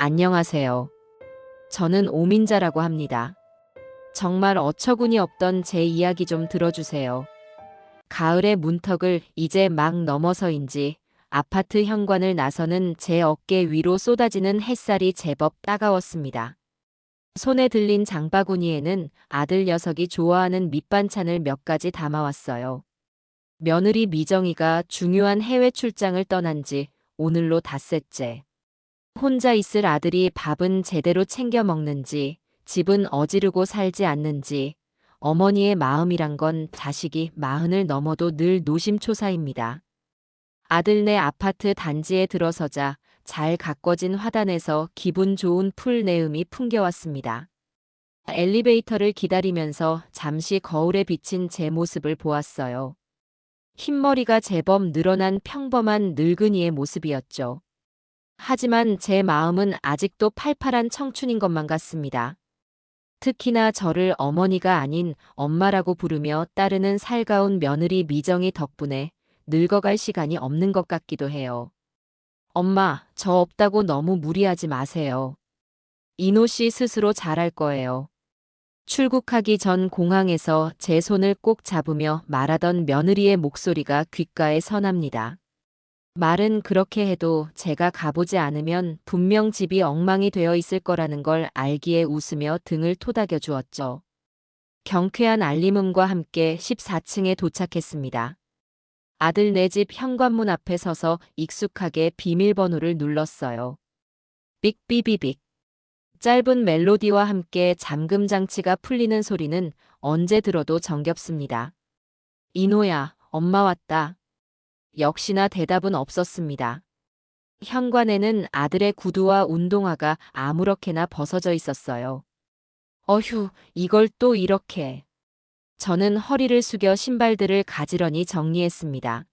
안녕하세요. 저는 오민자라고 합니다. 정말 어처구니 없던 제 이야기 좀 들어주세요. 가을의 문턱을 이제 막 넘어서인지 아파트 현관을 나서는 제 어깨 위로 쏟아지는 햇살이 제법 따가웠습니다. 손에 들린 장바구니에는 아들 녀석이 좋아하는 밑반찬을 몇 가지 담아왔어요. 며느리 미정이가 중요한 해외 출장을 떠난 지 오늘로 닷새째. 혼자 있을 아들이 밥은 제대로 챙겨 먹는지, 집은 어지르고 살지 않는지, 어머니의 마음이란 건 자식이 40을 넘어도 늘 노심초사입니다. 아들네 아파트 단지에 들어서자 잘 가꿔진 화단에서 기분 좋은 풀내음이 풍겨왔습니다. 엘리베이터를 기다리면서 잠시 거울에 비친 제 모습을 보았어요. 흰머리가 제법 늘어난 평범한 늙은이의 모습이었죠. 하지만 제 마음은 아직도 팔팔한 청춘인 것만 같습니다. 특히나 저를 어머니가 아닌 엄마라고 부르며 따르는 살가운 며느리 미정이 덕분에 늙어갈 시간이 없는 것 같기도 해요. 엄마, 저 없다고 너무 무리하지 마세요. 이노 씨 스스로 잘할 거예요. 출국하기 전 공항에서 제 손을 꼭 잡으며 말하던 며느리의 목소리가 귓가에 선합니다. 말은 그렇게 해도 제가 가보지 않으면 분명 집이 엉망이 되어 있을 거라는 걸 알기에 웃으며 등을 토닥여 주었죠. 경쾌한 알림음과 함께 14층에 도착했습니다. 아들 네 집 현관문 앞에 서서 익숙하게 비밀번호를 눌렀어요. 삑비비빅. 짧은 멜로디와 함께 잠금 장치가 풀리는 소리는 언제 들어도 정겹습니다. 이노야, 엄마 왔다. 역시나 대답은 없었습니다. 현관에는 아들의 구두와 운동화가 아무렇게나 벗어져 있었어요. 어휴, 이걸 또 이렇게. 저는 허리를 숙여 신발들을 가지런히 정리했습니다.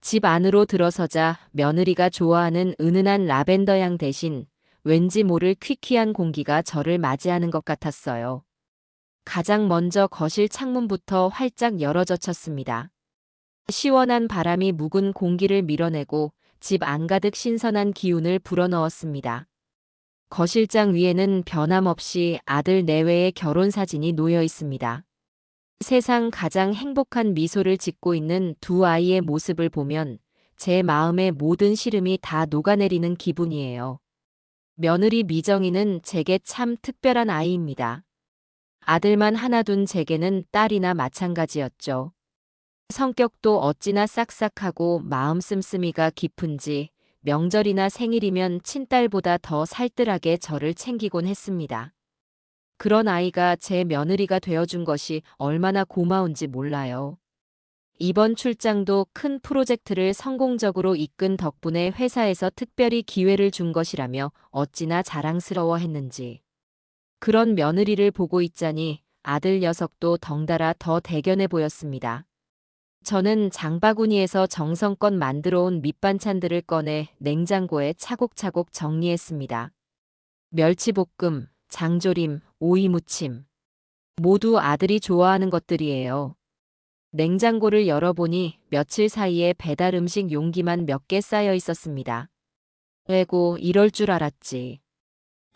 집 안으로 들어서자 며느리가 좋아하는 은은한 라벤더 향 대신 왠지 모를 퀴퀴한 공기가 저를 맞이하는 것 같았어요. 가장 먼저 거실 창문부터 활짝 열어젖혔습니다. 시원한 바람이 묵은 공기를 밀어내고 집 안가득 신선한 기운을 불어넣었습니다. 거실장 위에는 변함없이 아들 내외의 결혼사진이 놓여 있습니다. 세상 가장 행복한 미소를 짓고 있는 두 아이의 모습을 보면 제 마음의 모든 시름이 다 녹아내리는 기분이에요. 며느리 미정이는 제게 참 특별한 아이입니다. 아들만 하나 둔 제게는 딸이나 마찬가지였죠. 성격도 어찌나 싹싹하고 마음 씀씀이가 깊은지 명절이나 생일이면 친딸보다 더 살뜰하게 저를 챙기곤 했습니다. 그런 아이가 제 며느리가 되어준 것이 얼마나 고마운지 몰라요. 이번 출장도 큰 프로젝트를 성공적으로 이끈 덕분에 회사에서 특별히 기회를 준 것이라며 어찌나 자랑스러워했는지. 그런 며느리를 보고 있자니 아들 녀석도 덩달아 더 대견해 보였습니다. 저는 장바구니에서 정성껏 만들어온 밑반찬들을 꺼내 냉장고에 차곡차곡 정리했습니다. 멸치볶음, 장조림, 오이무침. 모두 아들이 좋아하는 것들이에요. 냉장고를 열어보니 며칠 사이에 배달 음식 용기만 몇 개 쌓여 있었습니다. 에고, 이럴 줄 알았지.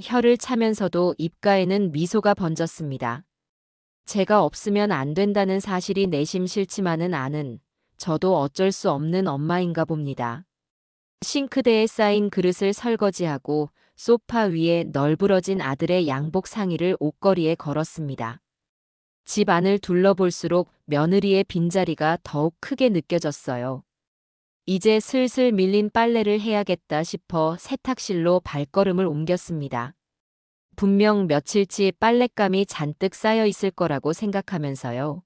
혀를 차면서도 입가에는 미소가 번졌습니다. 제가 없으면 안 된다는 사실이 내심 싫지만은 않은 저도 어쩔 수 없는 엄마인가 봅니다. 싱크대에 쌓인 그릇을 설거지하고 소파 위에 널브러진 아들의 양복 상의를 옷걸이에 걸었습니다. 집 안을 둘러볼수록 며느리의 빈자리가 더욱 크게 느껴졌어요. 이제 슬슬 밀린 빨래를 해야겠다 싶어 세탁실로 발걸음을 옮겼습니다. 분명 며칠치 빨랫감이 잔뜩 쌓여 있을 거라고 생각하면서요.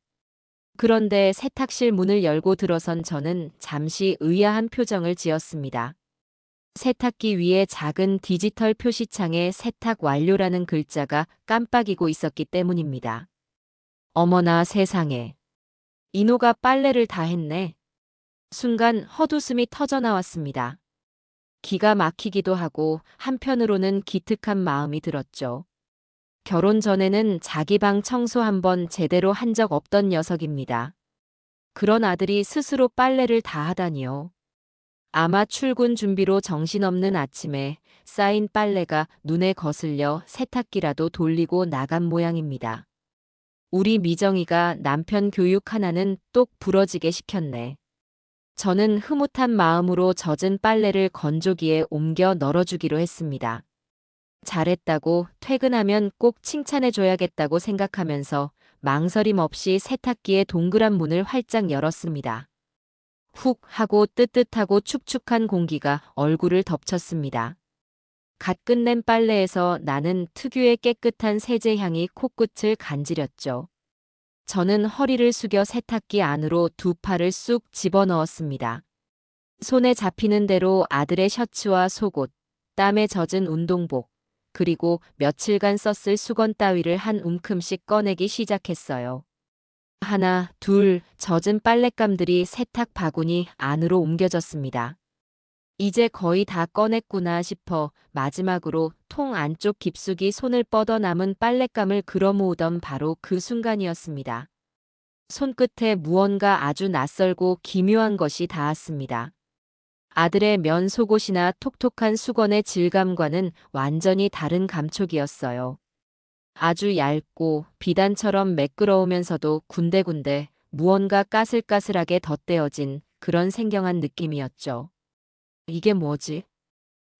그런데 세탁실 문을 열고 들어선 저는 잠시 의아한 표정을 지었습니다. 세탁기 위에 작은 디지털 표시창에 세탁 완료라는 글자가 깜빡이고 있었기 때문입니다. 어머나 세상에. 이노가 빨래를 다 했네. 순간 헛웃음이 터져나왔습니다. 기가 막히기도 하고 한편으로는 기특한 마음이 들었죠. 결혼 전에는 자기 방 청소 한번 제대로 한 적 없던 녀석입니다. 그런 아들이 스스로 빨래를 다 하다니요. 아마 출근 준비로 정신없는 아침에 쌓인 빨래가 눈에 거슬려 세탁기라도 돌리고 나간 모양입니다. 우리 미정이가 남편 교육 하나는 똑 부러지게 시켰네. 저는 흐뭇한 마음으로 젖은 빨래를 건조기에 옮겨 널어주기로 했습니다. 잘했다고 퇴근하면 꼭 칭찬해줘야겠다고 생각하면서 망설임 없이 세탁기의 동그란 문을 활짝 열었습니다. 훅 하고 뜨뜻하고 축축한 공기가 얼굴을 덮쳤습니다. 갓 끝낸 빨래에서 나는 특유의 깨끗한 세제 향이 코끝을 간지렸죠. 저는 허리를 숙여 세탁기 안으로 두 팔을 쑥 집어넣었습니다. 손에 잡히는 대로 아들의 셔츠와 속옷, 땀에 젖은 운동복, 그리고 며칠간 썼을 수건 따위를 한 움큼씩 꺼내기 시작했어요. 하나, 둘, 젖은 빨랫감들이 세탁 바구니 안으로 옮겨졌습니다. 이제 거의 다 꺼냈구나 싶어 마지막으로 통 안쪽 깊숙이 손을 뻗어 남은 빨랫감을 걸어모으던 바로 그 순간이었습니다. 손끝에 무언가 아주 낯설고 기묘한 것이 닿았습니다. 아들의 면 속옷이나 톡톡한 수건의 질감과는 완전히 다른 감촉이었어요. 아주 얇고 비단처럼 매끄러우면서도 군데군데 무언가 까슬까슬하게 덧대어진 그런 생경한 느낌이었죠. 이게 뭐지?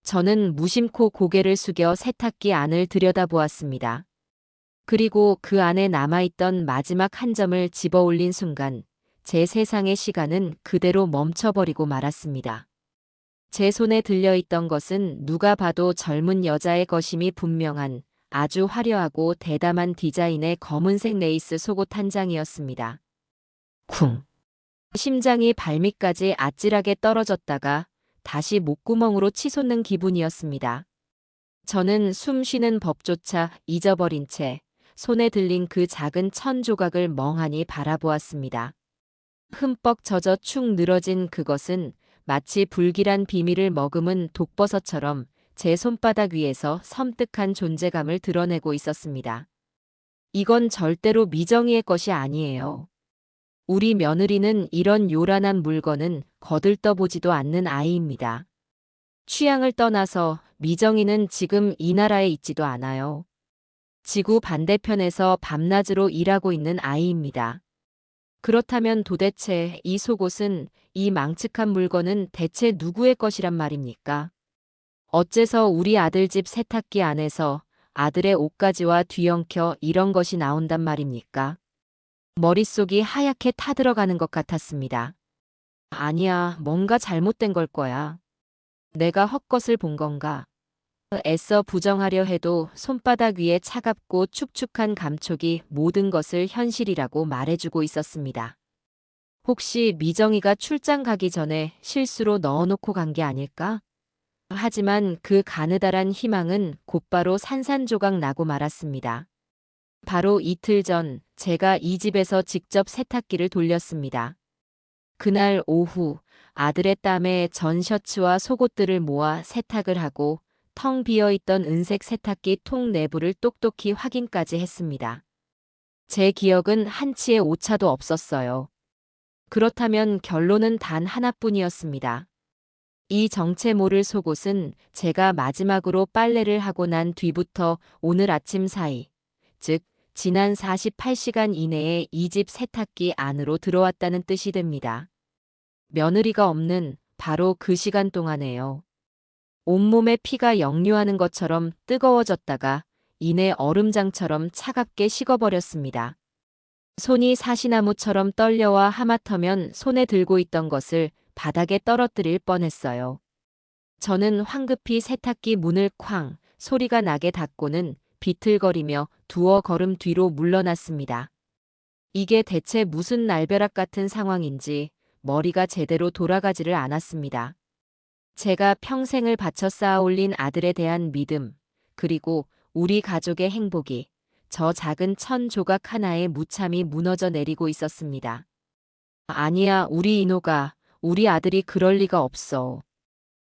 저는 무심코 고개를 숙여 세탁기 안을 들여다보았습니다. 그리고 그 안에 남아있던 마지막 한 점을 집어 올린 순간 제 세상의 시간은 그대로 멈춰버리고 말았습니다. 제 손에 들려있던 것은 누가 봐도 젊은 여자의 것임이 분명한 아주 화려하고 대담한 디자인의 검은색 레이스 속옷 한 장이었습니다. 쿵! 심장이 발밑까지 아찔하게 떨어졌다가 다시 목구멍으로 치솟는 기분이었습니다. 저는 숨 쉬는 법조차 잊어버린 채 손에 들린 그 작은 천 조각을 멍하니 바라보았습니다. 흠뻑 젖어 축 늘어진 그것은 마치 불길한 비밀을 머금은 독버섯처럼 제 손바닥 위에서 섬뜩한 존재감을 드러내고 있었습니다. 이건 절대로 미정이의 것이 아니에요. 우리 며느리는 이런 요란한 물건은 거들떠보지도 않는 아이입니다. 취향을 떠나서 미정이는 지금 이 나라에 있지도 않아요. 지구 반대편에서 밤낮으로 일하고 있는 아이입니다. 그렇다면 도대체 이 속옷은, 이 망측한 물건은 대체 누구의 것이란 말입니까? 어째서 우리 아들 집 세탁기 안에서 아들의 옷가지와 뒤엉켜 이런 것이 나온단 말입니까? 머릿속이 하얗게 타들어가는 것 같았습니다. 아니야, 뭔가 잘못된 걸 거야. 내가 헛것을 본 건가? 애써 부정하려 해도 손바닥 위에 차갑고 축축한 감촉이 모든 것을 현실이라고 말해주고 있었습니다. 혹시 미정이가 출장 가기 전에 실수로 넣어놓고 간 게 아닐까? 하지만 그 가느다란 희망은 곧바로 산산조각 나고 말았습니다. 바로 이틀 전 제가 이 집에서 직접 세탁기를 돌렸습니다. 그날 오후 아들의 땀에 전 셔츠와 속옷들을 모아 세탁을 하고 텅 비어있던 은색 세탁기 통 내부를 똑똑히 확인까지 했습니다. 제 기억은 한치의 오차도 없었어요. 그렇다면 결론은 단 하나뿐이었습니다. 이 정체 모를 속옷은 제가 마지막으로 빨래를 하고 난 뒤부터 오늘 아침 사이, 즉 지난 48시간 이내에 이 집 세탁기 안으로 들어왔다는 뜻이 됩니다. 며느리가 없는 바로 그 시간 동안에요. 온몸에 피가 역류하는 것처럼 뜨거워졌다가 이내 얼음장처럼 차갑게 식어버렸습니다. 손이 사시나무처럼 떨려와 하마터면 손에 들고 있던 것을 바닥에 떨어뜨릴 뻔했어요. 저는 황급히 세탁기 문을 쾅 소리가 나게 닫고는 비틀거리며 두어 걸음 뒤로 물러났습니다. 이게 대체 무슨 날벼락 같은 상황인지 머리가 제대로 돌아가지를 않았습니다. 제가 평생을 바쳐 쌓아 올린 아들에 대한 믿음, 그리고 우리 가족의 행복이 저 작은 천 조각 하나에 무참히 무너져 내리고 있었습니다. 아니야, 우리 인호가, 우리 아들이 그럴 리가 없어.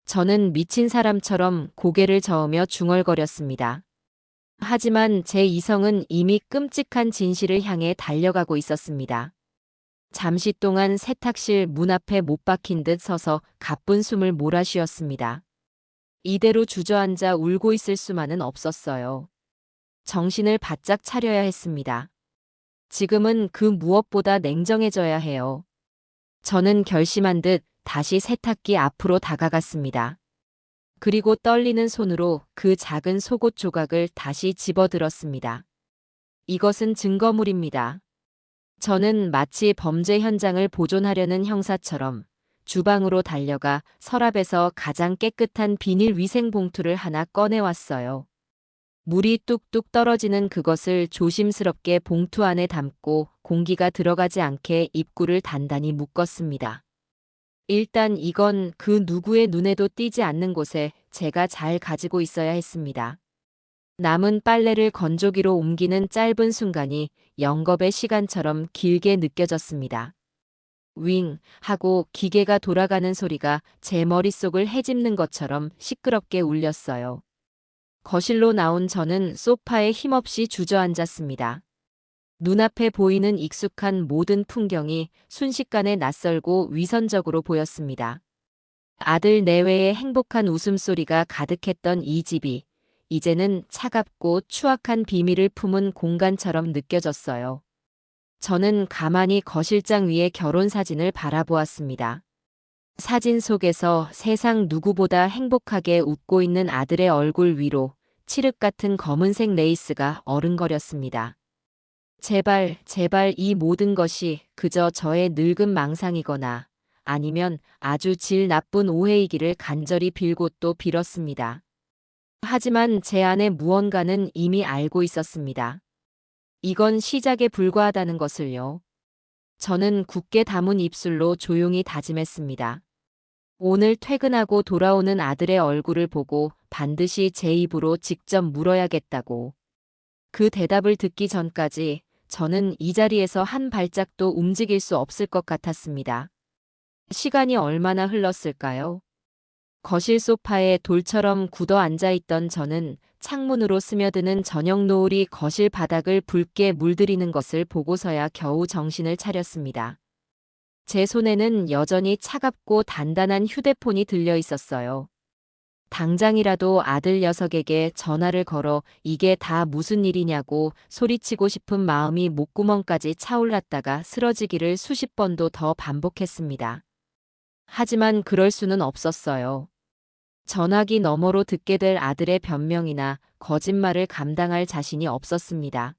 저는 미친 사람처럼 고개를 저으며 중얼거렸습니다. 하지만 제 이성은 이미 끔찍한 진실을 향해 달려가고 있었습니다. 잠시 동안 세탁실 문 앞에 못 박힌 듯 서서 가쁜 숨을 몰아쉬었습니다. 이대로 주저앉아 울고 있을 수만은 없었어요. 정신을 바짝 차려야 했습니다. 지금은 그 무엇보다 냉정해져야 해요. 저는 결심한 듯 다시 세탁기 앞으로 다가갔습니다. 그리고 떨리는 손으로 그 작은 속옷 조각을 다시 집어들었습니다. 이것은 증거물입니다. 저는 마치 범죄 현장을 보존하려는 형사처럼 주방으로 달려가 서랍에서 가장 깨끗한 비닐 위생 봉투를 하나 꺼내왔어요. 물이 뚝뚝 떨어지는 그것을 조심스럽게 봉투 안에 담고 공기가 들어가지 않게 입구를 단단히 묶었습니다. 일단 이건 그 누구의 눈에도 띄지 않는 곳에 제가 잘 가지고 있어야 했습니다. 남은 빨래를 건조기로 옮기는 짧은 순간이 영겁의 시간처럼 길게 느껴졌습니다. 윙 하고 기계가 돌아가는 소리가 제 머릿속을 헤집는 것처럼 시끄럽게 울렸어요. 거실로 나온 저는 소파에 힘없이 주저앉았습니다. 눈앞에 보이는 익숙한 모든 풍경이 순식간에 낯설고 위선적으로 보였습니다. 아들 내외의 행복한 웃음소리가 가득했던 이 집이 이제는 차갑고 추악한 비밀을 품은 공간처럼 느껴졌어요. 저는 가만히 거실장 위의 결혼 사진을 바라보았습니다. 사진 속에서 세상 누구보다 행복하게 웃고 있는 아들의 얼굴 위로 칠흑 같은 검은색 레이스가 어른거렸습니다. 제발, 제발 이 모든 것이 그저 저의 늙은 망상이거나 아니면 아주 질 나쁜 오해이기를 간절히 빌고 또 빌었습니다. 하지만 제 안에 무언가는 이미 알고 있었습니다. 이건 시작에 불과하다는 것을요. 저는 굳게 담은 입술로 조용히 다짐했습니다. 오늘 퇴근하고 돌아오는 아들의 얼굴을 보고 반드시 제 입으로 직접 물어야겠다고. 그 대답을 듣기 전까지 저는 이 자리에서 한 발짝도 움직일 수 없을 것 같았습니다. 시간이 얼마나 흘렀을까요? 거실 소파에 돌처럼 굳어 앉아있던 저는 창문으로 스며드는 저녁 노을이 거실 바닥을 붉게 물들이는 것을 보고서야 겨우 정신을 차렸습니다. 제 손에는 여전히 차갑고 단단한 휴대폰이 들려 있었어요. 당장이라도 아들 녀석에게 전화를 걸어 이게 다 무슨 일이냐고 소리치고 싶은 마음이 목구멍까지 차올랐다가 쓰러지기를 수십 번도 더 반복했습니다. 하지만 그럴 수는 없었어요. 전화기 너머로 듣게 될 아들의 변명이나 거짓말을 감당할 자신이 없었습니다.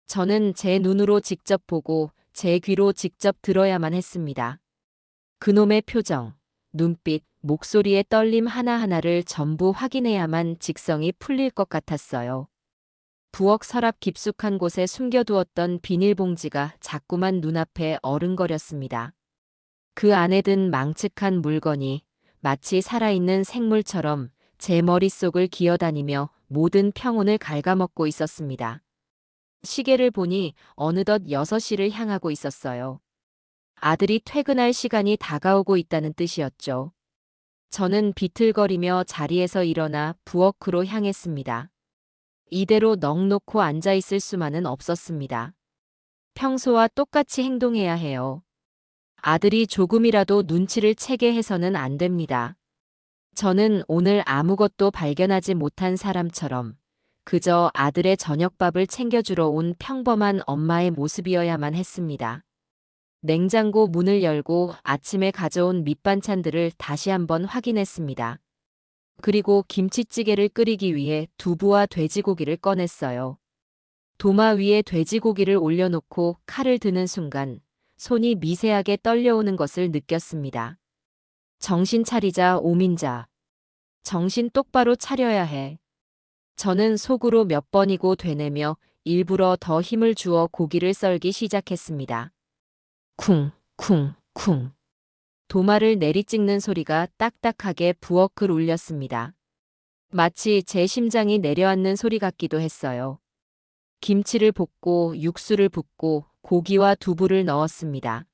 저는 제 눈으로 직접 보고 제 귀로 직접 들어야만 했습니다. 그놈의 표정, 눈빛, 목소리의 떨림 하나하나를 전부 확인해야만 직성이 풀릴 것 같았어요. 부엌 서랍 깊숙한 곳에 숨겨두었던 비닐봉지가 자꾸만 눈앞에 어른거렸습니다. 그 안에 든 망측한 물건이 마치 살아있는 생물처럼 제 머릿속을 기어다니며 모든 평온을 갉아먹고 있었습니다. 시계를 보니 어느덧 6시를 향하고 있었어요. 아들이 퇴근할 시간이 다가오고 있다는 뜻이었죠. 저는 비틀거리며 자리에서 일어나 부엌으로 향했습니다. 이대로 넋놓고 앉아있을 수만은 없었습니다. 평소와 똑같이 행동해야 해요. 아들이 조금이라도 눈치를 채게 해서는 안 됩니다. 저는 오늘 아무것도 발견하지 못한 사람처럼 그저 아들의 저녁밥을 챙겨주러 온 평범한 엄마의 모습이어야만 했습니다. 냉장고 문을 열고 아침에 가져온 밑반찬들을 다시 한번 확인했습니다. 그리고 김치찌개를 끓이기 위해 두부와 돼지고기를 꺼냈어요. 도마 위에 돼지고기를 올려놓고 칼을 드는 순간 손이 미세하게 떨려오는 것을 느꼈습니다. 정신 차리자, 오민자. 정신 똑바로 차려야 해. 저는 속으로 몇 번이고 되뇌며 일부러 더 힘을 주어 고기를 썰기 시작했습니다. 쿵, 쿵, 쿵. 도마를 내리찍는 소리가 딱딱하게 부엌을 울렸습니다. 마치 제 심장이 내려앉는 소리 같기도 했어요. 김치를 볶고 육수를 붓고 고기와 두부를 넣었습니다.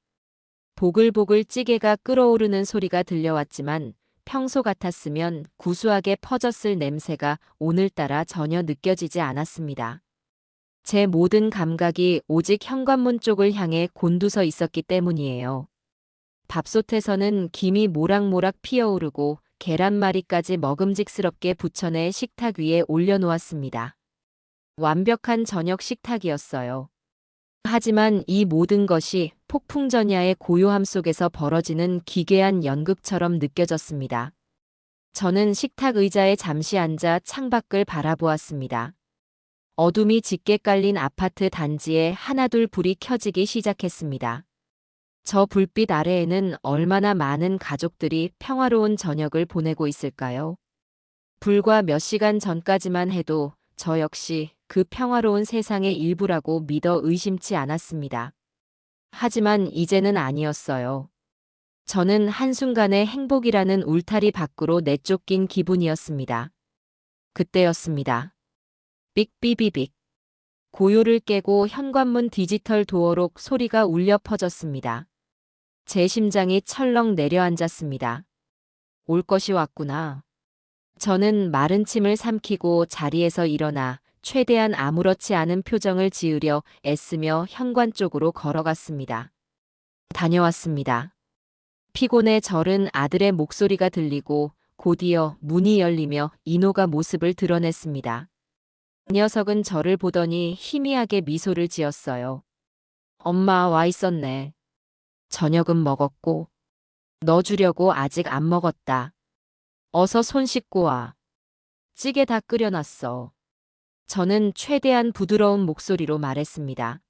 보글보글 찌개가 끓어오르는 소리가 들려왔지만 평소 같았으면 구수하게 퍼졌을 냄새가 오늘따라 전혀 느껴지지 않았습니다. 제 모든 감각이 오직 현관문 쪽을 향해 곤두서 있었기 때문이에요. 밥솥에서는 김이 모락모락 피어오르고 계란말이까지 먹음직스럽게 부쳐내 식탁 위에 올려놓았습니다. 완벽한 저녁 식탁이었어요. 하지만 이 모든 것이 폭풍전야의 고요함 속에서 벌어지는 기괴한 연극처럼 느껴졌습니다. 저는 식탁 의자에 잠시 앉아 창밖을 바라보았습니다. 어둠이 짙게 깔린 아파트 단지에 하나둘 불이 켜지기 시작했습니다. 저 불빛 아래에는 얼마나 많은 가족들이 평화로운 저녁을 보내고 있을까요? 불과 몇 시간 전까지만 해도 저 역시 그 평화로운 세상의 일부라고 믿어 의심치 않았습니다. 하지만 이제는 아니었어요. 저는 한순간에 행복이라는 울타리 밖으로 내쫓긴 기분이었습니다. 그때였습니다. 삑비비빅. 고요를 깨고 현관문 디지털 도어록 소리가 울려 퍼졌습니다. 제 심장이 철렁 내려앉았습니다. 올 것이 왔구나. 저는 마른 침을 삼키고 자리에서 일어나 최대한 아무렇지 않은 표정을 지으려 애쓰며 현관 쪽으로 걸어갔습니다. 다녀왔습니다. 피곤에 절은 아들의 목소리가 들리고 곧이어 문이 열리며 인호가 모습을 드러냈습니다. 그 녀석은 저를 보더니 희미하게 미소를 지었어요. 엄마 와 있었네. 저녁은 먹었고 너 주려고 아직 안 먹었다. 어서 손 씻고 와. 찌개 다 끓여놨어. 저는 최대한 부드러운 목소리로 말했습니다.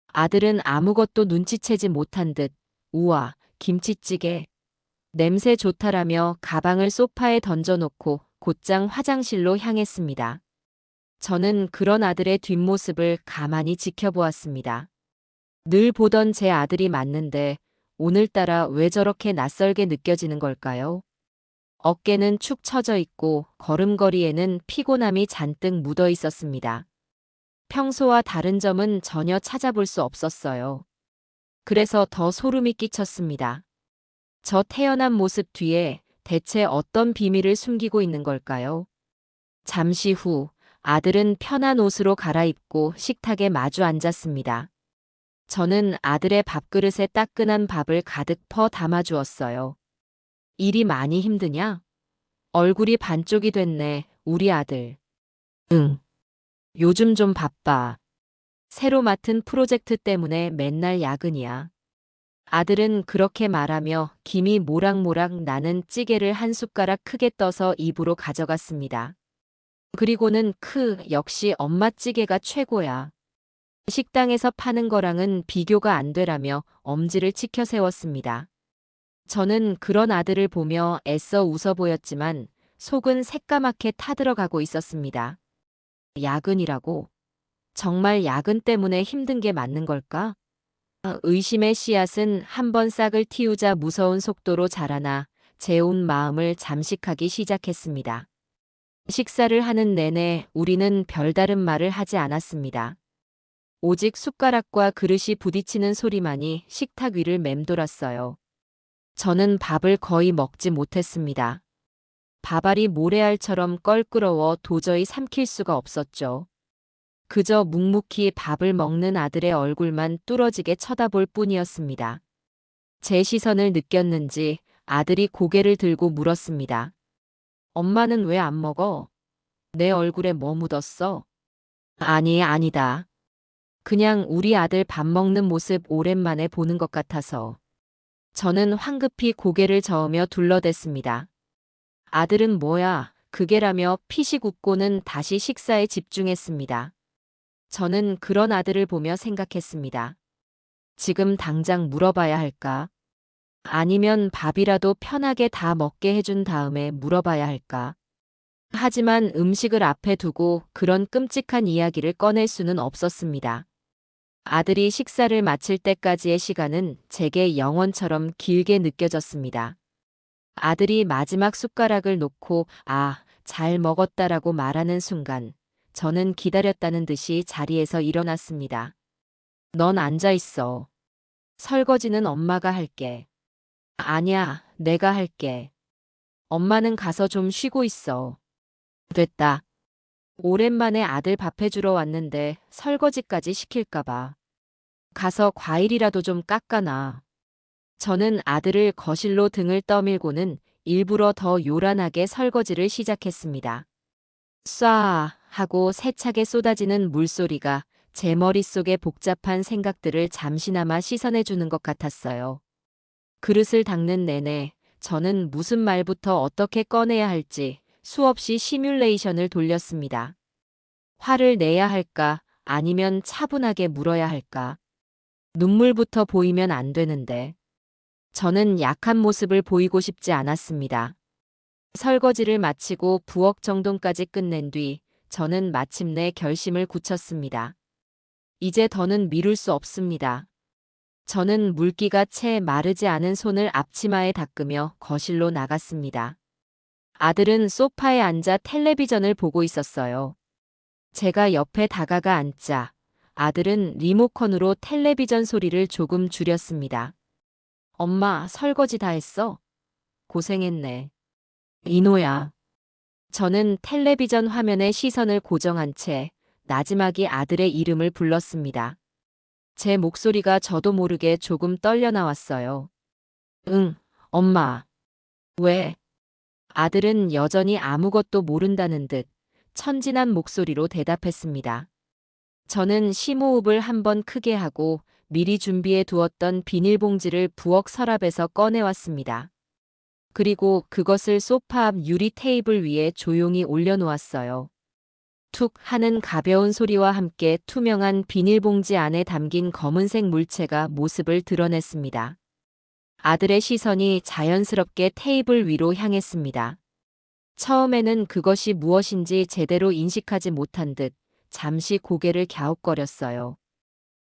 아들은 아무것도 눈치채지 못한 듯 우와 김치찌개. 냄새 좋다라며 가방을 소파에 던져놓고 곧장 화장실로 향했습니다. 저는 그런 아들의 뒷모습을 가만히 지켜보았습니다. 늘 보던 제 아들이 맞는데 오늘따라 왜 저렇게 낯설게 느껴지는 걸까요? 어깨는 축 처져 있고 걸음걸이에는 피곤함이 잔뜩 묻어 있었습니다. 평소와 다른 점은 전혀 찾아볼 수 없었어요. 그래서 더 소름이 끼쳤습니다. 저 태연한 모습 뒤에 대체 어떤 비밀을 숨기고 있는 걸까요? 잠시 후 아들은 편한 옷으로 갈아입고 식탁에 마주 앉았습니다. 저는 아들의 밥그릇에 따끈한 밥을 가득 퍼 담아주었어요. 일이 많이 힘드냐? 얼굴이 반쪽이 됐네, 우리 아들. 응. 요즘 좀 바빠. 새로 맡은 프로젝트 때문에 맨날 야근이야. 아들은 그렇게 말하며 김이 모락모락 나는 찌개를 한 숟가락 크게 떠서 입으로 가져갔습니다. 그리고는 역시 엄마 찌개가 최고야. 식당에서 파는 거랑은 비교가 안 되라며 엄지를 치켜 세웠습니다. 저는 그런 아들을 보며 애써 웃어 보였지만 속은 새까맣게 타들어가고 있었습니다. 야근이라고? 정말 야근 때문에 힘든 게 맞는 걸까? 의심의 씨앗은 한번 싹을 틔우자 무서운 속도로 자라나 제 온 마음을 잠식하기 시작했습니다. 식사를 하는 내내 우리는 별다른 말을 하지 않았습니다. 오직 숟가락과 그릇이 부딪히는 소리만이 식탁 위를 맴돌았어요. 저는 밥을 거의 먹지 못했습니다. 밥알이 모래알처럼 껄끄러워 도저히 삼킬 수가 없었죠. 그저 묵묵히 밥을 먹는 아들의 얼굴만 뚫어지게 쳐다볼 뿐이었습니다. 제 시선을 느꼈는지 아들이 고개를 들고 물었습니다. 엄마는 왜 안 먹어? 내 얼굴에 뭐 묻었어? 아니, 아니다. 그냥 우리 아들 밥 먹는 모습 오랜만에 보는 것 같아서. 저는 황급히 고개를 저으며 둘러댔습니다. 아들은 뭐야, 그게라며 피식 웃고는 다시 식사에 집중했습니다. 저는 그런 아들을 보며 생각했습니다. 지금 당장 물어봐야 할까? 아니면 밥이라도 편하게 다 먹게 해준 다음에 물어봐야 할까? 하지만 음식을 앞에 두고 그런 끔찍한 이야기를 꺼낼 수는 없었습니다. 아들이 식사를 마칠 때까지의 시간은 제게 영원처럼 길게 느껴졌습니다. 아들이 마지막 숟가락을 놓고 잘 먹었다라고 말하는 순간 저는 기다렸다는 듯이 자리에서 일어났습니다. 넌 앉아 있어. 설거지는 엄마가 할게. 아니야, 내가 할게. 엄마는 가서 좀 쉬고 있어. 됐다. 오랜만에 아들 밥 해주러 왔는데 설거지까지 시킬까봐. 가서 과일이라도 좀 깎아놔. 저는 아들을 거실로 등을 떠밀고는 일부러 더 요란하게 설거지를 시작했습니다. 쏴 하고 세차게 쏟아지는 물소리가 제 머릿속의 복잡한 생각들을 잠시나마 씻어내주는 것 같았어요. 그릇을 닦는 내내 저는 무슨 말부터 어떻게 꺼내야 할지 수없이 시뮬레이션을 돌렸습니다. 화를 내야 할까 아니면 차분하게 물어야 할까. 눈물부터 보이면 안 되는데. 저는 약한 모습을 보이고 싶지 않았습니다. 설거지를 마치고 부엌 정돈까지 끝낸 뒤 저는 마침내 결심을 굳혔습니다. 이제 더는 미룰 수 없습니다. 저는 물기가 채 마르지 않은 손을 앞치마에 닦으며 거실로 나갔습니다. 아들은 소파에 앉아 텔레비전을 보고 있었어요. 제가 옆에 다가가 앉자 아들은 리모컨으로 텔레비전 소리를 조금 줄였습니다. 엄마, 설거지 다 했어? 고생했네. 이노야. 저는 텔레비전 화면에 시선을 고정한 채 나지막이 아들의 이름을 불렀습니다. 제 목소리가 저도 모르게 조금 떨려 나왔어요. 응, 엄마. 왜? 아들은 여전히 아무것도 모른다는 듯 천진한 목소리로 대답했습니다. 저는 심호흡을 한번 크게 하고 미리 준비해 두었던 비닐봉지를 부엌 서랍에서 꺼내왔습니다. 그리고 그것을 소파 앞 유리 테이블 위에 조용히 올려놓았어요. 툭 하는 가벼운 소리와 함께 투명한 비닐봉지 안에 담긴 검은색 물체가 모습을 드러냈습니다. 아들의 시선이 자연스럽게 테이블 위로 향했습니다. 처음에는 그것이 무엇인지 제대로 인식하지 못한 듯 잠시 고개를 갸웃거렸어요.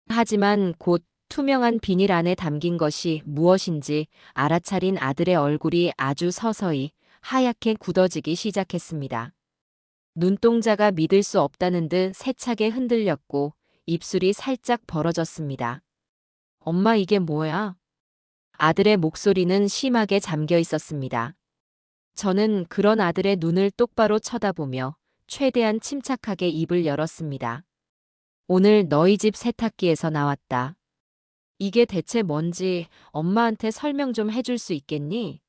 하지만 곧 투명한 비닐 안에 담긴 것이 무엇인지 알아차린 아들의 얼굴이 아주 서서히 하얗게 굳어지기 시작했습니다. 눈동자가 믿을 수 없다는 듯 세차게 흔들렸고 입술이 살짝 벌어졌습니다. 엄마 이게 뭐야? 아들의 목소리는 심하게 잠겨 있었습니다. 저는 그런 아들의 눈을 똑바로 쳐다보며 최대한 침착하게 입을 열었습니다. 오늘 너희 집 세탁기에서 나왔다. 이게 대체 뭔지 엄마한테 설명 좀 해줄 수 있겠니?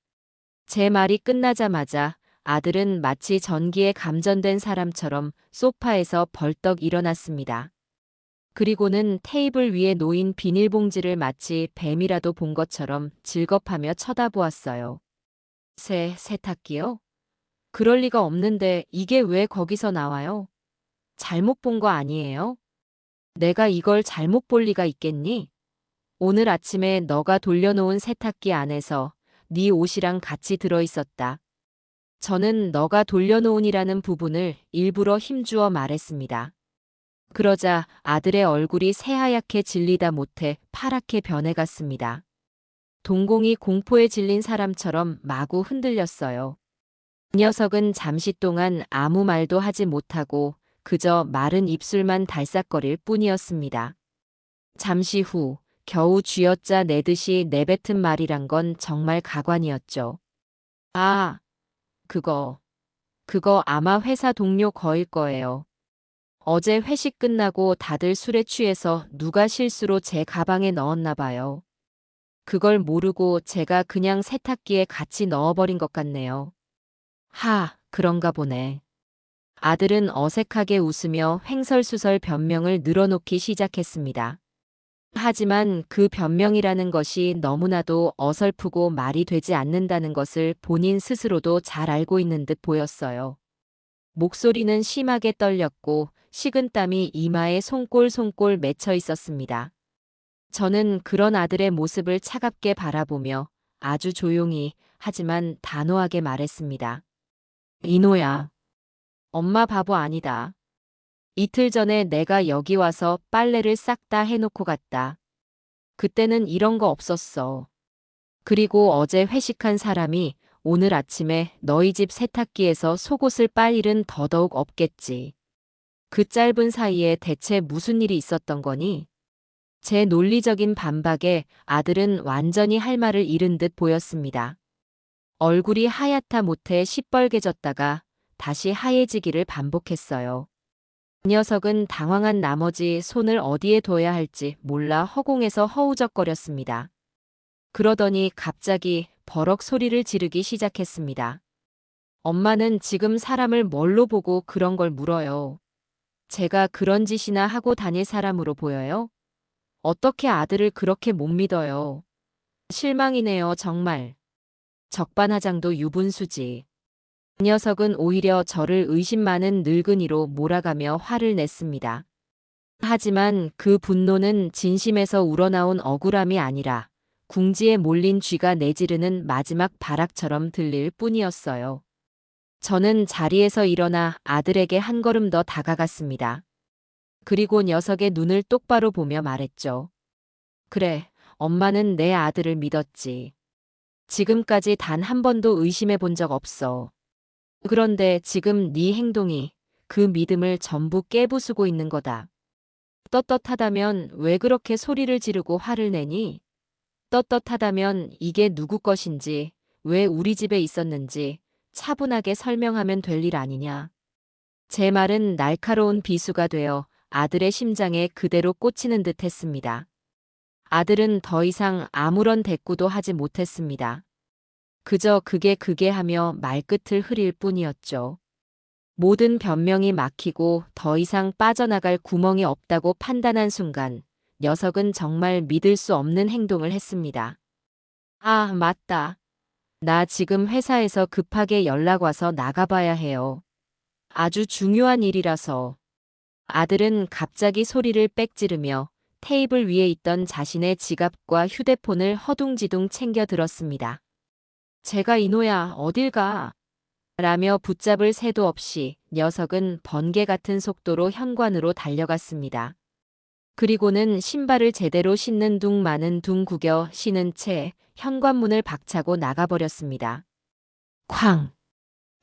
제 말이 끝나자마자 아들은 마치 전기에 감전된 사람처럼 소파에서 벌떡 일어났습니다. 그리고는 테이블 위에 놓인 비닐봉지를 마치 뱀이라도 본 것처럼 질겁하며 쳐다보았어요. 세탁기요? 그럴 리가 없는데 이게 왜 거기서 나와요? 잘못 본 거 아니에요? 내가 이걸 잘못 볼 리가 있겠니? 오늘 아침에 너가 돌려놓은 세탁기 안에서 네 옷이랑 같이 들어있었다. 저는 너가 돌려놓은이라는 부분을 일부러 힘주어 말했습니다. 그러자 아들의 얼굴이 새하얗게 질리다 못해 파랗게 변해갔습니다. 동공이 공포에 질린 사람처럼 마구 흔들렸어요. 그 녀석은 잠시 동안 아무 말도 하지 못하고 그저 마른 입술만 달싹거릴 뿐이었습니다. 잠시 후 겨우 쥐어짜 내듯이 내뱉은 말이란 건 정말 가관이었죠. 아, 그거 아마 회사 동료 거일 거예요. 어제 회식 끝나고 다들 술에 취해서 누가 실수로 제 가방에 넣었나 봐요. 그걸 모르고 제가 그냥 세탁기에 같이 넣어버린 것 같네요. 그런가 보네. 아들은 어색하게 웃으며 횡설수설 변명을 늘어놓기 시작했습니다. 하지만 그 변명이라는 것이 너무나도 어설프고 말이 되지 않는다는 것을 본인 스스로도 잘 알고 있는 듯 보였어요. 목소리는 심하게 떨렸고 식은땀이 이마에 송골송골 맺혀 있었습니다. 저는 그런 아들의 모습을 차갑게 바라보며 아주 조용히 하지만 단호하게 말했습니다. 이노야, 엄마 바보 아니다. 이틀 전에 내가 여기 와서 빨래를 싹 다 해놓고 갔다. 그때는 이런 거 없었어. 그리고 어제 회식한 사람이 오늘 아침에 너희 집 세탁기에서 속옷을 빨 일은 더더욱 없겠지. 그 짧은 사이에 대체 무슨 일이 있었던 거니? 제 논리적인 반박에 아들은 완전히 할 말을 잃은 듯 보였습니다. 얼굴이 하얗다 못해 시뻘개졌다가 다시 하얘지기를 반복했어요. 녀석은 당황한 나머지 손을 어디에 둬야 할지 몰라 허공에서 허우적거렸습니다. 그러더니 갑자기 버럭 소리를 지르기 시작했습니다. 엄마는 지금 사람을 뭘로 보고 그런 걸 물어요. 제가 그런 짓이나 하고 다닐 사람으로 보여요? 어떻게 아들을 그렇게 못 믿어요? 실망이네요, 정말. 적반하장도 유분수지. 그 녀석은 오히려 저를 의심 많은 늙은이로 몰아가며 화를 냈습니다. 하지만 그 분노는 진심에서 우러나온 억울함이 아니라 궁지에 몰린 쥐가 내지르는 마지막 발악처럼 들릴 뿐이었어요. 저는 자리에서 일어나 아들에게 한 걸음 더 다가갔습니다. 그리고 녀석의 눈을 똑바로 보며 말했죠. 그래, 엄마는 내 아들을 믿었지. 지금까지 단 한 번도 의심해 본 적 없어. 그런데 지금 네 행동이 그 믿음을 전부 깨부수고 있는 거다. 떳떳하다면 왜 그렇게 소리를 지르고 화를 내니? 떳떳하다면 이게 누구 것인지, 왜 우리 집에 있었는지 차분하게 설명하면 될 일 아니냐. 제 말은 날카로운 비수가 되어 아들의 심장에 그대로 꽂히는 듯 했습니다. 아들은 더 이상 아무런 대꾸도 하지 못했습니다. 그저 그게 하며 말끝을 흐릴 뿐이었죠. 모든 변명이 막히고 더 이상 빠져나갈 구멍이 없다고 판단한 순간 녀석은 정말 믿을 수 없는 행동을 했습니다. 아, 맞다. 나 지금 회사에서 급하게 연락 와서 나가봐야 해요. 아주 중요한 일이라서. 아들은 갑자기 소리를 빽 지르며 테이블 위에 있던 자신의 지갑과 휴대폰을 허둥지둥 챙겨 들었습니다. 제가 이노야, 어딜 가? 라며 붙잡을 새도 없이 녀석은 번개 같은 속도로 현관으로 달려갔습니다. 그리고는 신발을 제대로 신는 둥 마는 둥 구겨 신은 채 현관문을 박차고 나가버렸습니다. 쾅!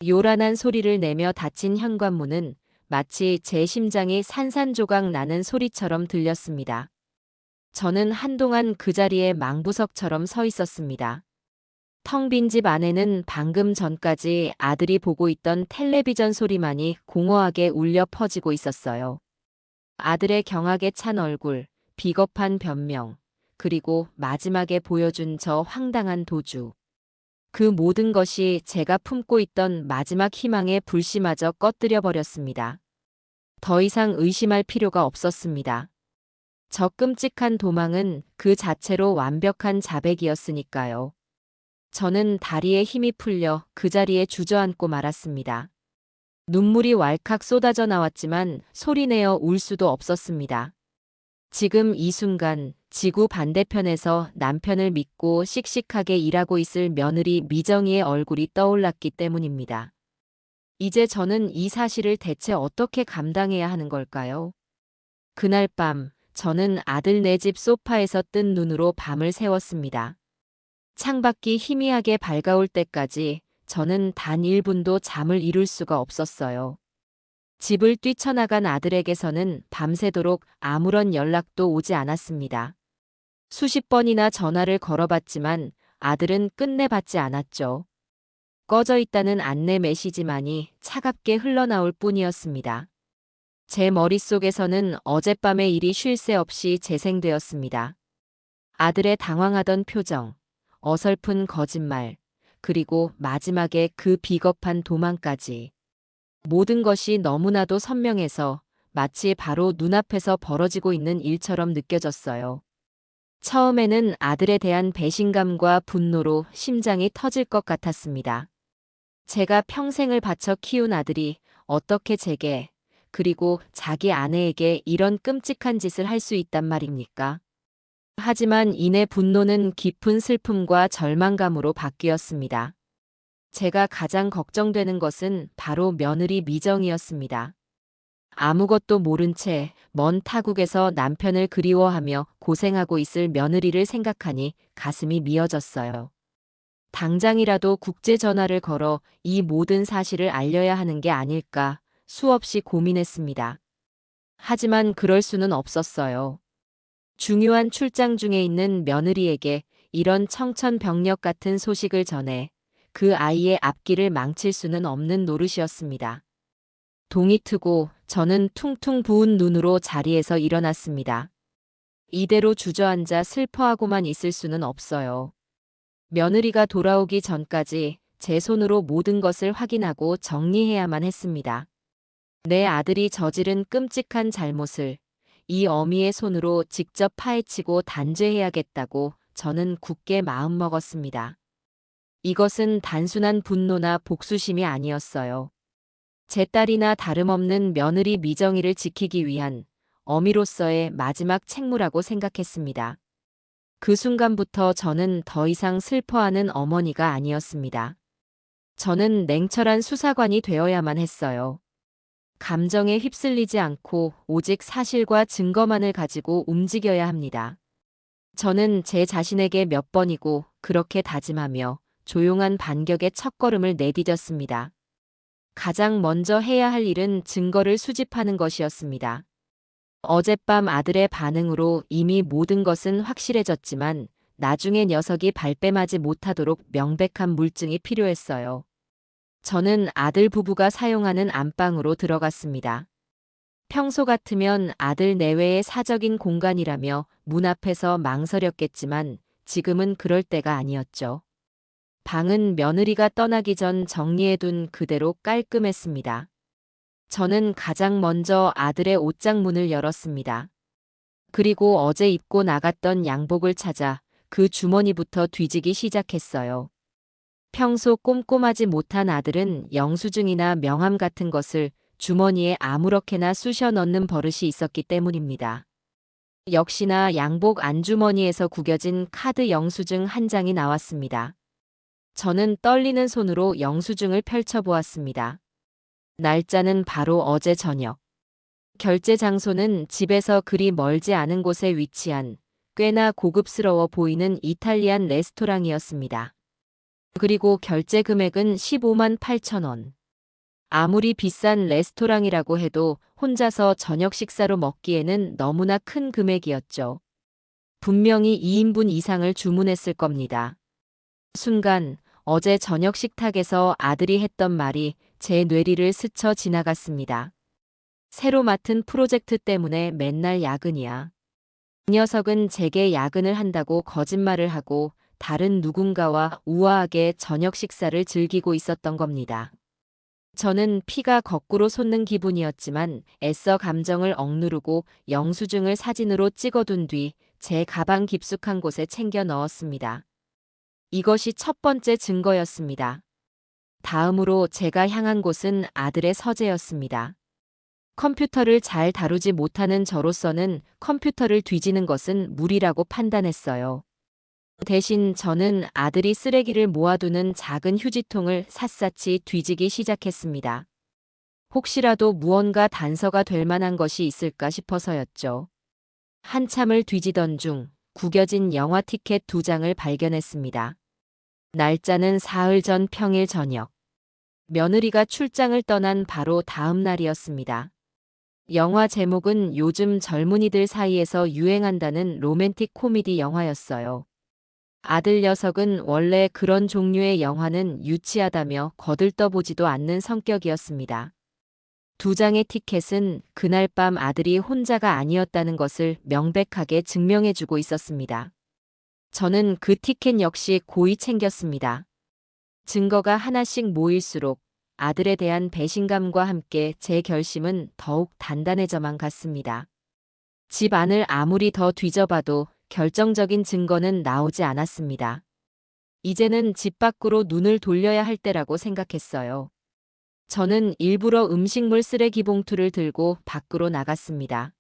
요란한 소리를 내며 닫힌 현관문은 마치 제 심장이 산산조각 나는 소리처럼 들렸습니다. 저는 한동안 그 자리에 망부석처럼 서 있었습니다. 텅 빈 집 안에는 방금 전까지 아들이 보고 있던 텔레비전 소리만이 공허하게 울려 퍼지고 있었어요. 아들의 경악에 찬 얼굴, 비겁한 변명, 그리고 마지막에 보여준 저 황당한 도주. 그 모든 것이 제가 품고 있던 마지막 희망의 불씨마저 꺼뜨려 버렸습니다. 더 이상 의심할 필요가 없었습니다. 저 끔찍한 도망은 그 자체로 완벽한 자백이었으니까요. 저는 다리에 힘이 풀려 그 자리에 주저앉고 말았습니다. 눈물이 왈칵 쏟아져 나왔지만 소리내어 울 수도 없었습니다. 지금 이 순간 지구 반대편에서 남편을 믿고 씩씩하게 일하고 있을 며느리 미정이의 얼굴이 떠올랐기 때문입니다. 이제 저는 이 사실을 대체 어떻게 감당해야 하는 걸까요? 그날 밤 저는 아들 네 집 소파에서 뜬 눈으로 밤을 새웠습니다. 창밖이 희미하게 밝아올 때까지 저는 단 1분도 잠을 이룰 수가 없었어요. 집을 뛰쳐나간 아들에게서는 밤새도록 아무런 연락도 오지 않았습니다. 수십 번이나 전화를 걸어봤지만 아들은 끝내 받지 않았죠. 꺼져 있다는 안내 메시지만이 차갑게 흘러나올 뿐이었습니다. 제 머릿속에서는 어젯밤의 일이 쉴 새 없이 재생되었습니다. 아들의 당황하던 표정, 어설픈 거짓말, 그리고 마지막에 그 비겁한 도망까지. 모든 것이 너무나도 선명해서 마치 바로 눈앞에서 벌어지고 있는 일처럼 느껴졌어요. 처음에는 아들에 대한 배신감과 분노로 심장이 터질 것 같았습니다. 제가 평생을 바쳐 키운 아들이 어떻게 제게, 그리고 자기 아내에게 이런 끔찍한 짓을 할 수 있단 말입니까? 하지만 이내 분노는 깊은 슬픔과 절망감으로 바뀌었습니다. 제가 가장 걱정되는 것은 바로 며느리 미정이었습니다. 아무것도 모른 채 먼 타국에서 남편을 그리워하며 고생하고 있을 며느리를 생각하니 가슴이 미어졌어요. 당장이라도 국제 전화를 걸어 이 모든 사실을 알려야 하는 게 아닐까 수없이 고민했습니다. 하지만 그럴 수는 없었어요. 중요한 출장 중에 있는 며느리에게 이런 청천벽력 같은 소식을 전해 그 아이의 앞길을 망칠 수는 없는 노릇이었습니다. 동이 트고 저는 퉁퉁 부은 눈으로 자리에서 일어났습니다. 이대로 주저앉아 슬퍼하고만 있을 수는 없어요. 며느리가 돌아오기 전까지 제 손으로 모든 것을 확인하고 정리해야만 했습니다. 내 아들이 저지른 끔찍한 잘못을 이 어미의 손으로 직접 파헤치고 단죄해야겠다고 저는 굳게 마음먹었습니다. 이것은 단순한 분노나 복수심이 아니었어요. 제 딸이나 다름없는 며느리 미정이를 지키기 위한 어미로서의 마지막 책무라고 생각했습니다. 그 순간부터 저는 더 이상 슬퍼하는 어머니가 아니었습니다. 저는 냉철한 수사관이 되어야만 했어요. 감정에 휩쓸리지 않고 오직 사실과 증거만을 가지고 움직여야 합니다. 저는 제 자신에게 몇 번이고 그렇게 다짐하며 조용한 반격의 첫걸음을 내디뎠습니다. 가장 먼저 해야 할 일은 증거를 수집하는 것이었습니다. 어젯밤 아들의 반응으로 이미 모든 것은 확실해졌지만 나중에 녀석이 발뺌하지 못하도록 명백한 물증이 필요했어요. 저는 아들 부부가 사용하는 안방으로 들어갔습니다. 평소 같으면 아들 내외의 사적인 공간이라며 문 앞에서 망설였겠지만 지금은 그럴 때가 아니었죠. 방은 며느리가 떠나기 전 정리해둔 그대로 깔끔했습니다. 저는 가장 먼저 아들의 옷장 문을 열었습니다. 그리고 어제 입고 나갔던 양복을 찾아 그 주머니부터 뒤지기 시작했어요. 평소 꼼꼼하지 못한 아들은 영수증이나 명함 같은 것을 주머니에 아무렇게나 쑤셔 넣는 버릇이 있었기 때문입니다. 역시나 양복 안주머니에서 구겨진 카드 영수증 한 장이 나왔습니다. 저는 떨리는 손으로 영수증을 펼쳐보았습니다. 날짜는 바로 어제 저녁. 결제 장소는 집에서 그리 멀지 않은 곳에 위치한 꽤나 고급스러워 보이는 이탈리안 레스토랑이었습니다. 그리고 결제 금액은 15만 8천 원. 아무리 비싼 레스토랑이라고 해도 혼자서 저녁 식사로 먹기에는 너무나 큰 금액이었죠. 분명히 2인분 이상을 주문했을 겁니다. 순간 어제 저녁 식탁에서 아들이 했던 말이 제 뇌리를 스쳐 지나갔습니다. 새로 맡은 프로젝트 때문에 맨날 야근이야. 이 녀석은 제게 야근을 한다고 거짓말을 하고 다른 누군가와 우아하게 저녁 식사를 즐기고 있었던 겁니다. 저는 피가 거꾸로 솟는 기분이었지만 애써 감정을 억누르고 영수증을 사진으로 찍어둔 뒤 제 가방 깊숙한 곳에 챙겨 넣었습니다. 이것이 첫 번째 증거였습니다. 다음으로 제가 향한 곳은 아들의 서재였습니다. 컴퓨터를 잘 다루지 못하는 저로서는 컴퓨터를 뒤지는 것은 무리라고 판단했어요. 대신 저는 아들이 쓰레기를 모아두는 작은 휴지통을 샅샅이 뒤지기 시작했습니다. 혹시라도 무언가 단서가 될 만한 것이 있을까 싶어서였죠. 한참을 뒤지던 중 구겨진 영화 티켓 2장을 발견했습니다. 날짜는 사흘 전 평일 저녁. 며느리가 출장을 떠난 바로 다음 날이었습니다. 영화 제목은 요즘 젊은이들 사이에서 유행한다는 로맨틱 코미디 영화였어요. 아들 녀석은 원래 그런 종류의 영화는 유치하다며 거들떠보지도 않는 성격이었습니다. 2장의 티켓은 그날 밤 아들이 혼자가 아니었다는 것을 명백하게 증명해주고 있었습니다. 저는 그 티켓 역시 고이 챙겼습니다. 증거가 하나씩 모일수록 아들에 대한 배신감과 함께 제 결심은 더욱 단단해져만 갔습니다. 집 안을 아무리 더 뒤져봐도 결정적인 증거는 나오지 않았습니다. 이제는 집 밖으로 눈을 돌려야 할 때라고 생각했어요. 저는 일부러 음식물 쓰레기 봉투를 들고 밖으로 나갔습니다.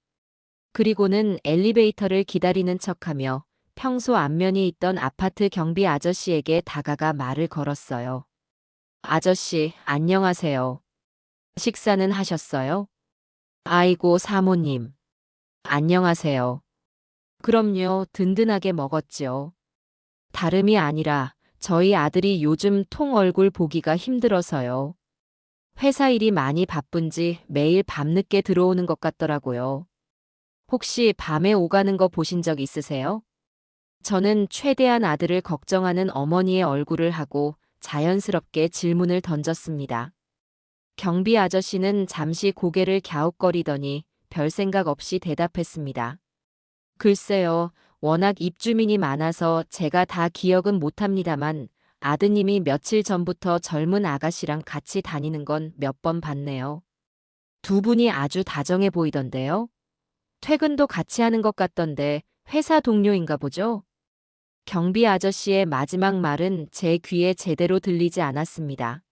그리고는 엘리베이터를 기다리는 척하며 평소 안면이 있던 아파트 경비 아저씨에게 다가가 말을 걸었어요. 아저씨, 안녕하세요. 식사는 하셨어요? 아이고, 사모님. 안녕하세요. 그럼요, 든든하게 먹었지요. 다름이 아니라 저희 아들이 요즘 통 얼굴 보기가 힘들어서요. 회사 일이 많이 바쁜지 매일 밤늦게 들어오는 것 같더라고요. 혹시 밤에 오가는 거 보신 적 있으세요? 저는 최대한 아들을 걱정하는 어머니의 얼굴을 하고 자연스럽게 질문을 던졌습니다. 경비 아저씨는 잠시 고개를 갸웃거리더니 별 생각 없이 대답했습니다. 글쎄요, 워낙 입주민이 많아서 제가 다 기억은 못합니다만 아드님이 며칠 전부터 젊은 아가씨랑 같이 다니는 건 몇 번 봤네요. 두 분이 아주 다정해 보이던데요. 퇴근도 같이 하는 것 같던데 회사 동료인가 보죠? 경비 아저씨의 마지막 말은 제 귀에 제대로 들리지 않았습니다.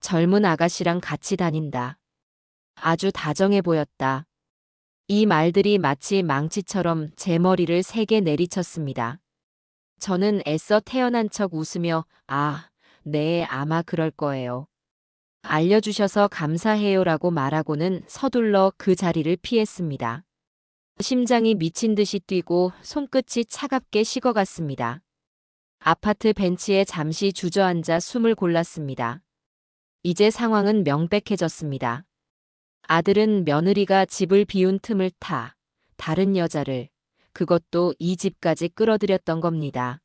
젊은 아가씨랑 같이 다닌다. 아주 다정해 보였다. 이 말들이 마치 망치처럼 제 머리를 세게 내리쳤습니다. 저는 애써 태어난 척 웃으며 네, 아마 그럴 거예요. 알려주셔서 감사해요라고 말하고는 서둘러 그 자리를 피했습니다. 심장이 미친 듯이 뛰고 손끝이 차갑게 식어갔습니다. 아파트 벤치에 잠시 주저앉아 숨을 골랐습니다. 이제 상황은 명백해졌습니다. 아들은 며느리가 집을 비운 틈을 타 다른 여자를, 그것도 이 집까지 끌어들였던 겁니다.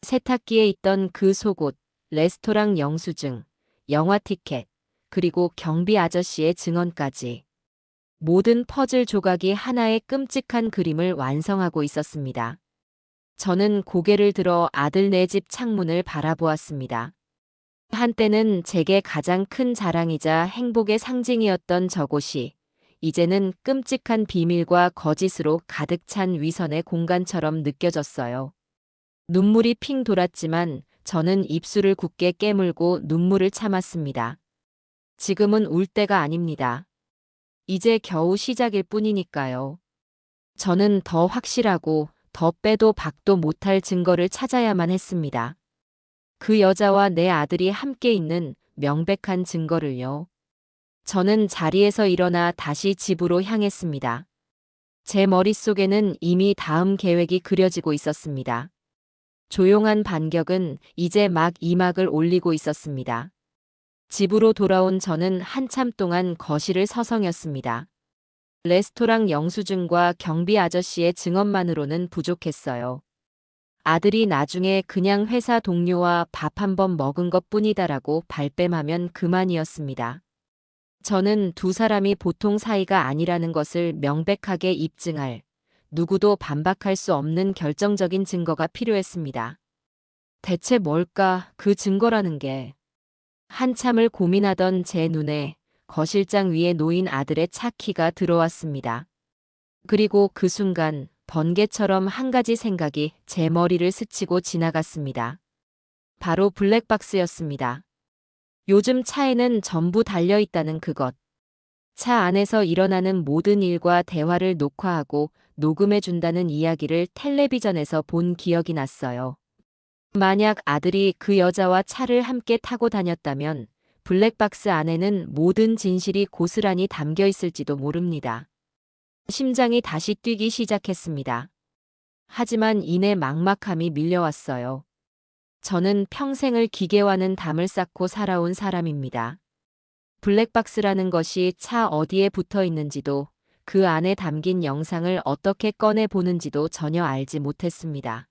세탁기에 있던 그 속옷, 레스토랑 영수증, 영화 티켓, 그리고 경비 아저씨의 증언까지. 모든 퍼즐 조각이 하나의 끔찍한 그림을 완성하고 있었습니다. 저는 고개를 들어 아들 네 집 창문을 바라보았습니다. 한때는 제게 가장 큰 자랑이자 행복의 상징이었던 저곳이 이제는 끔찍한 비밀과 거짓으로 가득 찬 위선의 공간처럼 느껴졌어요. 눈물이 핑 돌았지만 저는 입술을 굳게 깨물고 눈물을 참았습니다. 지금은 울 때가 아닙니다. 이제 겨우 시작일 뿐이니까요. 저는 더 확실하고 더 빼도 박도 못할 증거를 찾아야만 했습니다. 그 여자와 내 아들이 함께 있는 명백한 증거를요. 저는 자리에서 일어나 다시 집으로 향했습니다. 제 머릿속에는 이미 다음 계획이 그려지고 있었습니다. 조용한 반격은 이제 막 이막을 올리고 있었습니다. 집으로 돌아온 저는 한참 동안 거실을 서성였습니다. 레스토랑 영수증과 경비 아저씨의 증언만으로는 부족했어요. 아들이 나중에 그냥 회사 동료와 밥 한 번 먹은 것뿐이다라고 발뺌하면 그만이었습니다. 저는 두 사람이 보통 사이가 아니라는 것을 명백하게 입증할, 누구도 반박할 수 없는 결정적인 증거가 필요했습니다. 대체 뭘까, 그 증거라는 게. 한참을 고민하던 제 눈에 거실장 위에 놓인 아들의 차 키가 들어왔습니다. 그리고 그 순간 번개처럼 한 가지 생각이 제 머리를 스치고 지나갔습니다. 바로 블랙박스였습니다. 요즘 차에는 전부 달려있다는 그것. 차 안에서 일어나는 모든 일과 대화를 녹화하고 녹음해준다는 이야기를 텔레비전에서 본 기억이 났어요. 만약 아들이 그 여자와 차를 함께 타고 다녔다면 블랙박스 안에는 모든 진실이 고스란히 담겨 있을지도 모릅니다. 심장이 다시 뛰기 시작했습니다. 하지만 이내 막막함이 밀려왔어요. 저는 평생을 기계와는 담을 쌓고 살아온 사람입니다. 블랙박스라는 것이 차 어디에 붙어 있는지도 그 안에 담긴 영상을 어떻게 꺼내 보는지도 전혀 알지 못했습니다.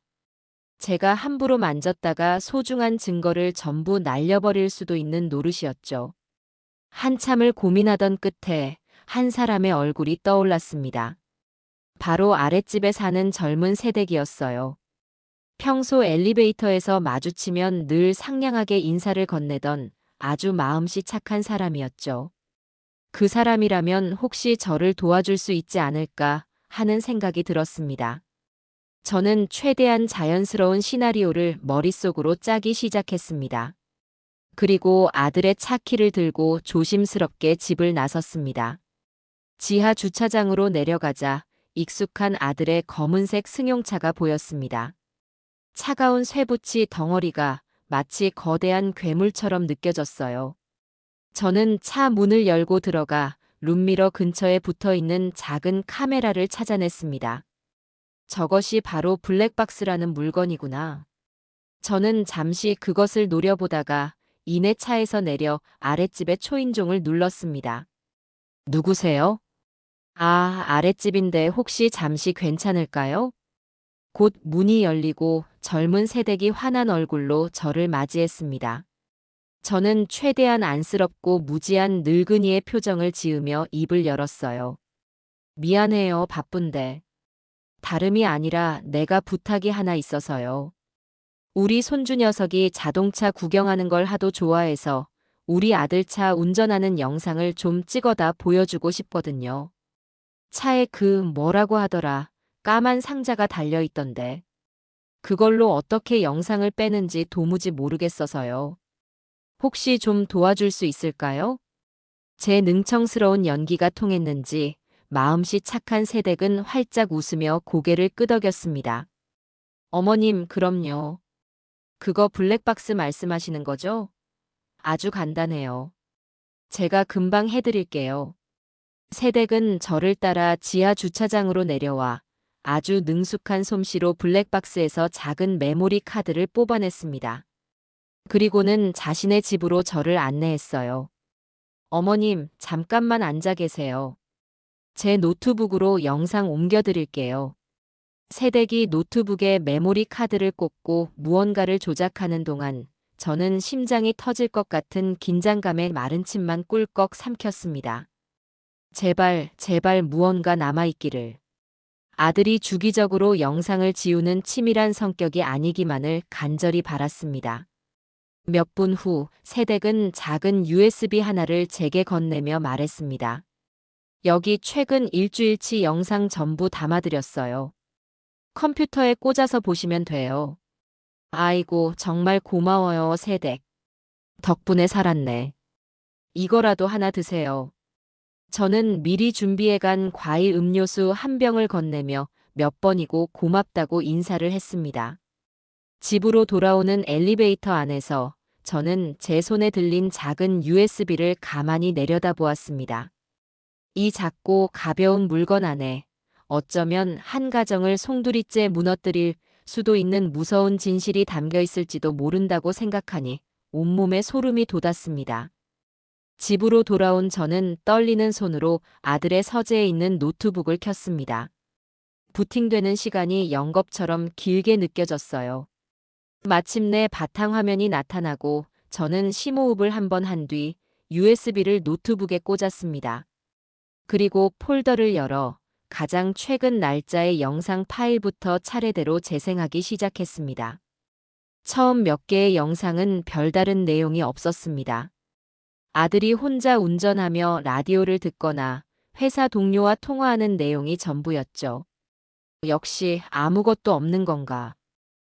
제가 함부로 만졌다가 소중한 증거를 전부 날려버릴 수도 있는 노릇이었죠. 한참을 고민하던 끝에 한 사람의 얼굴이 떠올랐습니다. 바로 아랫집에 사는 젊은 새댁이었어요. 평소 엘리베이터에서 마주치면 늘 상냥하게 인사를 건네던 아주 마음씨 착한 사람이었죠. 그 사람이라면 혹시 저를 도와줄 수 있지 않을까 하는 생각이 들었습니다. 저는 최대한 자연스러운 시나리오를 머릿속으로 짜기 시작했습니다. 그리고 아들의 차 키를 들고 조심스럽게 집을 나섰습니다. 지하 주차장으로 내려가자 익숙한 아들의 검은색 승용차가 보였습니다. 차가운 쇠붙이 덩어리가 마치 거대한 괴물처럼 느껴졌어요. 저는 차 문을 열고 들어가 룸미러 근처에 붙어 있는 작은 카메라를 찾아냈습니다. 저것이 바로 블랙박스라는 물건이구나. 저는 잠시 그것을 노려보다가 이내 차에서 내려 아랫집의 초인종을 눌렀습니다. 누구세요? 아랫집인데 혹시 잠시 괜찮을까요? 곧 문이 열리고 젊은 새댁이 환한 얼굴로 저를 맞이했습니다. 저는 최대한 안쓰럽고 무지한 늙은이의 표정을 지으며 입을 열었어요. 미안해요, 바쁜데. 다름이 아니라 내가 부탁이 하나 있어서요. 우리 손주 녀석이 자동차 구경하는 걸 하도 좋아해서 우리 아들 차 운전하는 영상을 좀 찍어다 보여주고 싶거든요. 차에 그 뭐라고 하더라. 까만 상자가 달려 있던데. 그걸로 어떻게 영상을 빼는지 도무지 모르겠어서요. 혹시 좀 도와줄 수 있을까요? 제 능청스러운 연기가 통했는지 마음씨 착한 새댁은 활짝 웃으며 고개를 끄덕였습니다. 어머님, 그럼요. 그거 블랙박스 말씀하시는 거죠? 아주 간단해요. 제가 금방 해드릴게요. 새댁은 저를 따라 지하 주차장으로 내려와 아주 능숙한 솜씨로 블랙박스에서 작은 메모리 카드를 뽑아냈습니다. 그리고는 자신의 집으로 저를 안내했어요. 어머님, 잠깐만 앉아 계세요. 제 노트북으로 영상 옮겨드릴게요. 새댁이 노트북에 메모리 카드를 꽂고 무언가를 조작하는 동안 저는 심장이 터질 것 같은 긴장감에 마른 침만 꿀꺽 삼켰습니다. 제발, 제발 무언가 남아있기를. 아들이 주기적으로 영상을 지우는 치밀한 성격이 아니기만을 간절히 바랐습니다. 몇 분 후 새댁은 작은 USB 하나를 제게 건네며 말했습니다. 여기 최근 일주일치 영상 전부 담아드렸어요. 컴퓨터에 꽂아서 보시면 돼요. 아이고, 정말 고마워요, 새댁. 덕분에 살았네. 이거라도 하나 드세요. 저는 미리 준비해간 과일 음료수 한 병을 건네며 몇 번이고 고맙다고 인사를 했습니다. 집으로 돌아오는 엘리베이터 안에서 저는 제 손에 들린 작은 USB를 가만히 내려다보았습니다. 이 작고 가벼운 물건 안에 어쩌면 한 가정을 송두리째 무너뜨릴 수도 있는 무서운 진실이 담겨 있을지도 모른다고 생각하니 온몸에 소름이 돋았습니다. 집으로 돌아온 저는 떨리는 손으로 아들의 서재에 있는 노트북을 켰습니다. 부팅되는 시간이 영겁처럼 길게 느껴졌어요. 마침내 바탕화면이 나타나고 저는 심호흡을 한번 한 뒤 USB를 노트북에 꽂았습니다. 그리고 폴더를 열어 가장 최근 날짜의 영상 파일부터 차례대로 재생하기 시작했습니다. 처음 몇 개의 영상은 별다른 내용이 없었습니다. 아들이 혼자 운전하며 라디오를 듣거나 회사 동료와 통화하는 내용이 전부였죠. 역시 아무것도 없는 건가.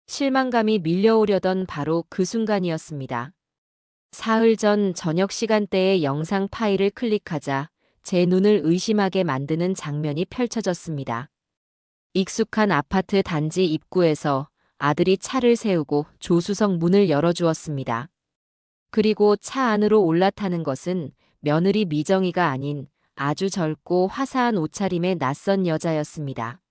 실망감이 밀려오려던 바로 그 순간이었습니다. 사흘 전 저녁 시간대에 영상 파일을 클릭하자 제 눈을 의심하게 만드는 장면이 펼쳐졌습니다. 익숙한 아파트 단지 입구에서 아들이 차를 세우고 조수석 문을 열어주었습니다. 그리고 차 안으로 올라타는 것은 며느리 미정이가 아닌 아주 젊고 화사한 옷차림의 낯선 여자였습니다.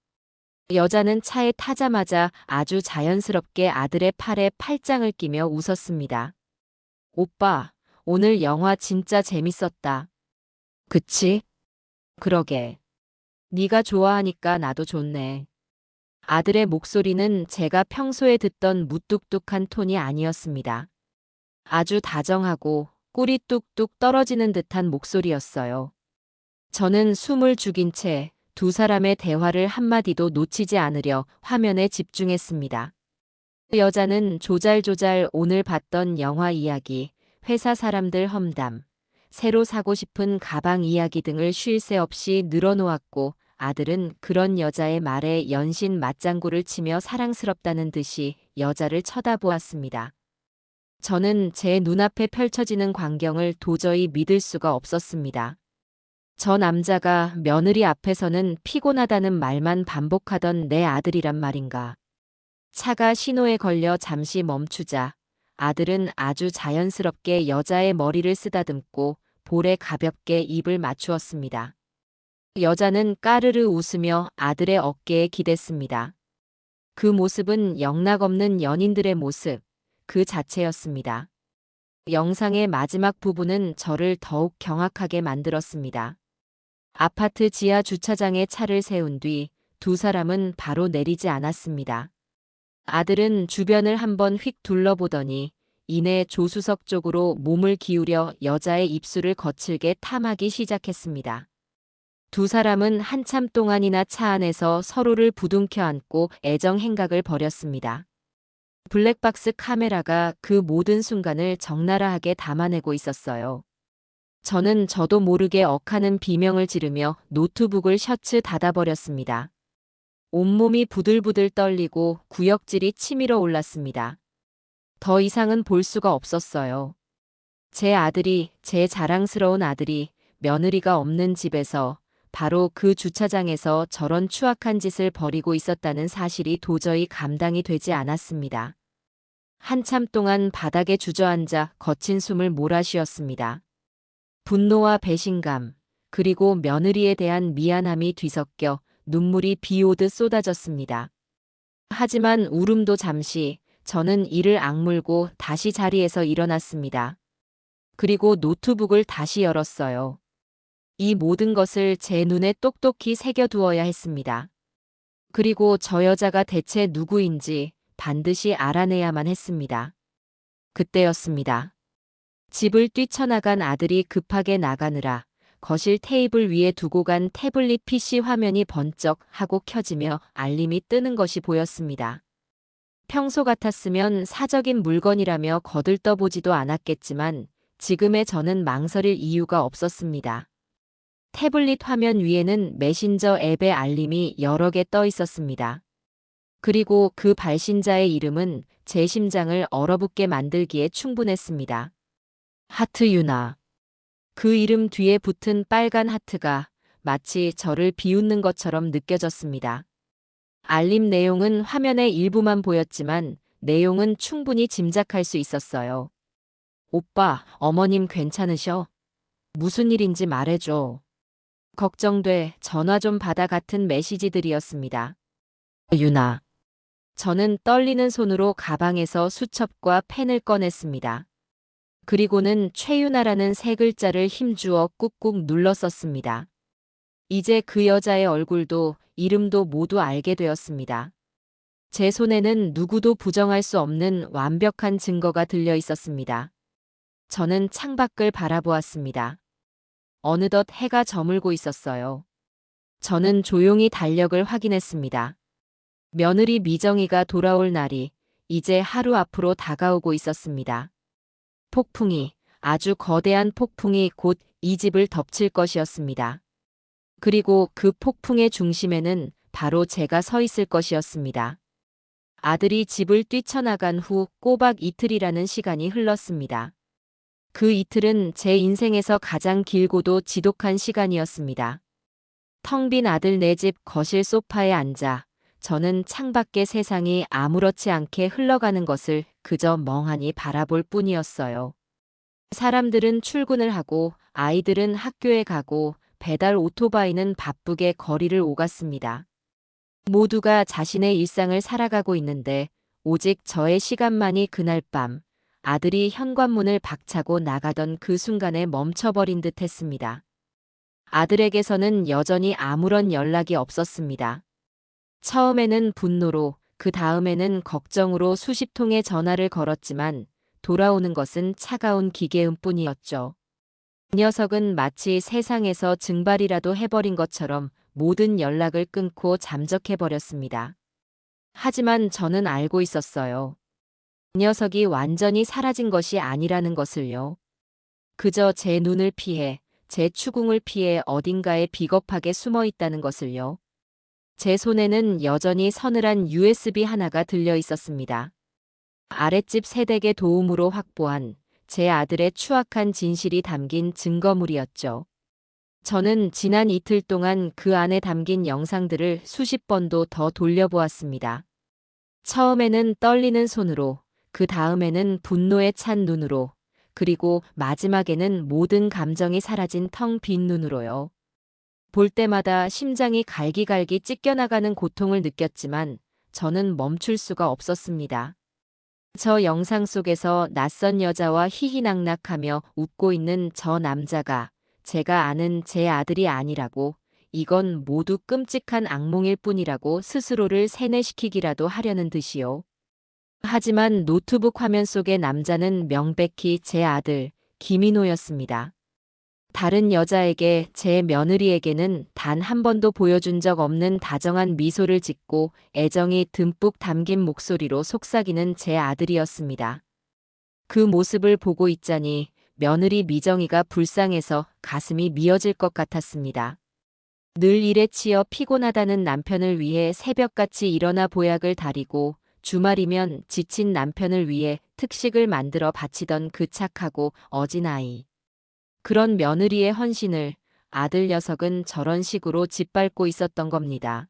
여자는 차에 타자마자 아주 자연스럽게 아들의 팔에 팔짱을 끼며 웃었습니다. 오빠, 오늘 영화 진짜 재밌었다. 그치? 그러게. 네가 좋아하니까 나도 좋네. 아들의 목소리는 제가 평소에 듣던 무뚝뚝한 톤이 아니었습니다. 아주 다정하고 꿀이 뚝뚝 떨어지는 듯한 목소리였어요. 저는 숨을 죽인 채 두 사람의 대화를 한마디도 놓치지 않으려 화면에 집중했습니다. 여자는 조잘조잘 오늘 봤던 영화 이야기, 회사 사람들 험담, 새로 사고 싶은 가방 이야기 등을 쉴 새 없이 늘어놓았고 아들은 그런 여자의 말에 연신 맞장구를 치며 사랑스럽다는 듯이 여자를 쳐다보았습니다. 저는 제 눈앞에 펼쳐지는 광경을 도저히 믿을 수가 없었습니다. 저 남자가 며느리 앞에서는 피곤하다는 말만 반복하던 내 아들이란 말인가. 차가 신호에 걸려 잠시 멈추자 아들은 아주 자연스럽게 여자의 머리를 쓰다듬고 볼에 가볍게 입을 맞추었습니다. 여자는 까르르 웃으며 아들의 어깨에 기댔습니다. 그 모습은 영락없는 연인들의 모습, 그 자체였습니다. 영상의 마지막 부분은 저를 더욱 경악하게 만들었습니다. 아파트 지하 주차장에 차를 세운 뒤 두 사람은 바로 내리지 않았습니다. 아들은 주변을 한번 휙 둘러보더니 이내 조수석 쪽으로 몸을 기울여 여자의 입술을 거칠게 탐하기 시작했습니다. 두 사람은 한참 동안이나 차 안에서 서로를 부둥켜 안고 애정 행각을 벌였습니다. 블랙박스 카메라가 그 모든 순간을 적나라하게 담아내고 있었어요. 저는 저도 모르게 억하는 비명을 지르며 노트북을 셔츠 닫아버렸습니다. 온몸이 부들부들 떨리고 구역질이 치밀어 올랐습니다. 더 이상은 볼 수가 없었어요. 제 아들이, 제 자랑스러운 아들이 며느리가 없는 집에서 바로 그 주차장에서 저런 추악한 짓을 벌이고 있었다는 사실이 도저히 감당이 되지 않았습니다. 한참 동안 바닥에 주저앉아 거친 숨을 몰아쉬었습니다. 분노와 배신감, 그리고 며느리에 대한 미안함이 뒤섞여 눈물이 비 오듯 쏟아졌습니다. 하지만 울음도 잠시, 저는 이를 악물고 다시 자리에서 일어났습니다. 그리고 노트북을 다시 열었어요. 이 모든 것을 제 눈에 똑똑히 새겨두어야 했습니다. 그리고 저 여자가 대체 누구인지 반드시 알아내야만 했습니다. 그때였습니다. 집을 뛰쳐나간 아들이 급하게 나가느라 거실 테이블 위에 두고 간 태블릿 PC 화면이 번쩍 하고 켜지며 알림이 뜨는 것이 보였습니다. 평소 같았으면 사적인 물건이라며 거들떠보지도 않았겠지만 지금의 저는 망설일 이유가 없었습니다. 태블릿 화면 위에는 메신저 앱의 알림이 여러 개 떠 있었습니다. 그리고 그 발신자의 이름은 제 심장을 얼어붙게 만들기에 충분했습니다. 하트 유나. 그 이름 뒤에 붙은 빨간 하트가 마치 저를 비웃는 것처럼 느껴졌습니다. 알림 내용은 화면의 일부만 보였지만 내용은 충분히 짐작할 수 있었어요. 오빠, 어머님 괜찮으셔? 무슨 일인지 말해줘. 걱정돼, 전화 좀 받아 같은 메시지들이었습니다. 유나. 저는 떨리는 손으로 가방에서 수첩과 펜을 꺼냈습니다. 그리고는 최유나라는 세 글자를 힘주어 꾹꾹 눌러 썼습니다. 이제 그 여자의 얼굴도 이름도 모두 알게 되었습니다. 제 손에는 누구도 부정할 수 없는 완벽한 증거가 들려 있었습니다. 저는 창밖을 바라보았습니다. 어느덧 해가 저물고 있었어요. 저는 조용히 달력을 확인했습니다. 며느리 미정이가 돌아올 날이 이제 하루 앞으로 다가오고 있었습니다. 폭풍이, 아주 거대한 폭풍이 곧 이 집을 덮칠 것이었습니다. 그리고 그 폭풍의 중심에는 바로 제가 서 있을 것이었습니다. 아들이 집을 뛰쳐나간 후 꼬박 이틀이라는 시간이 흘렀습니다. 그 이틀은 제 인생에서 가장 길고도 지독한 시간이었습니다. 텅 빈 아들 네 집 거실 소파에 앉아 저는 창밖의 세상이 아무렇지 않게 흘러가는 것을 그저 멍하니 바라볼 뿐이었어요. 사람들은 출근을 하고 아이들은 학교에 가고 배달 오토바이는 바쁘게 거리를 오갔습니다. 모두가 자신의 일상을 살아가고 있는데 오직 저의 시간만이 그날 밤 아들이 현관문을 박차고 나가던 그 순간에 멈춰버린 듯 했습니다. 아들에게서는 여전히 아무런 연락이 없었습니다. 처음에는 분노로, 그 다음에는 걱정으로 수십 통의 전화를 걸었지만 돌아오는 것은 차가운 기계음 뿐이었죠. 이 녀석은 마치 세상에서 증발이라도 해버린 것처럼 모든 연락을 끊고 잠적해버렸습니다. 하지만 저는 알고 있었어요. 이 녀석이 완전히 사라진 것이 아니라는 것을요. 그저 제 눈을 피해, 제 추궁을 피해 어딘가에 비겁하게 숨어 있다는 것을요. 제 손에는 여전히 서늘한 USB 하나가 들려 있었습니다. 아랫집 세댁의 도움으로 확보한 제 아들의 추악한 진실이 담긴 증거물이었죠. 저는 지난 이틀 동안 그 안에 담긴 영상들을 수십 번도 더 돌려보았습니다. 처음에는 떨리는 손으로, 그 다음에는 분노에 찬 눈으로, 그리고 마지막에는 모든 감정이 사라진 텅 빈 눈으로요. 볼 때마다 심장이 갈기갈기 찢겨나가는 고통을 느꼈지만 저는 멈출 수가 없었습니다. 저 영상 속에서 낯선 여자와 희희낙낙하며 웃고 있는 저 남자가 제가 아는 제 아들이 아니라고, 이건 모두 끔찍한 악몽일 뿐이라고 스스로를 세뇌시키기라도 하려는 듯이요. 하지만 노트북 화면 속의 남자는 명백히 제 아들 김인호였습니다. 다른 여자에게, 제 며느리에게는 단 한 번도 보여준 적 없는 다정한 미소를 짓고 애정이 듬뿍 담긴 목소리로 속삭이는 제 아들이었습니다. 그 모습을 보고 있자니 며느리 미정이가 불쌍해서 가슴이 미어질 것 같았습니다. 늘 일에 치여 피곤하다는 남편을 위해 새벽같이 일어나 보약을 다리고 주말이면 지친 남편을 위해 특식을 만들어 바치던 그 착하고 어진 아이. 그런 며느리의 헌신을 아들 녀석은 저런 식으로 짓밟고 있었던 겁니다.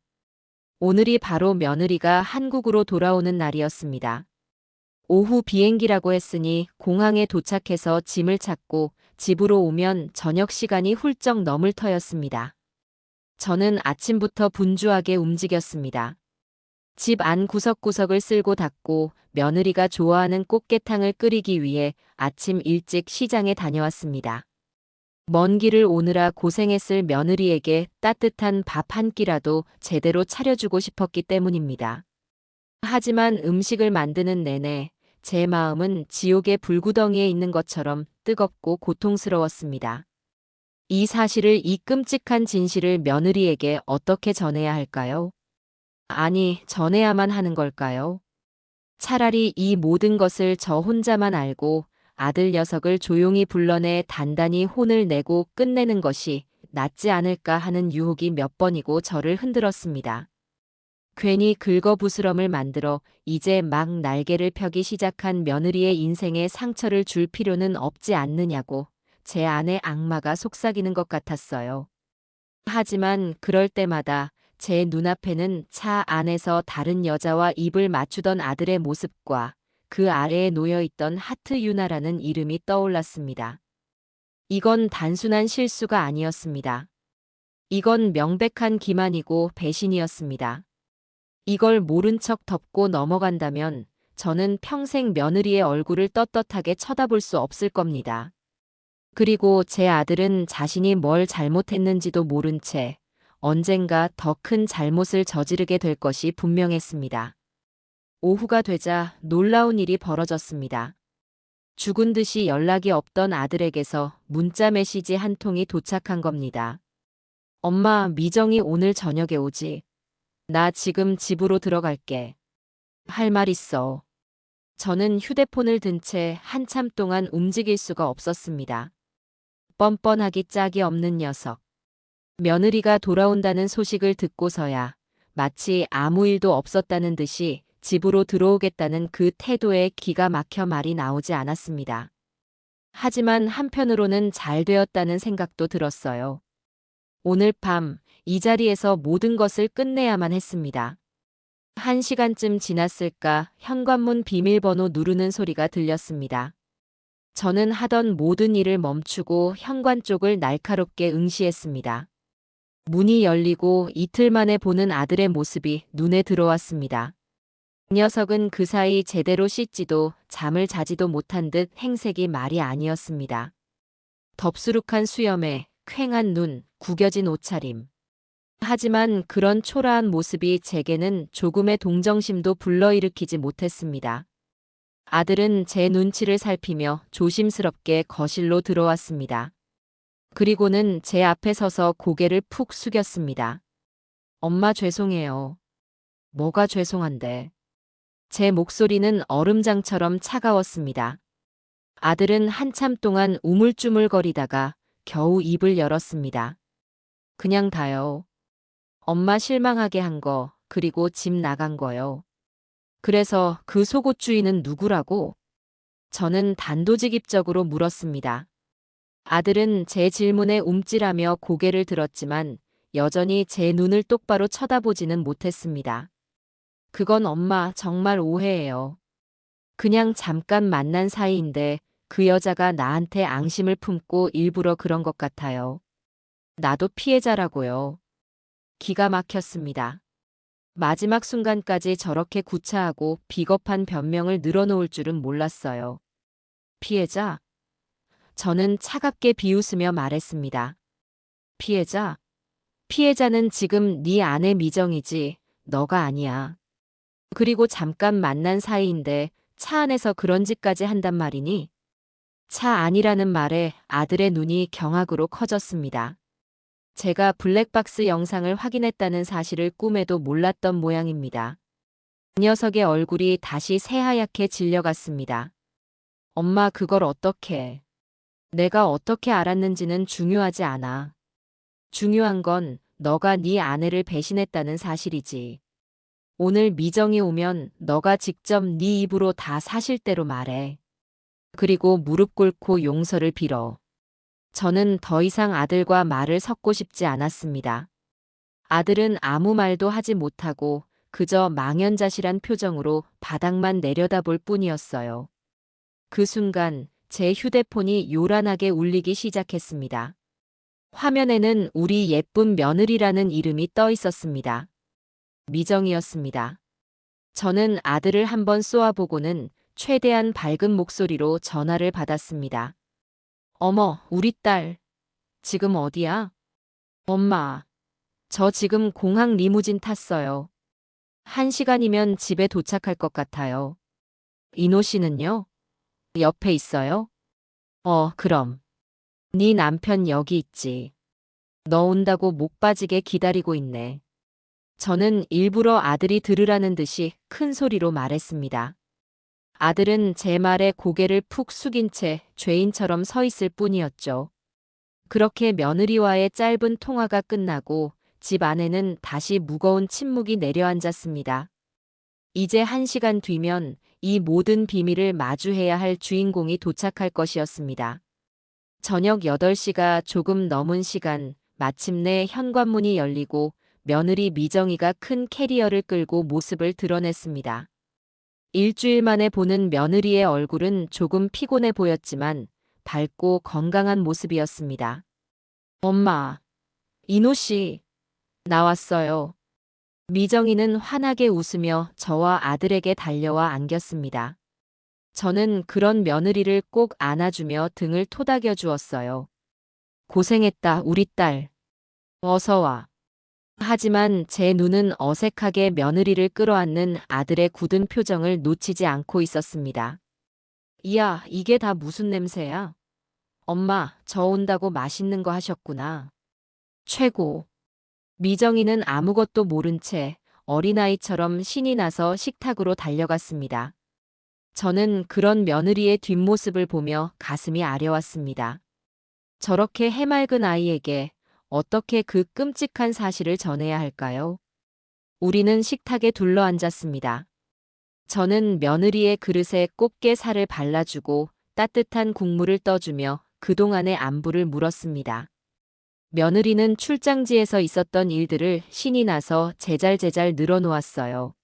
오늘이 바로 며느리가 한국으로 돌아오는 날이었습니다. 오후 비행기라고 했으니 공항에 도착해서 짐을 찾고 집으로 오면 저녁 시간이 훌쩍 넘을 터였습니다. 저는 아침부터 분주하게 움직였습니다. 집 안 구석구석을 쓸고 닦고 며느리가 좋아하는 꽃게탕을 끓이기 위해 아침 일찍 시장에 다녀왔습니다. 먼 길을 오느라 고생했을 며느리에게 따뜻한 밥 한 끼라도 제대로 차려주고 싶었기 때문입니다. 하지만 음식을 만드는 내내 제 마음은 지옥의 불구덩이에 있는 것처럼 뜨겁고 고통스러웠습니다. 이 사실을, 이 끔찍한 진실을 며느리에게 어떻게 전해야 할까요? 아니, 전해야만 하는 걸까요? 차라리 이 모든 것을 저 혼자만 알고 아들 녀석을 조용히 불러내 단단히 혼을 내고 끝내는 것이 낫지 않을까 하는 유혹이 몇 번이고 저를 흔들었습니다. 괜히 긁어부스럼을 만들어 이제 막 날개를 펴기 시작한 며느리의 인생에 상처를 줄 필요는 없지 않느냐고 제 안의 악마가 속삭이는 것 같았어요. 하지만 그럴 때마다 제 눈앞에는 차 안에서 다른 여자와 입을 맞추던 아들의 모습과 그 아래에 놓여있던 하트 유나라는 이름이 떠올랐습니다. 이건 단순한 실수가 아니었습니다. 이건 명백한 기만이고 배신이었습니다. 이걸 모른 척 덮고 넘어간다면 저는 평생 며느리의 얼굴을 떳떳하게 쳐다볼 수 없을 겁니다. 그리고 제 아들은 자신이 뭘 잘못했는지도 모른 채 언젠가 더 큰 잘못을 저지르게 될 것이 분명했습니다. 오후가 되자 놀라운 일이 벌어졌습니다. 죽은 듯이 연락이 없던 아들에게서 문자 메시지 한 통이 도착한 겁니다. 엄마, 미정이 오늘 저녁에 오지? 나 지금 집으로 들어갈게. 할 말 있어. 저는 휴대폰을 든 채 한참 동안 움직일 수가 없었습니다. 뻔뻔하기 짝이 없는 녀석. 며느리가 돌아온다는 소식을 듣고서야 마치 아무 일도 없었다는 듯이 집으로 들어오겠다는 그 태도에 기가 막혀 말이 나오지 않았습니다. 하지만 한편으로는 잘 되었다는 생각도 들었어요. 오늘 밤 이 자리에서 모든 것을 끝내야만 했습니다. 1시간쯤 지났을까 현관문 비밀번호 누르는 소리가 들렸습니다. 저는 하던 모든 일을 멈추고 현관 쪽을 날카롭게 응시했습니다. 문이 열리고 이틀 만에 보는 아들의 모습이 눈에 들어왔습니다. 그 녀석은 그 사이 제대로 씻지도 잠을 자지도 못한 듯 행색이 말이 아니었습니다. 덥수룩한 수염에 퀭한 눈, 구겨진 옷차림. 하지만 그런 초라한 모습이 제게는 조금의 동정심도 불러일으키지 못했습니다. 아들은 제 눈치를 살피며 조심스럽게 거실로 들어왔습니다. 그리고는 제 앞에 서서 고개를 푹 숙였습니다. 엄마, 죄송해요. 뭐가 죄송한데? 제 목소리는 얼음장처럼 차가웠습니다. 아들은 한참 동안 우물쭈물거리다가 겨우 입을 열었습니다. 그냥 다요. 엄마 실망하게 한 거, 그리고 집 나간 거요. 그래서 그 속옷 주인은 누구라고? 저는 단도직입적으로 물었습니다. 아들은 제 질문에 움찔하며 고개를 들었지만 여전히 제 눈을 똑바로 쳐다보지는 못했습니다. 그건 엄마, 정말 오해예요. 그냥 잠깐 만난 사이인데 그 여자가 나한테 앙심을 품고 일부러 그런 것 같아요. 나도 피해자라고요. 기가 막혔습니다. 마지막 순간까지 저렇게 구차하고 비겁한 변명을 늘어놓을 줄은 몰랐어요. 피해자? 저는 차갑게 비웃으며 말했습니다. 피해자? 피해자는 지금 네 아내 미정이지, 너가 아니야. 그리고 잠깐 만난 사이인데 차 안에서 그런 짓까지 한단 말이니? 차 안이라는 말에 아들의 눈이 경악으로 커졌습니다. 제가 블랙박스 영상을 확인했다는 사실을 꿈에도 몰랐던 모양입니다. 그 녀석의 얼굴이 다시 새하얗게 질려갔습니다. 엄마, 그걸 어떻게? 내가 어떻게 알았는지는 중요하지 않아. 중요한 건 너가 네 아내를 배신했다는 사실이지. 오늘 미정이 오면 너가 직접 네 입으로 다 사실대로 말해. 그리고 무릎 꿇고 용서를 빌어. 저는 더 이상 아들과 말을 섞고 싶지 않았습니다. 아들은 아무 말도 하지 못하고 그저 망연자실한 표정으로 바닥만 내려다볼 뿐이었어요. 그 순간 제 휴대폰이 요란하게 울리기 시작했습니다. 화면에는 우리 예쁜 며느리라는 이름이 떠 있었습니다. 미정이었습니다. 저는 아들을 한번 쏘아보고는 최대한 밝은 목소리로 전화를 받았습니다. 어머, 우리 딸. 지금 어디야? 엄마, 저 지금 공항 리무진 탔어요. 1시간이면 집에 도착할 것 같아요. 이노 씨는요? 옆에 있어요? 그럼. 네 남편 여기 있지. 너 온다고 목 빠지게 기다리고 있네. 저는 일부러 아들이 들으라는 듯이 큰 소리로 말했습니다. 아들은 제 말에 고개를 푹 숙인 채 죄인처럼 서 있을 뿐이었죠. 그렇게 며느리와의 짧은 통화가 끝나고 집 안에는 다시 무거운 침묵이 내려앉았습니다. 이제 1시간 뒤면 이 모든 비밀을 마주해야 할 주인공이 도착할 것이었습니다. 저녁 8시가 조금 넘은 시간, 마침내 현관문이 열리고 며느리 미정이가 큰 캐리어를 끌고 모습을 드러냈습니다. 일주일 만에 보는 며느리의 얼굴은 조금 피곤해 보였지만 밝고 건강한 모습이었습니다. 엄마, 이노 씨, 나왔어요. 미정이는 환하게 웃으며 저와 아들에게 달려와 안겼습니다. 저는 그런 며느리를 꼭 안아주며 등을 토닥여 주었어요. 고생했다, 우리 딸. 어서 와. 하지만 제 눈은 어색하게 며느리를 끌어안는 아들의 굳은 표정을 놓치지 않고 있었습니다. 이야, 이게 다 무슨 냄새야? 엄마, 저 온다고 맛있는 거 하셨구나. 최고. 미정이는 아무것도 모른 채 어린아이처럼 신이 나서 식탁으로 달려갔습니다. 저는 그런 며느리의 뒷모습을 보며 가슴이 아려왔습니다. 저렇게 해맑은 아이에게 어떻게 그 끔찍한 사실을 전해야 할까요? 우리는 식탁에 둘러앉았습니다. 저는 며느리의 그릇에 곱게 살을 발라주고 따뜻한 국물을 떠주며 그동안의 안부를 물었습니다. 며느리는 출장지에서 있었던 일들을 신이 나서 제잘제잘 늘어놓았어요.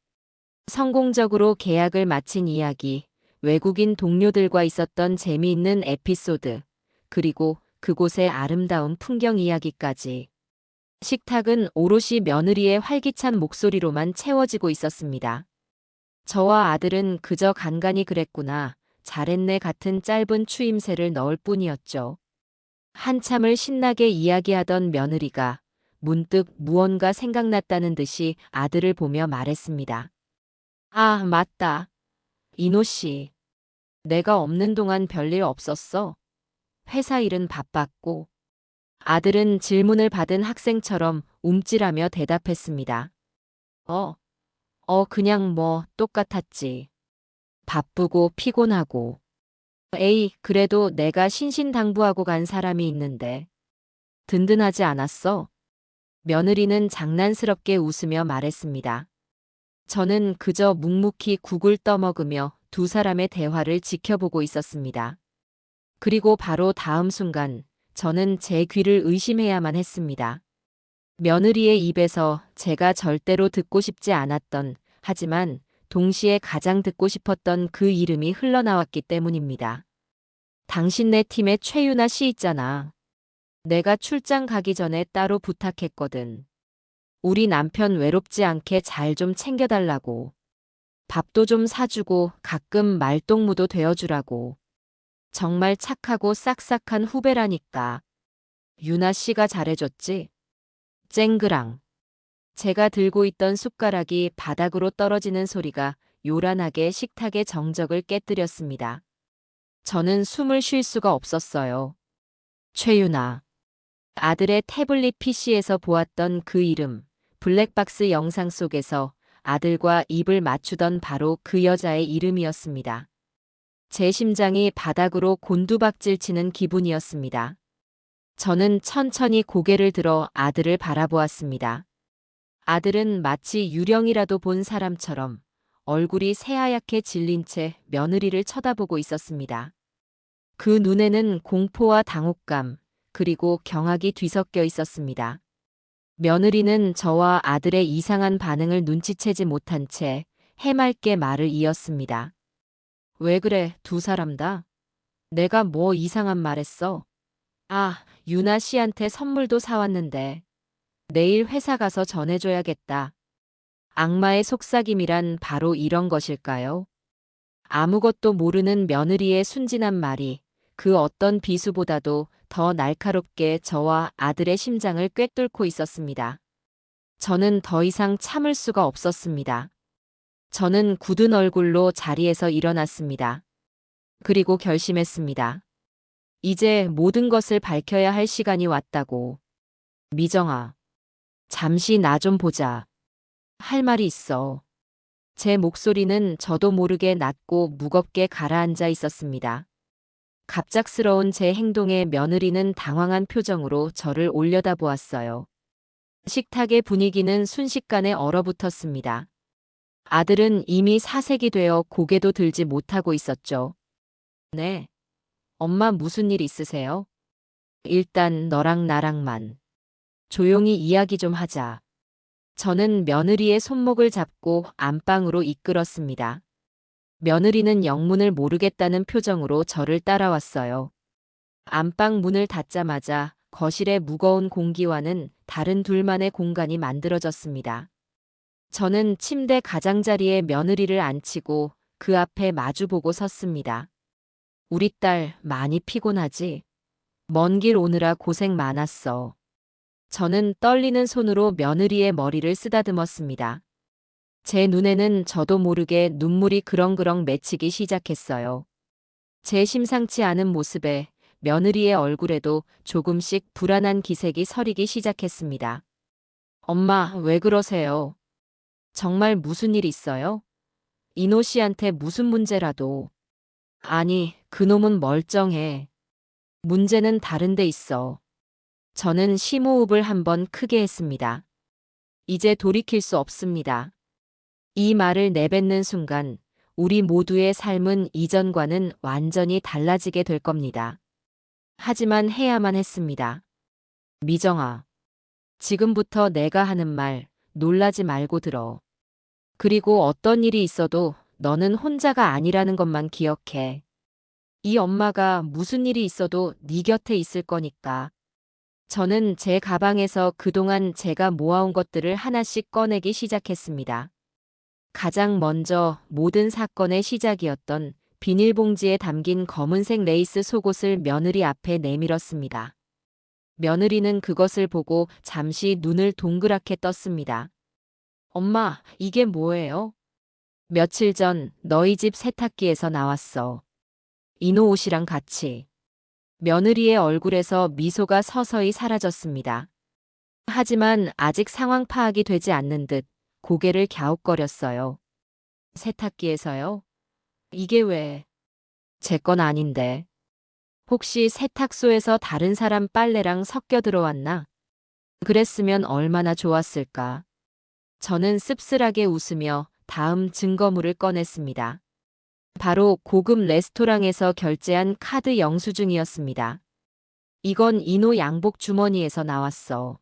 성공적으로 계약을 마친 이야기, 외국인 동료들과 있었던 재미있는 에피소드, 그리고 그곳의 아름다운 풍경 이야기까지. 식탁은 오롯이 며느리의 활기찬 목소리로만 채워지고 있었습니다. 저와 아들은 그저 간간히 그랬구나, 잘했네 같은 짧은 추임새를 넣을 뿐이었죠. 한참을 신나게 이야기하던 며느리가 문득 무언가 생각났다는 듯이 아들을 보며 말했습니다. 아, 맞다. 이노 씨. 내가 없는 동안 별일 없었어. 회사 일은 바빴고. 아들은 질문을 받은 학생처럼 움찔하며 대답했습니다. 어, 그냥 뭐 똑같았지. 바쁘고 피곤하고. 에이, 그래도 내가 신신당부하고 간 사람이 있는데. 든든하지 않았어? 며느리는 장난스럽게 웃으며 말했습니다. 저는 그저 묵묵히 국을 떠먹으며 두 사람의 대화를 지켜보고 있었습니다. 그리고 바로 다음 순간 저는 제 귀를 의심해야만 했습니다. 며느리의 입에서 제가 절대로 듣고 싶지 않았던, 하지만 동시에 가장 듣고 싶었던 그 이름이 흘러나왔기 때문입니다. 당신네 팀에 최유나 씨 있잖아. 내가 출장 가기 전에 따로 부탁했거든. 우리 남편 외롭지 않게 잘 좀 챙겨달라고. 밥도 좀 사주고 가끔 말동무도 되어주라고. 정말 착하고 싹싹한 후배라니까. 유나 씨가 잘해줬지? 쨍그랑. 제가 들고 있던 숟가락이 바닥으로 떨어지는 소리가 요란하게 식탁의 정적을 깨뜨렸습니다. 저는 숨을 쉴 수가 없었어요. 최유나. 아들의 태블릿 PC에서 보았던 그 이름, 블랙박스 영상 속에서 아들과 입을 맞추던 바로 그 여자의 이름이었습니다. 제 심장이 바닥으로 곤두박질 치는 기분이었습니다. 저는 천천히 고개를 들어 아들을 바라보았습니다. 아들은 마치 유령이라도 본 사람처럼 얼굴이 새하얗게 질린 채 며느리를 쳐다보고 있었습니다. 그 눈에는 공포와 당혹감, 그리고 경악이 뒤섞여 있었습니다. 며느리는 저와 아들의 이상한 반응을 눈치채지 못한 채 해맑게 말을 이었습니다. 왜 그래, 두 사람 다? 내가 뭐 이상한 말 했어? 아, 유나 씨한테 선물도 사왔는데. 내일 회사 가서 전해줘야겠다. 악마의 속삭임이란 바로 이런 것일까요? 아무것도 모르는 며느리의 순진한 말이 그 어떤 비수보다도 더 날카롭게 저와 아들의 심장을 꿰뚫고 있었습니다. 저는 더 이상 참을 수가 없었습니다. 저는 굳은 얼굴로 자리에서 일어났습니다. 그리고 결심했습니다. 이제 모든 것을 밝혀야 할 시간이 왔다고. 미정아, 잠시 나 좀 보자. 할 말이 있어. 제 목소리는 저도 모르게 낮고 무겁게 가라앉아 있었습니다. 갑작스러운 제 행동에 며느리는 당황한 표정으로 저를 올려다보았어요. 식탁의 분위기는 순식간에 얼어붙었습니다. 아들은 이미 사색이 되어 고개도 들지 못하고 있었죠. 네. 엄마 무슨 일 있으세요? 일단 너랑 나랑만. 조용히 이야기 좀 하자. 저는 며느리의 손목을 잡고 안방으로 이끌었습니다. 며느리는 영문을 모르겠다는 표정으로 저를 따라왔어요. 안방 문을 닫자마자 거실의 무거운 공기와는 다른 둘만의 공간이 만들어졌습니다. 저는 침대 가장자리에 며느리를 앉히고 그 앞에 마주보고 섰습니다. 우리 딸 많이 피곤하지? 먼 길 오느라 고생 많았어. 저는 떨리는 손으로 며느리의 머리를 쓰다듬었습니다. 제 눈에는 저도 모르게 눈물이 그렁그렁 맺히기 시작했어요. 제 심상치 않은 모습에 며느리의 얼굴에도 조금씩 불안한 기색이 서리기 시작했습니다. 엄마, 왜 그러세요? 정말 무슨 일 있어요? 이노 씨한테 무슨 문제라도. 아니, 그놈은 멀쩡해. 문제는 다른 데 있어. 저는 심호흡을 한번 크게 했습니다. 이제 돌이킬 수 없습니다. 이 말을 내뱉는 순간 우리 모두의 삶은 이전과는 완전히 달라지게 될 겁니다. 하지만 해야만 했습니다. 미정아, 지금부터 내가 하는 말 놀라지 말고 들어. 그리고 어떤 일이 있어도 너는 혼자가 아니라는 것만 기억해. 이 엄마가 무슨 일이 있어도 네 곁에 있을 거니까. 저는 제 가방에서 그동안 제가 모아온 것들을 하나씩 꺼내기 시작했습니다. 가장 먼저 모든 사건의 시작이었던 비닐봉지에 담긴 검은색 레이스 속옷을 며느리 앞에 내밀었습니다. 며느리는 그것을 보고 잠시 눈을 동그랗게 떴습니다. 엄마, 이게 뭐예요? 며칠 전 너희 집 세탁기에서 나왔어. 이노 옷이랑 같이. 며느리의 얼굴에서 미소가 서서히 사라졌습니다. 하지만 아직 상황 파악이 되지 않는 듯 고개를 갸웃거렸어요. 세탁기에서요? 이게 왜? 제 건 아닌데. 혹시 세탁소에서 다른 사람 빨래랑 섞여 들어왔나? 그랬으면 얼마나 좋았을까. 저는 씁쓸하게 웃으며 다음 증거물을 꺼냈습니다. 바로 고급 레스토랑에서 결제한 카드 영수증이었습니다. 이건 이노 양복 주머니에서 나왔어.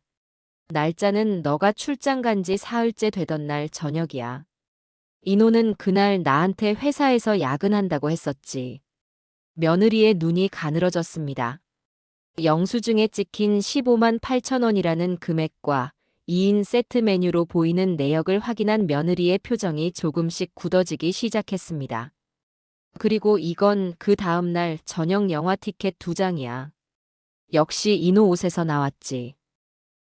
날짜는 너가 출장 간 지 사흘째 되던 날 저녁이야. 이노는 그날 나한테 회사에서 야근한다고 했었지. 며느리의 눈이 가늘어졌습니다. 영수증에 찍힌 15만 8천 원이라는 금액과 2인 세트 메뉴로 보이는 내역을 확인한 며느리의 표정이 조금씩 굳어지기 시작했습니다. 그리고 이건 그 다음날 저녁 영화 티켓 2장이야. 역시 이노 옷에서 나왔지.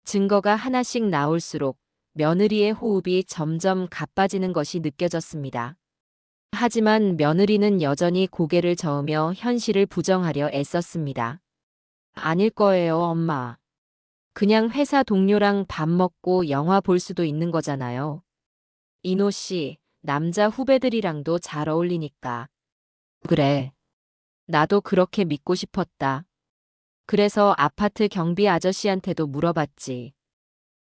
증거가 하나씩 나올수록 며느리의 호흡이 점점 가빠지는 것이 느껴졌습니다. 하지만 며느리는 여전히 고개를 저으며 현실을 부정하려 애썼습니다. 아닐 거예요, 엄마. 그냥 회사 동료랑 밥 먹고 영화 볼 수도 있는 거잖아요. 이노 씨, 남자 후배들이랑도 잘 어울리니까. 그래. 나도 그렇게 믿고 싶었다. 그래서 아파트 경비 아저씨한테도 물어봤지.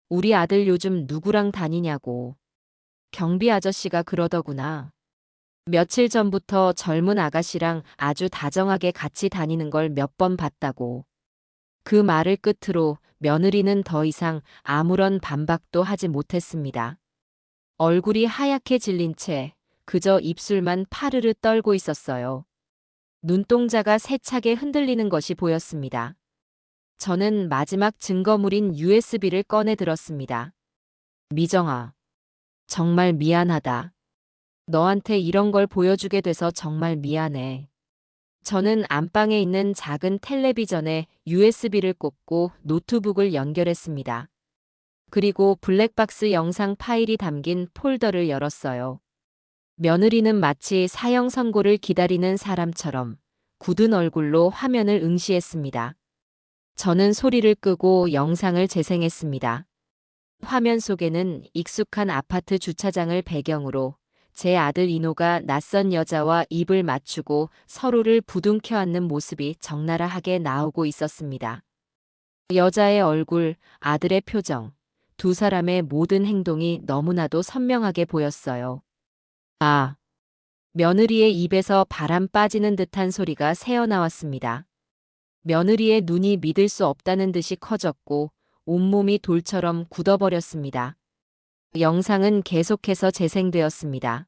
우리 아들 요즘 누구랑 다니냐고. 경비 아저씨가 그러더구나. 며칠 전부터 젊은 아가씨랑 아주 다정하게 같이 다니는 걸 몇 번 봤다고. 그 말을 끝으로 며느리는 더 이상 아무런 반박도 하지 못했습니다. 얼굴이 하얗게 질린 채 그저 입술만 파르르 떨고 있었어요. 눈동자가 세차게 흔들리는 것이 보였습니다. 저는 마지막 증거물인 USB를 꺼내 들었습니다. 미정아, 정말 미안하다. 너한테 이런 걸 보여주게 돼서 정말 미안해. 저는 안방에 있는 작은 텔레비전에 USB를 꽂고 노트북을 연결했습니다. 그리고 블랙박스 영상 파일이 담긴 폴더를 열었어요. 며느리는 마치 사형 선고를 기다리는 사람처럼 굳은 얼굴로 화면을 응시했습니다. 저는 소리를 끄고 영상을 재생했습니다. 화면 속에는 익숙한 아파트 주차장을 배경으로 제 아들 이노가 낯선 여자와 입을 맞추고 서로를 부둥켜 안는 모습이 적나라하게 나오고 있었습니다. 여자의 얼굴, 아들의 표정, 두 사람의 모든 행동이 너무나도 선명하게 보였어요. 아, 며느리의 입에서 바람 빠지는 듯한 소리가 새어나왔습니다. 며느리의 눈이 믿을 수 없다는 듯이 커졌고 온몸이 돌처럼 굳어버렸습니다. 영상은 계속해서 재생되었습니다.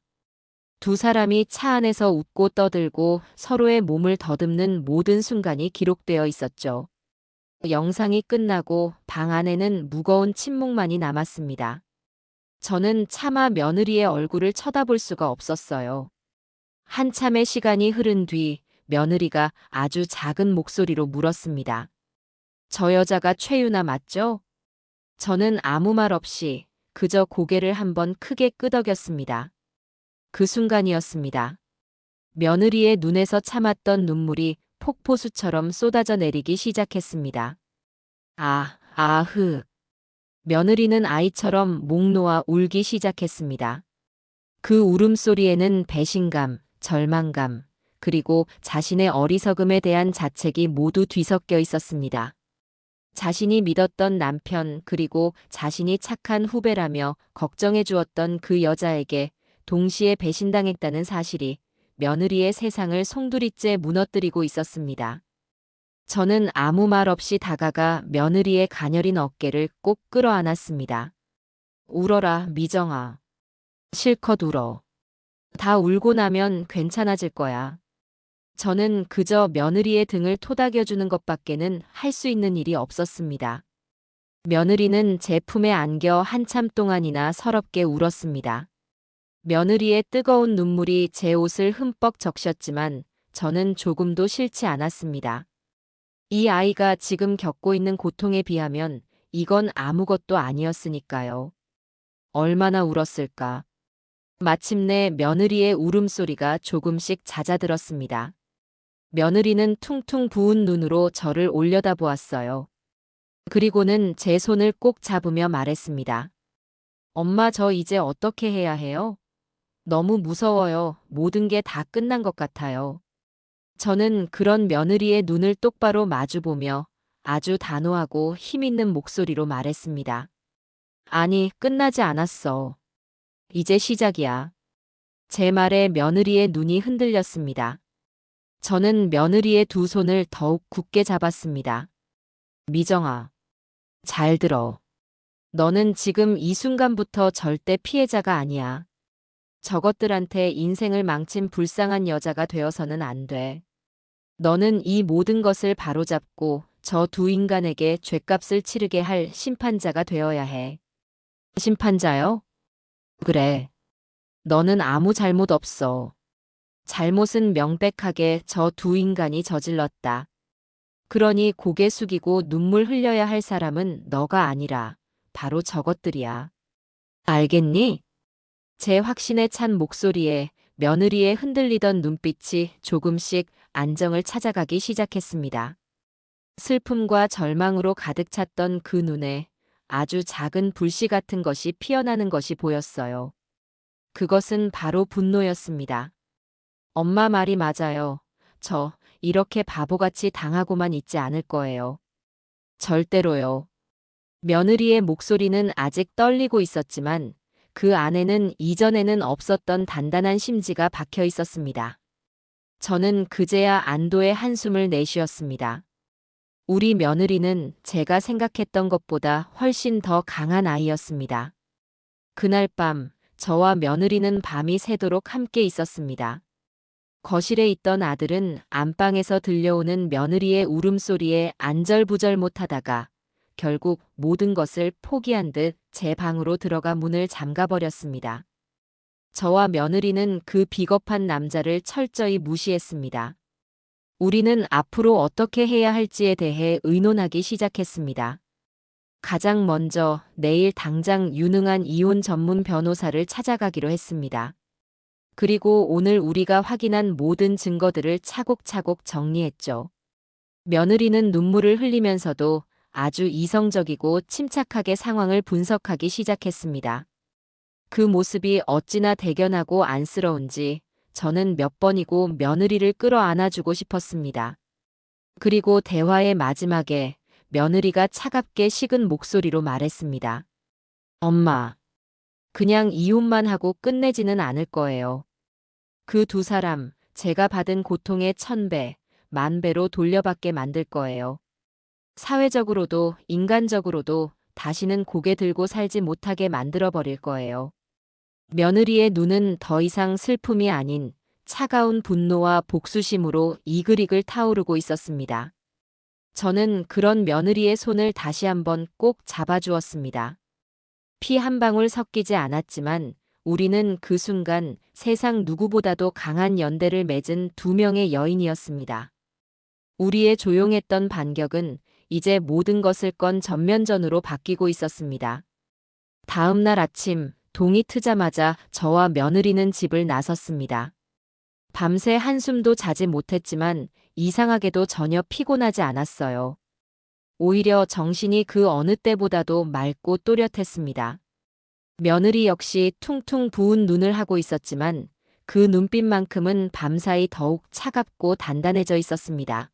두 사람이 차 안에서 웃고 떠들고 서로의 몸을 더듬는 모든 순간이 기록되어 있었죠. 영상이 끝나고 방 안에는 무거운 침묵만이 남았습니다. 저는 차마 며느리의 얼굴을 쳐다볼 수가 없었어요. 한참의 시간이 흐른 뒤 며느리가 아주 작은 목소리로 물었습니다. 저 여자가 최유나 맞죠? 저는 아무 말 없이 그저 고개를 한번 크게 끄덕였습니다. 그 순간이었습니다. 며느리의 눈에서 참았던 눈물이 폭포수처럼 쏟아져 내리기 시작했습니다. 며느리는 아이처럼 목 놓아 울기 시작했습니다. 그 울음소리에는 배신감, 절망감, 그리고 자신의 어리석음에 대한 자책이 모두 뒤섞여 있었습니다. 자신이 믿었던 남편 그리고 자신이 착한 후배라며 걱정해 주었던 그 여자에게 동시에 배신당했다는 사실이 며느리의 세상을 송두리째 무너뜨리고 있었습니다. 저는 아무 말 없이 다가가 며느리의 가녀린 어깨를 꼭 끌어안았습니다. 울어라, 미정아. 실컷 울어. 다 울고 나면 괜찮아질 거야. 저는 그저 며느리의 등을 토닥여주는 것밖에는 할 수 있는 일이 없었습니다. 며느리는 제 품에 안겨 한참 동안이나 서럽게 울었습니다. 며느리의 뜨거운 눈물이 제 옷을 흠뻑 적셨지만 저는 조금도 싫지 않았습니다. 이 아이가 지금 겪고 있는 고통에 비하면 이건 아무것도 아니었으니까요. 얼마나 울었을까. 마침내 며느리의 울음소리가 조금씩 잦아들었습니다. 며느리는 퉁퉁 부은 눈으로 저를 올려다보았어요. 그리고는 제 손을 꼭 잡으며 말했습니다. 엄마, 저 이제 어떻게 해야 해요? 너무 무서워요. 모든 게 다 끝난 것 같아요. 저는 그런 며느리의 눈을 똑바로 마주보며 아주 단호하고 힘있는 목소리로 말했습니다. 아니, 끝나지 않았어. 이제 시작이야. 제 말에 며느리의 눈이 흔들렸습니다. 저는 며느리의 두 손을 더욱 굳게 잡았습니다. 미정아, 잘 들어. 너는 지금 이 순간부터 절대 피해자가 아니야. 저것들한테 인생을 망친 불쌍한 여자가 되어서는 안 돼. 너는 이 모든 것을 바로잡고 저 두 인간에게 죗값을 치르게 할 심판자가 되어야 해. 심판자요? 그래. 너는 아무 잘못 없어. 잘못은 명백하게 저 두 인간이 저질렀다. 그러니 고개 숙이고 눈물 흘려야 할 사람은 너가 아니라 바로 저것들이야. 알겠니? 제 확신에 찬 목소리에 며느리의 흔들리던 눈빛이 조금씩 안정을 찾아가기 시작했습니다. 슬픔과 절망으로 가득 찼던 그 눈에 아주 작은 불씨 같은 것이 피어나는 것이 보였어요. 그것은 바로 분노였습니다. 엄마 말이 맞아요. 저 이렇게 바보같이 당하고만 있지 않을 거예요. 절대로요. 며느리의 목소리는 아직 떨리고 있었지만 그 안에는 이전에는 없었던 단단한 심지가 박혀 있었습니다. 저는 그제야 안도의 한숨을 내쉬었습니다. 우리 며느리는 제가 생각했던 것보다 훨씬 더 강한 아이였습니다. 그날 밤 저와 며느리는 밤이 새도록 함께 있었습니다. 거실에 있던 아들은 안방에서 들려오는 며느리의 울음소리에 안절부절 못하다가 결국 모든 것을 포기한 듯 제 방으로 들어가 문을 잠가버렸습니다. 저와 며느리는 그 비겁한 남자를 철저히 무시했습니다. 우리는 앞으로 어떻게 해야 할지에 대해 의논하기 시작했습니다. 가장 먼저 내일 당장 유능한 이혼 전문 변호사를 찾아가기로 했습니다. 그리고 오늘 우리가 확인한 모든 증거들을 차곡차곡 정리했죠. 며느리는 눈물을 흘리면서도 아주 이성적이고 침착하게 상황을 분석하기 시작했습니다. 그 모습이 어찌나 대견하고 안쓰러운지 저는 몇 번이고 며느리를 끌어안아주고 싶었습니다. 그리고 대화의 마지막에 며느리가 차갑게 식은 목소리로 말했습니다. 엄마, 그냥 이혼만 하고 끝내지는 않을 거예요. 그 두 사람, 제가 받은 고통의 1000배, 10,000배로 돌려받게 만들 거예요. 사회적으로도 인간적으로도 다시는 고개 들고 살지 못하게 만들어버릴 거예요. 며느리의 눈은 더 이상 슬픔이 아닌 차가운 분노와 복수심으로 이글이글 타오르고 있었습니다. 저는 그런 며느리의 손을 다시 한번 꼭 잡아주었습니다. 피 한 방울 섞이지 않았지만 우리는 그 순간 세상 누구보다도 강한 연대를 맺은 두 명의 여인이었습니다. 우리의 조용했던 반격은 이제 모든 것을 건 전면전으로 바뀌고 있었습니다. 다음 날 아침 동이 트자마자 저와 며느리는 집을 나섰습니다. 밤새 한숨도 자지 못했지만 이상하게도 전혀 피곤하지 않았어요. 오히려 정신이 그 어느 때보다도 맑고 또렷했습니다. 며느리 역시 퉁퉁 부은 눈을 하고 있었지만 그 눈빛만큼은 밤사이 더욱 차갑고 단단해져 있었습니다.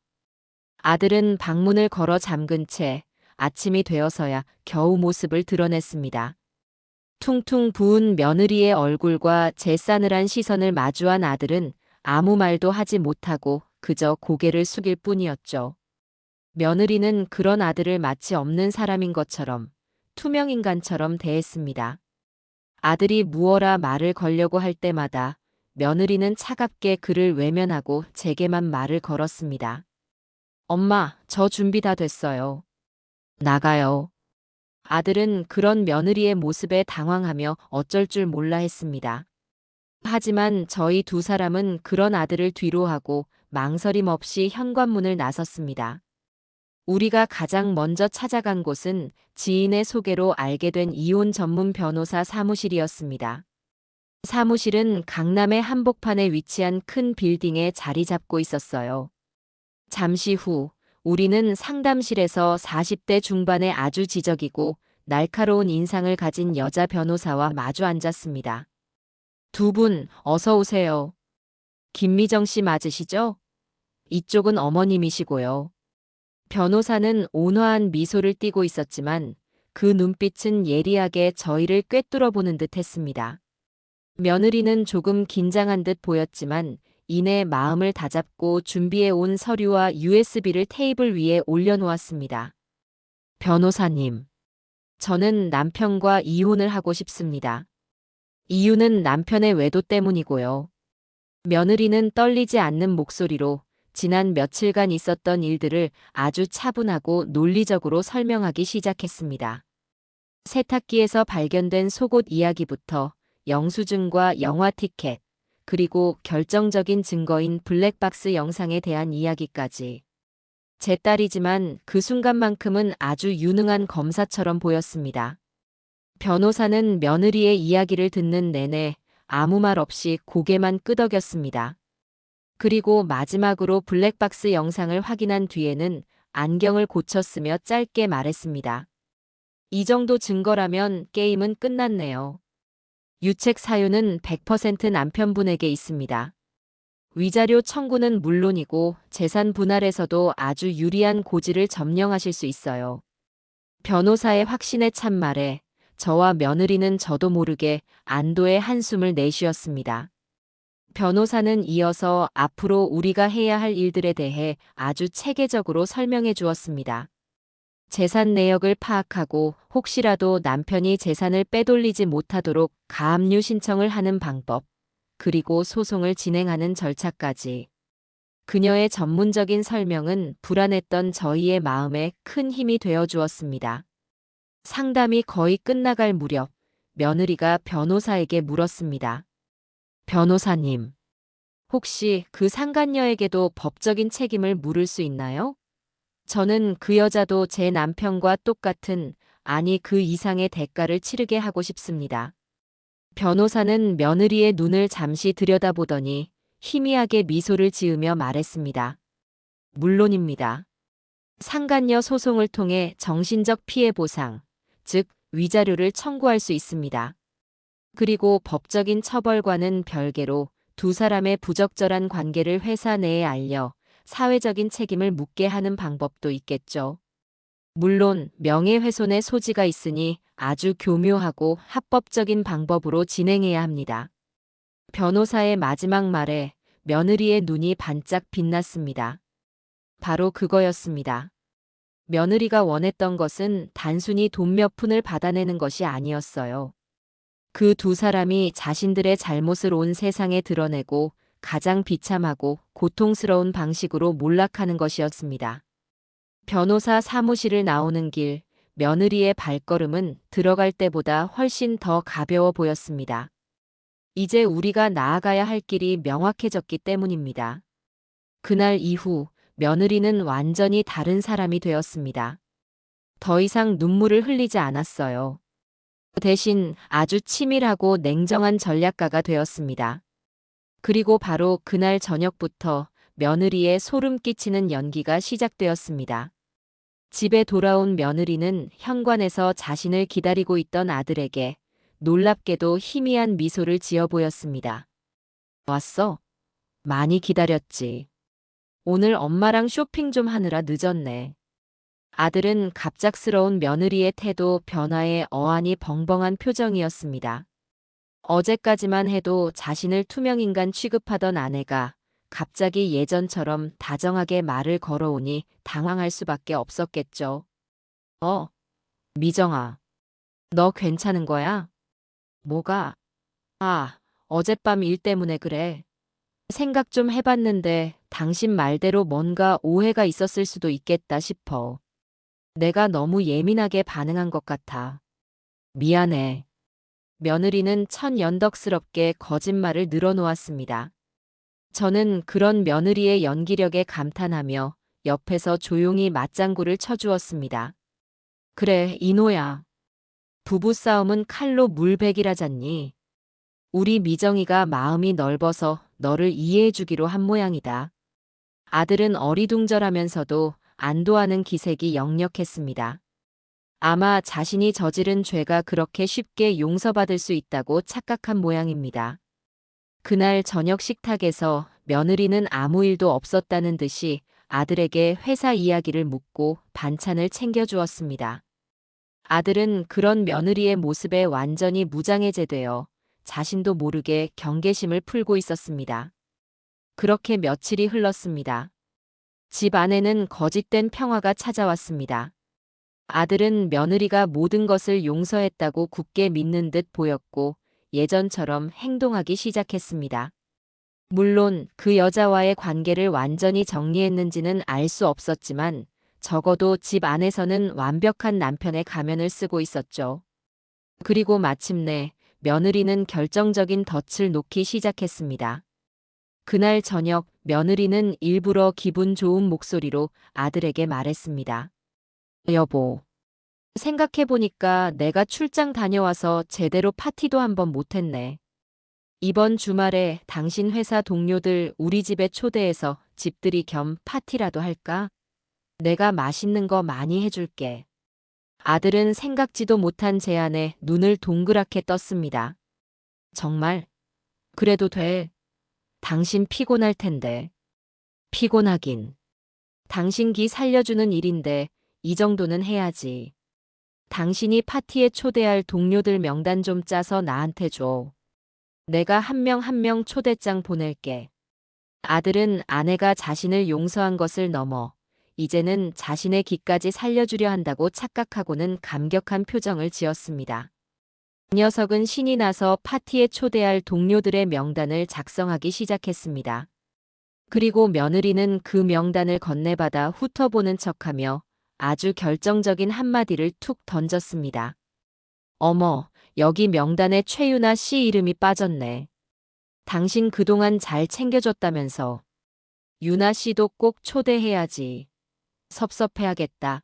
아들은 방문을 걸어 잠근 채 아침이 되어서야 겨우 모습을 드러냈습니다. 퉁퉁 부은 며느리의 얼굴과 제 싸늘한 시선을 마주한 아들은 아무 말도 하지 못하고 그저 고개를 숙일 뿐이었죠. 며느리는 그런 아들을 마치 없는 사람인 것처럼 투명인간처럼 대했습니다. 아들이 무어라 말을 걸려고 할 때마다 며느리는 차갑게 그를 외면하고 제게만 말을 걸었습니다. 엄마, 저 준비 다 됐어요. 나가요. 아들은 그런 며느리의 모습에 당황하며 어쩔 줄 몰라 했습니다. 하지만 저희 두 사람은 그런 아들을 뒤로하고 망설임 없이 현관문을 나섰습니다. 우리가 가장 먼저 찾아간 곳은 지인의 소개로 알게 된 이혼 전문 변호사 사무실이었습니다. 사무실은 강남의 한복판에 위치한 큰 빌딩에 자리 잡고 있었어요. 잠시 후 우리는 상담실에서 40대 중반의 아주 지적이고 날카로운 인상을 가진 여자 변호사와 마주 앉았습니다. 두 분 어서 오세요. 김미정 씨 맞으시죠? 이쪽은 어머님이시고요. 변호사는 온화한 미소를 띠고 있었지만 그 눈빛은 예리하게 저희를 꿰뚫어 보는 듯 했습니다. 며느리는 조금 긴장한 듯 보였지만 이내 마음을 다잡고 준비해 온 서류와 USB를 테이블 위에 올려놓았습니다. 변호사님, 저는 남편과 이혼을 하고 싶습니다. 이유는 남편의 외도 때문이고요. 며느리는 떨리지 않는 목소리로 지난 며칠간 있었던 일들을 아주 차분하고 논리적으로 설명하기 시작했습니다. 세탁기에서 발견된 속옷 이야기부터 영수증과 영화 티켓, 그리고 결정적인 증거인 블랙박스 영상에 대한 이야기까지. 제 딸이지만 그 순간만큼은 아주 유능한 검사처럼 보였습니다. 변호사는 며느리의 이야기를 듣는 내내 아무 말 없이 고개만 끄덕였습니다. 그리고 마지막으로 블랙박스 영상을 확인한 뒤에는 안경을 고쳤으며 짧게 말했습니다. 이 정도 증거라면 게임은 끝났네요. 유책 사유는 100% 남편분에게 있습니다. 위자료 청구는 물론이고 재산 분할에서도 아주 유리한 고지를 점령하실 수 있어요. 변호사의 확신에 찬 말에 저와 며느리는 저도 모르게 안도의 한숨을 내쉬었습니다. 변호사는 이어서 앞으로 우리가 해야 할 일들에 대해 아주 체계적으로 설명해 주었습니다. 재산 내역을 파악하고 혹시라도 남편이 재산을 빼돌리지 못하도록 가압류 신청을 하는 방법, 그리고 소송을 진행하는 절차까지. 그녀의 전문적인 설명은 불안했던 저희의 마음에 큰 힘이 되어 주었습니다. 상담이 거의 끝나갈 무렵 며느리가 변호사에게 물었습니다. 변호사님, 혹시 그 상간녀에게도 법적인 책임을 물을 수 있나요? 저는 그 여자도 제 남편과 똑같은, 아니 그 이상의 대가를 치르게 하고 싶습니다. 변호사는 며느리의 눈을 잠시 들여다보더니 희미하게 미소를 지으며 말했습니다. 물론입니다. 상간녀 소송을 통해 정신적 피해 보상, 즉 위자료를 청구할 수 있습니다. 그리고 법적인 처벌과는 별개로 두 사람의 부적절한 관계를 회사 내에 알려 사회적인 책임을 묻게 하는 방법도 있겠죠. 물론 명예훼손의 소지가 있으니 아주 교묘하고 합법적인 방법으로 진행해야 합니다. 변호사의 마지막 말에 며느리의 눈이 반짝 빛났습니다. 바로 그거였습니다. 며느리가 원했던 것은 단순히 돈 몇 푼을 받아내는 것이 아니었어요. 그 두 사람이 자신들의 잘못을 온 세상에 드러내고 가장 비참하고 고통스러운 방식으로 몰락하는 것이었습니다. 변호사 사무실을 나오는 길, 며느리의 발걸음은 들어갈 때보다 훨씬 더 가벼워 보였습니다. 이제 우리가 나아가야 할 길이 명확해졌기 때문입니다. 그날 이후 며느리는 완전히 다른 사람이 되었습니다. 더 이상 눈물을 흘리지 않았어요. 대신 아주 치밀하고 냉정한 전략가가 되었습니다. 그리고 바로 그날 저녁부터 며느리의 소름 끼치는 연기가 시작되었습니다. 집에 돌아온 며느리는 현관에서 자신을 기다리고 있던 아들에게 놀랍게도 희미한 미소를 지어 보였습니다. 왔어? 많이 기다렸지. 오늘 엄마랑 쇼핑 좀 하느라 늦었네. 아들은 갑작스러운 며느리의 태도 변화에 어안이 벙벙한 표정이었습니다. 어제까지만 해도 자신을 투명인간 취급하던 아내가 갑자기 예전처럼 다정하게 말을 걸어오니 당황할 수밖에 없었겠죠. 미정아. 너 괜찮은 거야? 뭐가? 아, 어젯밤 일 때문에 그래. 생각 좀 해봤는데 당신 말대로 뭔가 오해가 있었을 수도 있겠다 싶어. 내가 너무 예민하게 반응한 것 같아. 미안해. 며느리는 천연덕스럽게 거짓말을 늘어놓았습니다. 저는 그런 며느리의 연기력에 감탄하며 옆에서 조용히 맞장구를 쳐주었습니다. 그래, 이노야. 부부싸움은 칼로 물베기라잖니. 우리 미정이가 마음이 넓어서 너를 이해해주기로 한 모양이다. 아들은 어리둥절하면서도 안도하는 기색이 역력했습니다. 아마 자신이 저지른 죄가 그렇게 쉽게 용서받을 수 있다고 착각한 모양입니다. 그날 저녁 식탁에서 며느리는 아무 일도 없었다는 듯이 아들에게 회사 이야기를 묻고 반찬을 챙겨주었습니다. 아들은 그런 며느리의 모습에 완전히 무장해제되어 자신도 모르게 경계심을 풀고 있었습니다. 그렇게 며칠이 흘렀습니다. 집 안에는 거짓된 평화가 찾아왔습니다. 아들은 며느리가 모든 것을 용서했다고 굳게 믿는 듯 보였고 예전처럼 행동하기 시작했습니다. 물론 그 여자와의 관계를 완전히 정리했는지는 알 수 없었지만 적어도 집 안에서는 완벽한 남편의 가면을 쓰고 있었죠. 그리고 마침내 며느리는 결정적인 덫을 놓기 시작했습니다. 그날 저녁 며느리는 일부러 기분 좋은 목소리로 아들에게 말했습니다. 여보, 생각해보니까 내가 출장 다녀와서 제대로 파티도 한번 못했네. 이번 주말에 당신 회사 동료들 우리 집에 초대해서 집들이 겸 파티라도 할까? 내가 맛있는 거 많이 해줄게. 아들은 생각지도 못한 제안에 눈을 동그랗게 떴습니다. 정말? 그래도 돼. 당신 피곤할 텐데. 피곤하긴. 당신 기 살려주는 일인데 이 정도는 해야지. 당신이 파티에 초대할 동료들 명단 좀 짜서 나한테 줘. 내가 한 명 한 명 초대장 보낼게. 아들은 아내가 자신을 용서한 것을 넘어 이제는 자신의 기까지 살려주려 한다고 착각하고는 감격한 표정을 지었습니다. 그 녀석은 신이 나서 파티에 초대할 동료들의 명단을 작성하기 시작했습니다. 그리고 며느리는 그 명단을 건네받아 훑어보는 척하며 아주 결정적인 한마디를 툭 던졌습니다. 어머, 여기 명단에 최유나 씨 이름이 빠졌네. 당신 그동안 잘 챙겨줬다면서. 유나 씨도 꼭 초대해야지. 섭섭해하겠다.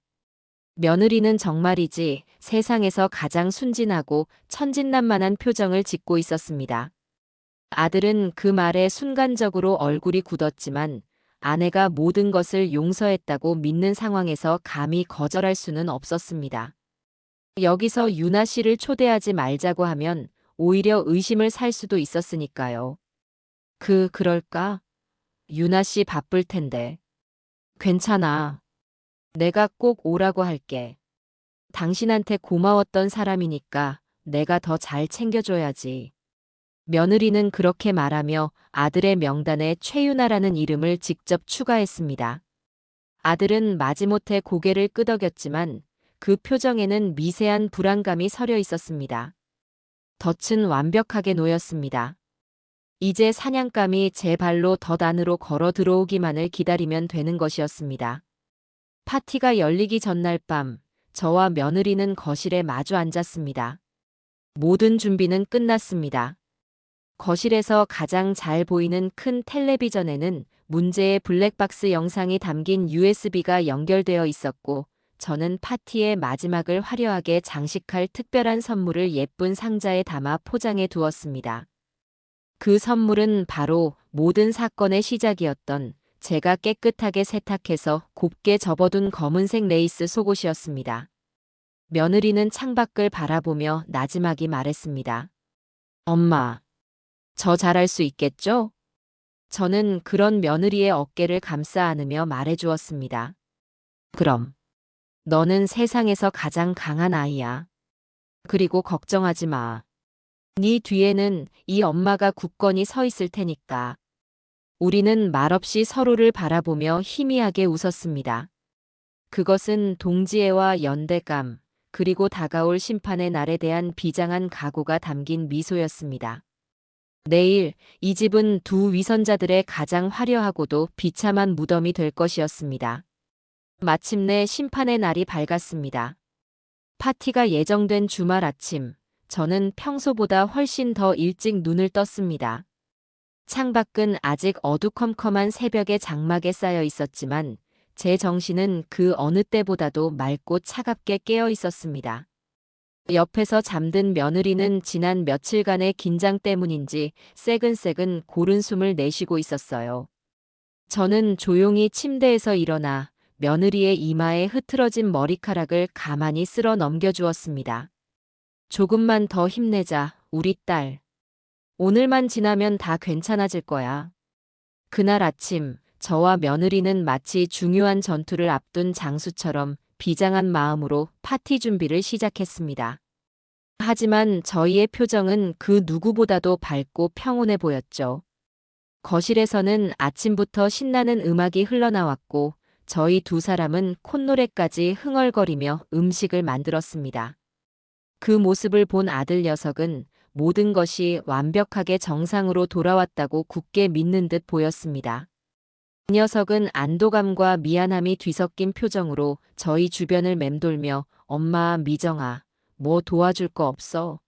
며느리는 정말이지 세상에서 가장 순진하고 천진난만한 표정을 짓고 있었습니다. 아들은 그 말에 순간적으로 얼굴이 굳었지만 아내가 모든 것을 용서했다고 믿는 상황에서 감히 거절할 수는 없었습니다. 여기서 유나 씨를 초대하지 말자고 하면 오히려 의심을 살 수도 있었으니까요. 그럴까? 유나 씨 바쁠 텐데. 괜찮아. 내가 꼭 오라고 할게. 당신한테 고마웠던 사람이니까 내가 더 잘 챙겨줘야지. 며느리는 그렇게 말하며 아들의 명단에 최유나라는 이름을 직접 추가했습니다. 아들은 마지못해 고개를 끄덕였지만 그 표정에는 미세한 불안감이 서려 있었습니다. 덫은 완벽하게 놓였습니다. 이제 사냥감이 제 발로 덫 안으로 걸어 들어오기만을 기다리면 되는 것이었습니다. 파티가 열리기 전날 밤, 저와 며느리는 거실에 마주 앉았습니다. 모든 준비는 끝났습니다. 거실에서 가장 잘 보이는 큰 텔레비전에는 문제의 블랙박스 영상이 담긴 USB가 연결되어 있었고, 저는 파티의 마지막을 화려하게 장식할 특별한 선물을 예쁜 상자에 담아 포장해 두었습니다. 그 선물은 바로 모든 사건의 시작이었던 제가 깨끗하게 세탁해서 곱게 접어둔 검은색 레이스 속옷이었습니다. 며느리는 창밖을 바라보며 나지막이 말했습니다. 엄마, 저 잘할 수 있겠죠? 저는 그런 며느리의 어깨를 감싸 안으며 말해주었습니다. 그럼. 너는 세상에서 가장 강한 아이야. 그리고 걱정하지 마. 네 뒤에는 이 엄마가 굳건히 서 있을 테니까. 우리는 말없이 서로를 바라보며 희미하게 웃었습니다. 그것은 동지애와 연대감, 그리고 다가올 심판의 날에 대한 비장한 각오가 담긴 미소였습니다. 내일 이 집은 두 위선자들의 가장 화려하고도 비참한 무덤이 될 것이었습니다. 마침내 심판의 날이 밝았습니다. 파티가 예정된 주말 아침, 저는 평소보다 훨씬 더 일찍 눈을 떴습니다. 창밖은 아직 어두컴컴한 새벽의 장막에 쌓여 있었지만 제 정신은 그 어느 때보다도 맑고 차갑게 깨어 있었습니다. 옆에서 잠든 며느리는 지난 며칠간의 긴장 때문인지 새근새근 고른 숨을 내쉬고 있었어요. 저는 조용히 침대에서 일어나 며느리의 이마에 흐트러진 머리카락을 가만히 쓸어 넘겨주었습니다. 조금만 더 힘내자, 우리 딸. 오늘만 지나면 다 괜찮아질 거야. 그날 아침, 저와 며느리는 마치 중요한 전투를 앞둔 장수처럼 비장한 마음으로 파티 준비를 시작했습니다. 하지만 저희의 표정은 그 누구보다도 밝고 평온해 보였죠. 거실에서는 아침부터 신나는 음악이 흘러나왔고 저희 두 사람은 콧노래까지 흥얼거리며 음식을 만들었습니다. 그 모습을 본 아들 녀석은 모든 것이 완벽하게 정상으로 돌아왔다고 굳게 믿는 듯 보였습니다. 그 녀석은 안도감과 미안함이 뒤섞인 표정으로 저희 주변을 맴돌며 엄마 미정아, 뭐 도와줄 거 없어?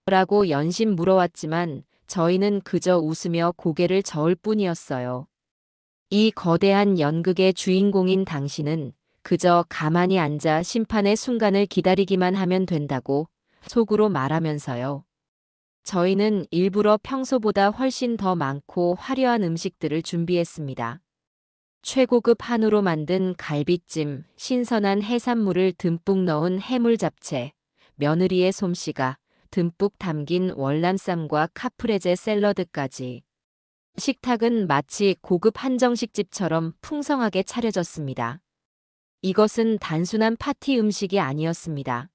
라고 연신 물어왔지만 저희는 그저 웃으며 고개를 저을 뿐이었어요. 이 거대한 연극의 주인공인 당신은 그저 가만히 앉아 심판의 순간을 기다리기만 하면 된다고 속으로 말하면서요. 저희는 일부러 평소보다 훨씬 더 많고 화려한 음식들을 준비했습니다. 최고급 한우로 만든 갈비찜, 신선한 해산물을 듬뿍 넣은 해물 잡채, 며느리의 솜씨가 듬뿍 담긴 월남쌈과 카프레제 샐러드까지. 식탁은 마치 고급 한정식집처럼 풍성하게 차려졌습니다. 이것은 단순한 파티 음식이 아니었습니다.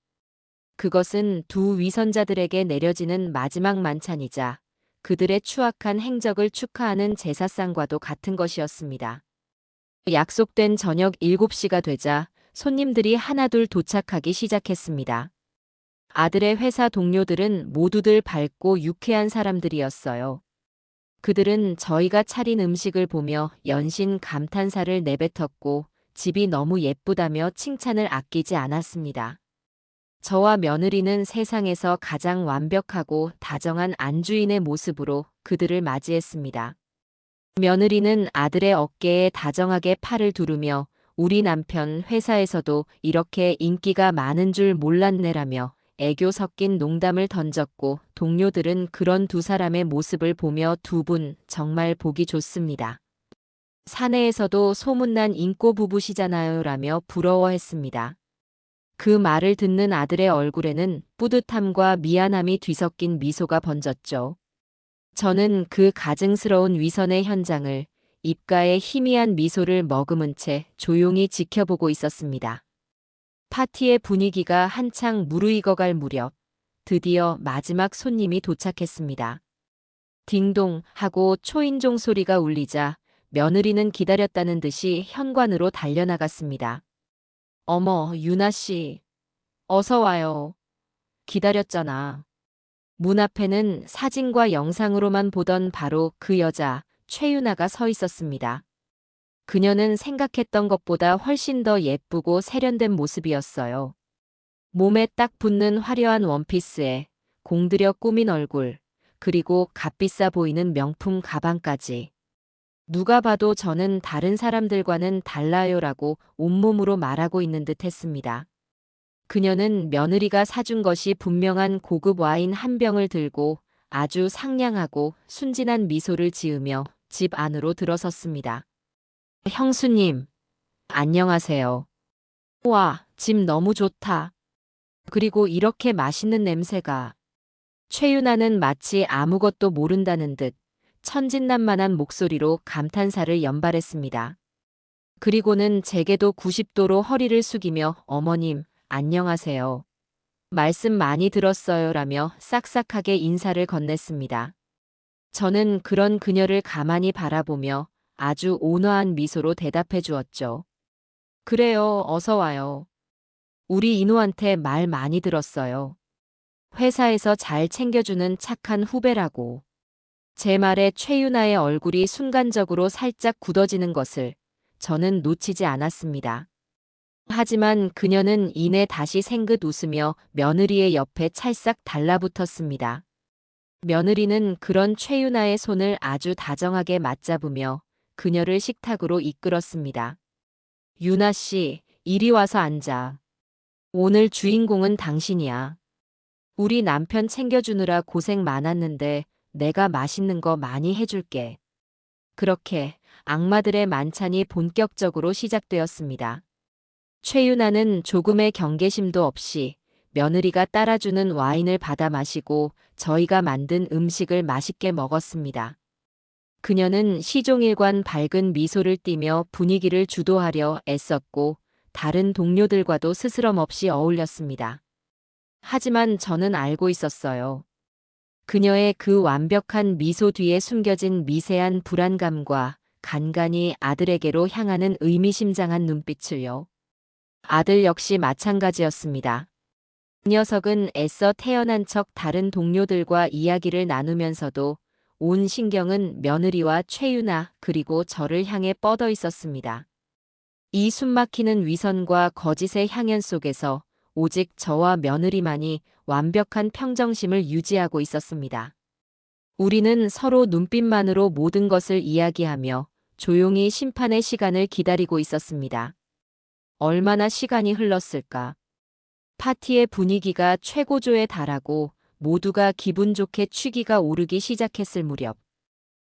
그것은 두 위선자들에게 내려지는 마지막 만찬이자 그들의 추악한 행적을 축하하는 제사상과도 같은 것이었습니다. 약속된 저녁 7시가 되자 손님들이 하나둘 도착하기 시작했습니다. 아들의 회사 동료들은 모두들 밝고 유쾌한 사람들이었어요. 그들은 저희가 차린 음식을 보며 연신 감탄사를 내뱉었고 집이 너무 예쁘다며 칭찬을 아끼지 않았습니다. 저와 며느리는 세상에서 가장 완벽하고 다정한 안주인의 모습으로 그들을 맞이했습니다. 며느리는 아들의 어깨에 다정하게 팔을 두르며 우리 남편 회사에서도 이렇게 인기가 많은 줄 몰랐네라며 애교 섞인 농담을 던졌고 동료들은 그런 두 사람의 모습을 보며 두 분 정말 보기 좋습니다. 사내에서도 소문난 인꼬 부부시잖아요 라며 부러워했습니다. 그 말을 듣는 아들의 얼굴에는 뿌듯함과 미안함이 뒤섞인 미소가 번졌죠. 저는 그 가증스러운 위선의 현장을 입가에 희미한 미소를 머금은 채 조용히 지켜보고 있었습니다. 파티의 분위기가 한창 무르익어갈 무렵 드디어 마지막 손님이 도착했습니다. 딩동 하고 초인종 소리가 울리자 며느리는 기다렸다는 듯이 현관으로 달려나갔습니다. 어머, 유나 씨. 어서 와요. 기다렸잖아. 문 앞에는 사진과 영상으로만 보던 바로 그 여자, 최유나가 서 있었습니다. 그녀는 생각했던 것보다 훨씬 더 예쁘고 세련된 모습이었어요. 몸에 딱 붙는 화려한 원피스에 공들여 꾸민 얼굴, 그리고 값비싸 보이는 명품 가방까지. 누가 봐도 저는 다른 사람들과는 달라요라고 온몸으로 말하고 있는 듯 했습니다. 그녀는 며느리가 사준 것이 분명한 고급 와인 한 병을 들고 아주 상냥하고 순진한 미소를 지으며 집 안으로 들어섰습니다. 형수님, 안녕하세요. 와, 집 너무 좋다. 그리고 이렇게 맛있는 냄새가. 최유나는 마치 아무것도 모른다는 듯 천진난만한 목소리로 감탄사를 연발했습니다. 그리고는 제게도 90도로 허리를 숙이며 어머님, 안녕하세요. 말씀 많이 들었어요 라며 싹싹하게 인사를 건넸습니다. 저는 그런 그녀를 가만히 바라보며 아주 온화한 미소로 대답해 주었죠. 그래요, 어서 와요. 우리 인호한테 말 많이 들었어요. 회사에서 잘 챙겨주는 착한 후배라고. 제 말에 최유나의 얼굴이 순간적으로 살짝 굳어지는 것을 저는 놓치지 않았습니다. 하지만 그녀는 이내 다시 생긋 웃으며 며느리의 옆에 찰싹 달라붙었습니다. 며느리는 그런 최유나의 손을 아주 다정하게 맞잡으며 그녀를 식탁으로 이끌었습니다. 유나 씨, 이리 와서 앉아. 오늘 주인공은 당신이야. 우리 남편 챙겨주느라 고생 많았는데 내가 맛있는 거 많이 해줄게. 그렇게 악마들의 만찬이 본격적으로 시작되었습니다. 최유나는 조금의 경계심도 없이 며느리가 따라주는 와인을 받아 마시고 저희가 만든 음식을 맛있게 먹었습니다. 그녀는 시종일관 밝은 미소를 띠며 분위기를 주도하려 애썼고 다른 동료들과도 스스럼 없이 어울렸습니다. 하지만 저는 알고 있었어요. 그녀의 그 완벽한 미소 뒤에 숨겨진 미세한 불안감과 간간히 아들에게로 향하는 의미심장한 눈빛을요. 아들 역시 마찬가지였습니다. 그 녀석은 애써 태어난 척 다른 동료들과 이야기를 나누면서도 온 신경은 며느리와 최유나 그리고 저를 향해 뻗어 있었습니다. 이 숨막히는 위선과 거짓의 향연 속에서 오직 저와 며느리만이 완벽한 평정심을 유지하고 있었습니다. 우리는 서로 눈빛만으로 모든 것을 이야기하며 조용히 심판의 시간을 기다리고 있었습니다. 얼마나 시간이 흘렀을까. 파티의 분위기가 최고조에 달하고 모두가 기분 좋게 취기가 오르기 시작했을 무렵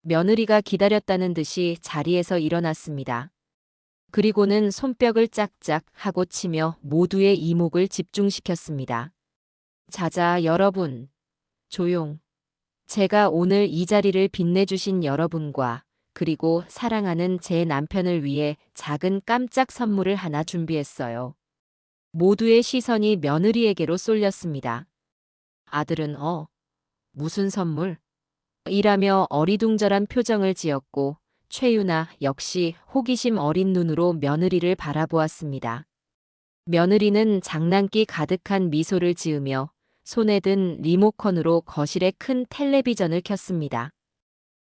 며느리가 기다렸다는 듯이 자리에서 일어났습니다. 그리고는 손뼉을 짝짝 하고 치며 모두의 이목을 집중시켰습니다. 자자 여러분, 조용. 제가 오늘 이 자리를 빛내주신 여러분과 그리고 사랑하는 제 남편을 위해 작은 깜짝 선물을 하나 준비했어요. 모두의 시선이 며느리에게로 쏠렸습니다. 아들은 무슨 선물? 이라며 어리둥절한 표정을 지었고 최유나 역시 호기심 어린 눈으로 며느리를 바라보았습니다. 며느리는 장난기 가득한 미소를 지으며 손에 든 리모컨으로 거실에 큰 텔레비전을 켰습니다.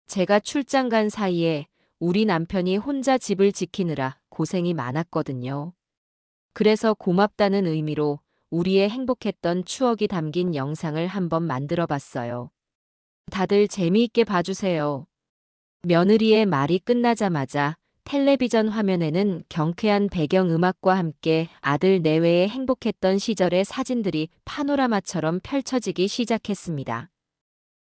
제가 출장 간 사이에 우리 남편이 혼자 집을 지키느라 고생이 많았거든요. 그래서 고맙다는 의미로 우리의 행복했던 추억이 담긴 영상을 한번 만들어 봤어요. 다들 재미있게 봐주세요. 며느리의 말이 끝나자마자 텔레비전 화면에는 경쾌한 배경음악과 함께 아들 내외의 행복했던 시절의 사진들이 파노라마처럼 펼쳐지기 시작했습니다.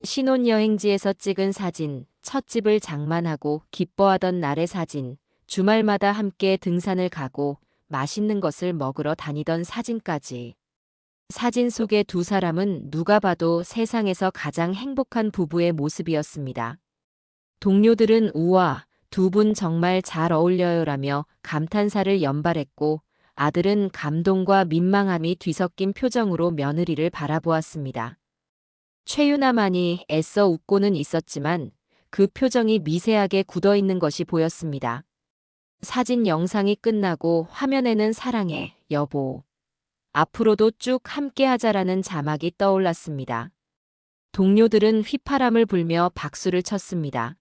신혼여행지에서 찍은 사진, 첫 집을 장만하고 기뻐하던 날의 사진, 주말마다 함께 등산을 가고 맛있는 것을 먹으러 다니던 사진까지. 사진 속의 두 사람은 누가 봐도 세상에서 가장 행복한 부부의 모습이었습니다. 동료들은 우와, 두 분 정말 잘 어울려요라며 감탄사를 연발했고 아들은 감동과 민망함이 뒤섞인 표정으로 며느리를 바라보았습니다. 최유나만이 애써 웃고는 있었지만 그 표정이 미세하게 굳어있는 것이 보였습니다. 사진 영상이 끝나고 화면에는 사랑해, 여보. 앞으로도 쭉 함께하자라는 자막이 떠올랐습니다. 동료들은 휘파람을 불며 박수를 쳤습니다.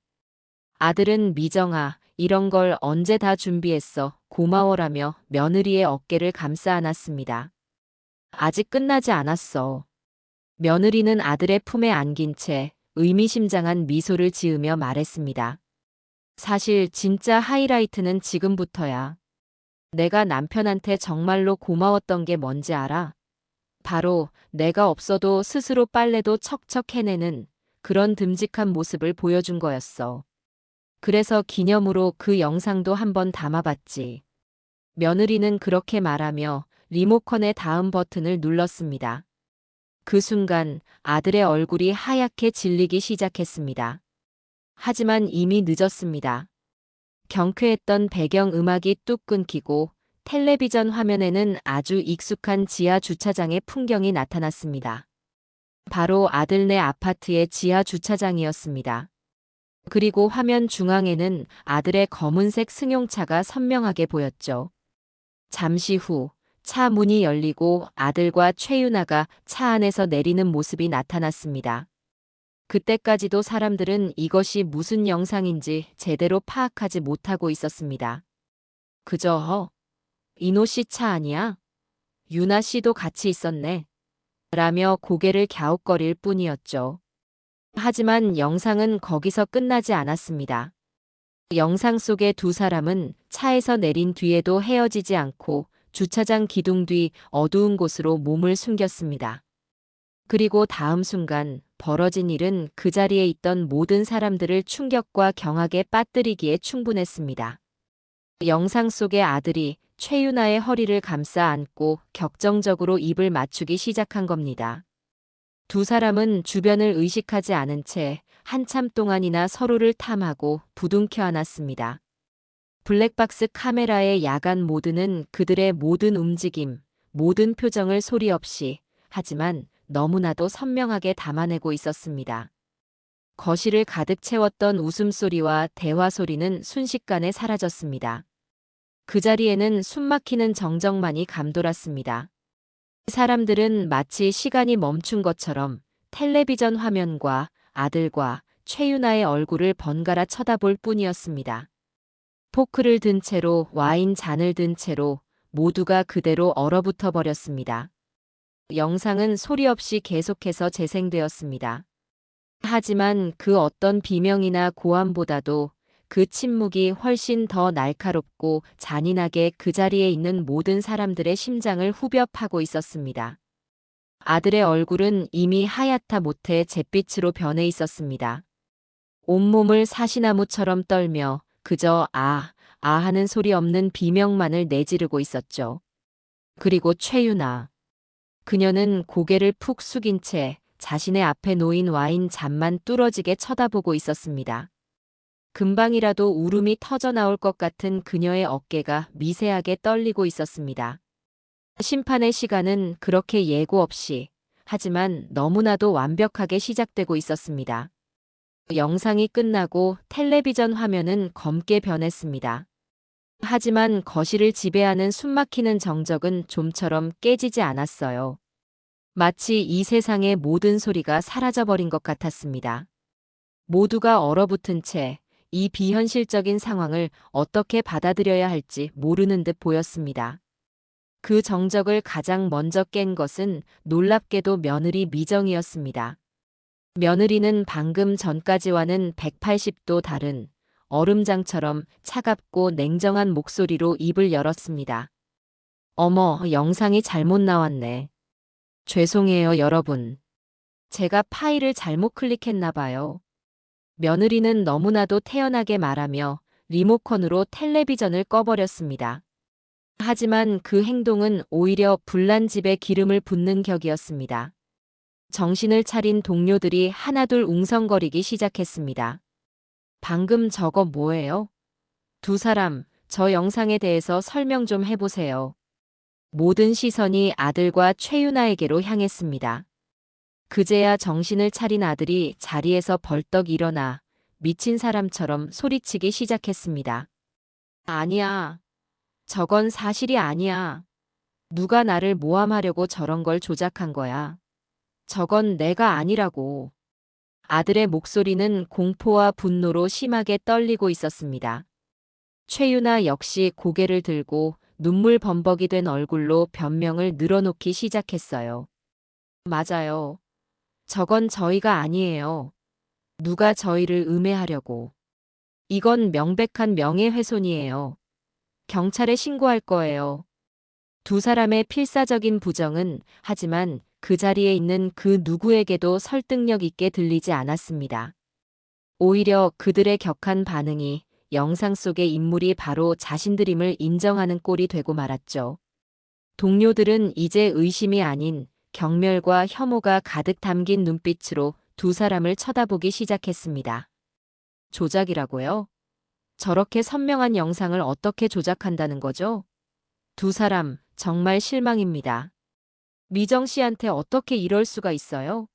아들은 미정아, 이런 걸 언제 다 준비했어, 고마워라며 며느리의 어깨를 감싸 안았습니다. 아직 끝나지 않았어. 며느리는 아들의 품에 안긴 채 의미심장한 미소를 지으며 말했습니다. 사실 진짜 하이라이트는 지금부터야. 내가 남편한테 정말로 고마웠던 게 뭔지 알아? 바로 내가 없어도 스스로 빨래도 척척 해내는 그런 듬직한 모습을 보여준 거였어. 그래서 기념으로 그 영상도 한번 담아봤지. 며느리는 그렇게 말하며 리모컨의 다음 버튼을 눌렀습니다. 그 순간 아들의 얼굴이 하얗게 질리기 시작했습니다. 하지만 이미 늦었습니다. 경쾌했던 배경 음악이 뚝 끊기고 텔레비전 화면에는 아주 익숙한 지하 주차장의 풍경이 나타났습니다. 바로 아들네 아파트의 지하 주차장이었습니다. 그리고 화면 중앙에는 아들의 검은색 승용차가 선명하게 보였죠. 잠시 후 차 문이 열리고 아들과 최유나가 차 안에서 내리는 모습이 나타났습니다. 그때까지도 사람들은 이것이 무슨 영상인지 제대로 파악하지 못하고 있었습니다. 그저 이노 씨 차 아니야? 유나 씨도 같이 있었네. 라며 고개를 갸웃거릴 뿐이었죠. 하지만 영상은 거기서 끝나지 않았습니다. 영상 속의 두 사람은 차에서 내린 뒤에도 헤어지지 않고 주차장 기둥 뒤 어두운 곳으로 몸을 숨겼습니다. 그리고 다음 순간 벌어진 일은 그 자리에 있던 모든 사람들을 충격과 경악에 빠뜨리기에 충분했습니다. 영상 속의 아들이 최유나의 허리를 감싸 안고 격정적으로 입을 맞추기 시작한 겁니다. 두 사람은 주변을 의식하지 않은 채 한참 동안이나 서로를 탐하고 부둥켜 안았습니다. 블랙박스 카메라의 야간 모드는 그들의 모든 움직임, 모든 표정을 소리 없이, 하지만 너무나도 선명하게 담아내고 있었습니다. 거실을 가득 채웠던 웃음소리와 대화 소리는 순식간에 사라졌습니다. 그 자리에는 숨막히는 정적만이 감돌았습니다. 사람들은 마치 시간이 멈춘 것처럼 텔레비전 화면과 아들과 최유나의 얼굴을 번갈아 쳐다볼 뿐이었습니다. 포크를 든 채로 와인 잔을 든 채로 모두가 그대로 얼어붙어 버렸습니다. 영상은 소리 없이 계속해서 재생되었습니다. 하지만 그 어떤 비명이나 고함보다도 그 침묵이 훨씬 더 날카롭고 잔인하게 그 자리에 있는 모든 사람들의 심장을 후벼 파고 있었습니다. 아들의 얼굴은 이미 하얗다 못해 잿빛으로 변해 있었습니다. 온몸을 사시나무처럼 떨며 그저 아, 아 하는 소리 없는 비명만을 내지르고 있었죠. 그리고 최유나. 그녀는 고개를 푹 숙인 채 자신의 앞에 놓인 와인 잔만 뚫어지게 쳐다보고 있었습니다. 금방이라도 울음이 터져 나올 것 같은 그녀의 어깨가 미세하게 떨리고 있었습니다. 심판의 시간은 그렇게 예고 없이, 하지만 너무나도 완벽하게 시작되고 있었습니다. 영상이 끝나고 텔레비전 화면은 검게 변했습니다. 하지만 거실을 지배하는 숨막히는 정적은 좀처럼 깨지지 않았어요. 마치 이 세상의 모든 소리가 사라져버린 것 같았습니다. 모두가 얼어붙은 채 이 비현실적인 상황을 어떻게 받아들여야 할지 모르는 듯 보였습니다. 그 정적을 가장 먼저 깬 것은 놀랍게도 며느리 미정이었습니다. 며느리는 방금 전까지와는 180도 다른 얼음장처럼 차갑고 냉정한 목소리로 입을 열었습니다. 어머, 영상이 잘못 나왔네. 죄송해요, 여러분. 제가 파일을 잘못 클릭했나 봐요. 며느리는 너무나도 태연하게 말하며 리모컨으로 텔레비전을 꺼버렸습니다. 하지만 그 행동은 오히려 불난 집에 기름을 붓는 격이었습니다. 정신을 차린 동료들이 하나둘 웅성거리기 시작했습니다. 방금 저거 뭐예요? 두 사람, 저 영상에 대해서 설명 좀 해보세요. 모든 시선이 아들과 최유나에게로 향했습니다. 그제야 정신을 차린 아들이 자리에서 벌떡 일어나 미친 사람처럼 소리치기 시작했습니다. 아니야. 저건 사실이 아니야. 누가 나를 모함하려고 저런 걸 조작한 거야. 저건 내가 아니라고. 아들의 목소리는 공포와 분노로 심하게 떨리고 있었습니다. 최유나 역시 고개를 들고 눈물 범벅이 된 얼굴로 변명을 늘어놓기 시작했어요. 맞아요. 저건 저희가 아니에요. 누가 저희를 음해하려고. 이건 명백한 명예훼손이에요. 경찰에 신고할 거예요. 두 사람의 필사적인 부정은 하지만 그 자리에 있는 그 누구에게도 설득력 있게 들리지 않았습니다. 오히려 그들의 격한 반응이 영상 속의 인물이 바로 자신들임을 인정하는 꼴이 되고 말았죠. 동료들은 이제 의심이 아닌 경멸과 혐오가 가득 담긴 눈빛으로 두 사람을 쳐다보기 시작했습니다. 조작이라고요? 저렇게 선명한 영상을 어떻게 조작한다는 거죠? 두 사람, 정말 실망입니다. 미정 씨한테 어떻게 이럴 수가 있어요?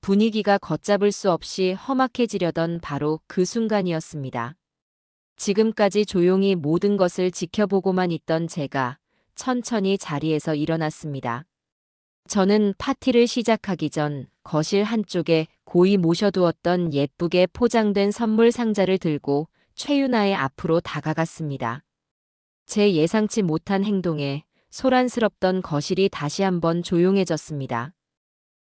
분위기가 걷잡을 수 없이 험악해지려던 바로 그 순간이었습니다. 지금까지 조용히 모든 것을 지켜보고만 있던 제가 천천히 자리에서 일어났습니다. 저는 파티를 시작하기 전 거실 한쪽에 고이 모셔두었던 예쁘게 포장된 선물 상자를 들고 최유나의 앞으로 다가갔습니다. 제 예상치 못한 행동에 소란스럽던 거실이 다시 한번 조용해졌습니다.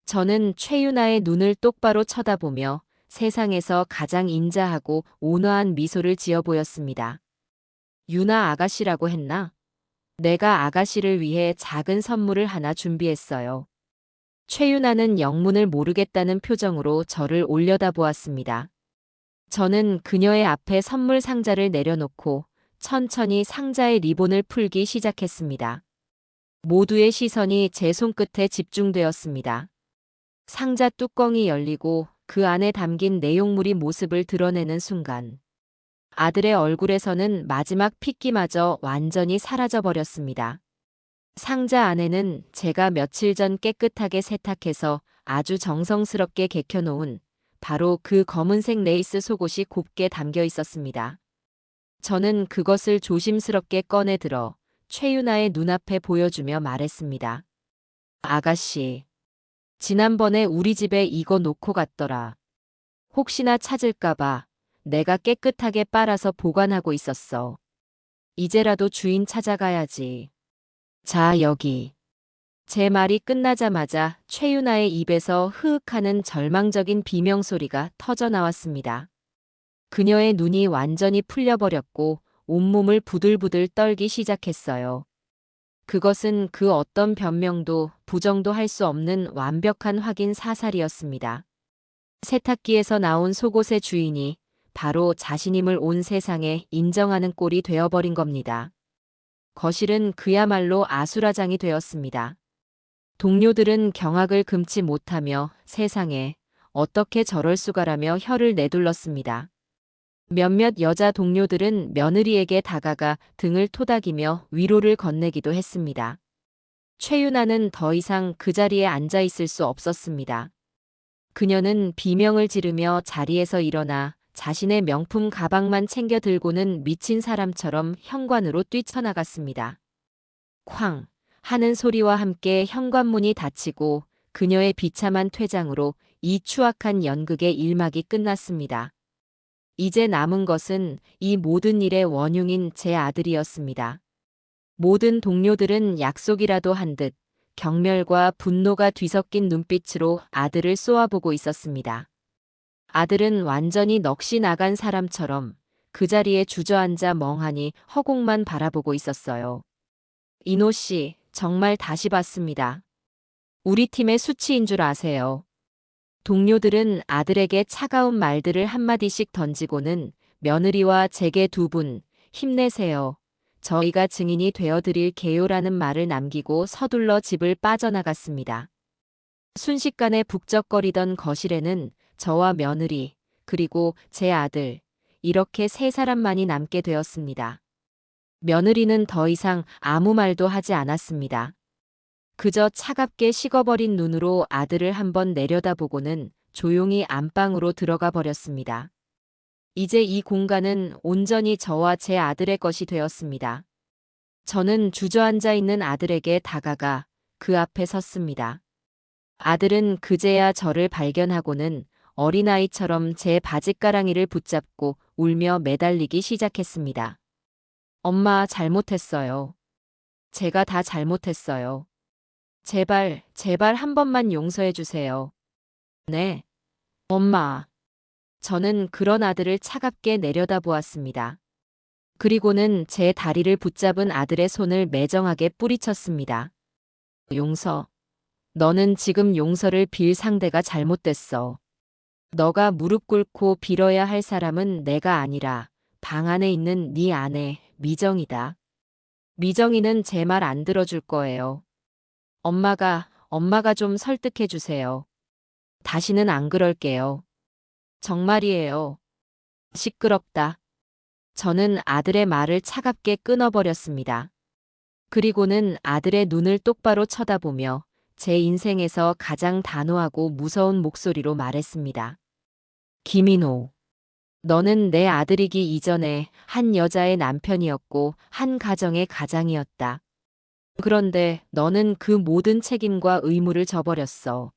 저는 최유나의 눈을 똑바로 쳐다보며 세상에서 가장 인자하고 온화한 미소를 지어 보였습니다. 유나 아가씨라고 했나? 내가 아가씨를 위해 작은 선물을 하나 준비했어요. 최유나는 영문을 모르겠다는 표정으로 저를 올려다보았습니다. 저는 그녀의 앞에 선물 상자를 내려놓고 천천히 상자의 리본을 풀기 시작했습니다. 모두의 시선이 제 손끝에 집중되었습니다. 상자 뚜껑이 열리고 그 안에 담긴 내용물이 모습을 드러내는 순간 아들의 얼굴에서는 마지막 핏기마저 완전히 사라져버렸습니다. 상자 안에는 제가 며칠 전 깨끗하게 세탁해서 아주 정성스럽게 개켜놓은 바로 그 검은색 레이스 속옷이 곱게 담겨 있었습니다. 저는 그것을 조심스럽게 꺼내 들어 최유나의 눈앞에 보여주며 말했습니다. 아가씨, 지난번에 우리 집에 이거 놓고 갔더라. 혹시나 찾을까봐 내가 깨끗하게 빨아서 보관하고 있었어. 이제라도 주인 찾아가야지. 자, 여기. 제 말이 끝나자마자 최유나의 입에서 흐윽하는 절망적인 비명소리가 터져 나왔습니다. 그녀의 눈이 완전히 풀려버렸고 온몸을 부들부들 떨기 시작했어요. 그것은 그 어떤 변명도 부정도 할 수 없는 완벽한 확인 사살이었습니다. 세탁기에서 나온 속옷의 주인이 바로 자신임을 온 세상에 인정하는 꼴이 되어버린 겁니다. 거실은 그야말로 아수라장이 되었습니다. 동료들은 경악을 금치 못하며 세상에 어떻게 저럴 수가라며 혀를 내둘렀습니다. 몇몇 여자 동료들은 며느리에게 다가가 등을 토닥이며 위로를 건네기도 했습니다. 최유나는 더 이상 그 자리에 앉아 있을 수 없었습니다. 그녀는 비명을 지르며 자리에서 일어나 자신의 명품 가방만 챙겨 들고는 미친 사람처럼 현관으로 뛰쳐나갔습니다. 쾅! 하는 소리와 함께 현관문이 닫히고 그녀의 비참한 퇴장으로 이 추악한 연극의 일막이 끝났습니다. 이제 남은 것은 이 모든 일의 원흉인 제 아들이었습니다. 모든 동료들은 약속이라도 한 듯 경멸과 분노가 뒤섞인 눈빛으로 아들을 쏘아보고 있었습니다. 아들은 완전히 넋이 나간 사람처럼 그 자리에 주저앉아 멍하니 허공만 바라보고 있었어요. 이노 씨, 정말 다시 봤습니다. 우리 팀의 수치인 줄 아세요. 동료들은 아들에게 차가운 말들을 한마디씩 던지고는 며느리와 제게 두 분, 힘내세요. 저희가 증인이 되어드릴게요라는 말을 남기고 서둘러 집을 빠져나갔습니다. 순식간에 북적거리던 거실에는 저와 며느리, 그리고 제 아들, 이렇게 세 사람만이 남게 되었습니다. 며느리는 더 이상 아무 말도 하지 않았습니다. 그저 차갑게 식어버린 눈으로 아들을 한번 내려다보고는 조용히 안방으로 들어가 버렸습니다. 이제 이 공간은 온전히 저와 제 아들의 것이 되었습니다. 저는 주저앉아 있는 아들에게 다가가 그 앞에 섰습니다. 아들은 그제야 저를 발견하고는 어린아이처럼 제 바짓가랑이를 붙잡고 울며 매달리기 시작했습니다. 엄마, 잘못했어요. 제가 다 잘못했어요. 제발, 제발 한 번만 용서해 주세요. 네. 엄마. 저는 그런 아들을 차갑게 내려다보았습니다. 그리고는 제 다리를 붙잡은 아들의 손을 매정하게 뿌리쳤습니다. 용서. 너는 지금 용서를 빌 상대가 잘못됐어. 너가 무릎 꿇고 빌어야 할 사람은 내가 아니라 방 안에 있는 네 아내, 미정이다. 미정이는 제 말 안 들어줄 거예요. 엄마가 좀 설득해 주세요. 다시는 안 그럴게요. 정말이에요. 시끄럽다. 저는 아들의 말을 차갑게 끊어버렸습니다. 그리고는 아들의 눈을 똑바로 쳐다보며 제 인생에서 가장 단호하고 무서운 목소리로 말했습니다. 김인호, 너는 내 아들이기 이전에 한 여자의 남편이었고 한 가정의 가장이었다. 그런데 너는 그 모든 책임과 의무를 저버렸어.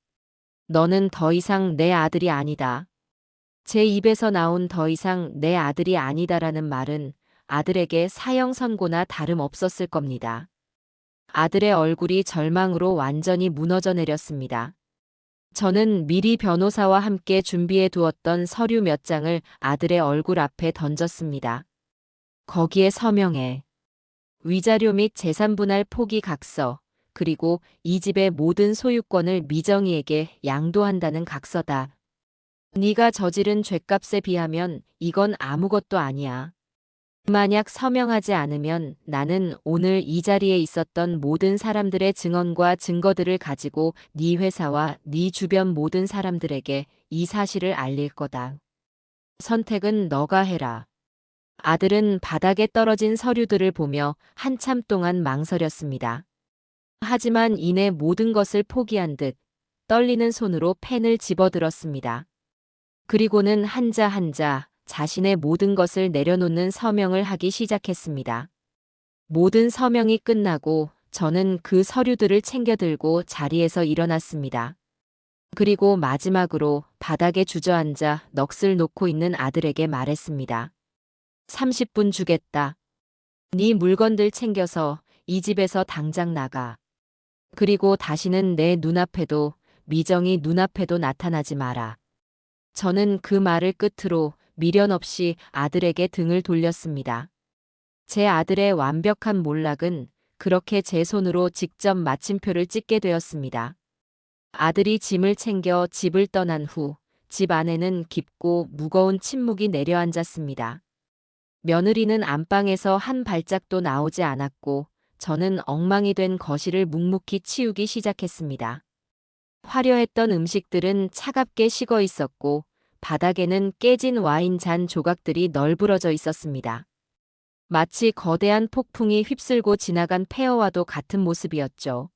너는 더 이상 내 아들이 아니다. 제 입에서 나온 더 이상 내 아들이 아니다라는 말은 아들에게 사형 선고나 다름없었을 겁니다. 아들의 얼굴이 절망으로 완전히 무너져 내렸습니다. 저는 미리 변호사와 함께 준비해 두었던 서류 몇 장을 아들의 얼굴 앞에 던졌습니다. 거기에 서명해. 위자료 및 재산 분할 포기 각서, 그리고 이 집의 모든 소유권을 미정이에게 양도한다는 각서다. 네가 저지른 죗값에 비하면 이건 아무것도 아니야. 만약 서명하지 않으면 나는 오늘 이 자리에 있었던 모든 사람들의 증언과 증거들을 가지고 네 회사와 네 주변 모든 사람들에게 이 사실을 알릴 거다. 선택은 너가 해라. 아들은 바닥에 떨어진 서류들을 보며 한참 동안 망설였습니다. 하지만 이내 모든 것을 포기한 듯 떨리는 손으로 펜을 집어들었습니다. 그리고는 한자 한자 자신의 모든 것을 내려놓는 서명을 하기 시작했습니다. 모든 서명이 끝나고 저는 그 서류들을 챙겨들고 자리에서 일어났습니다. 그리고 마지막으로 바닥에 주저앉아 넋을 놓고 있는 아들에게 말했습니다. 30분 주겠다. 네 물건들 챙겨서 이 집에서 당장 나가. 그리고 다시는 내 눈앞에도 미정이 눈앞에도 나타나지 마라. 저는 그 말을 끝으로 미련 없이 아들에게 등을 돌렸습니다. 제 아들의 완벽한 몰락은 그렇게 제 손으로 직접 마침표를 찍게 되었습니다. 아들이 짐을 챙겨 집을 떠난 후 집 안에는 깊고 무거운 침묵이 내려앉았습니다. 며느리는 안방에서 한 발짝도 나오지 않았고 저는 엉망이 된 거실을 묵묵히 치우기 시작했습니다. 화려했던 음식들은 차갑게 식어 있었고 바닥에는 깨진 와인 잔 조각들이 널브러져 있었습니다. 마치 거대한 폭풍이 휩쓸고 지나간 폐허와도 같은 모습이었죠.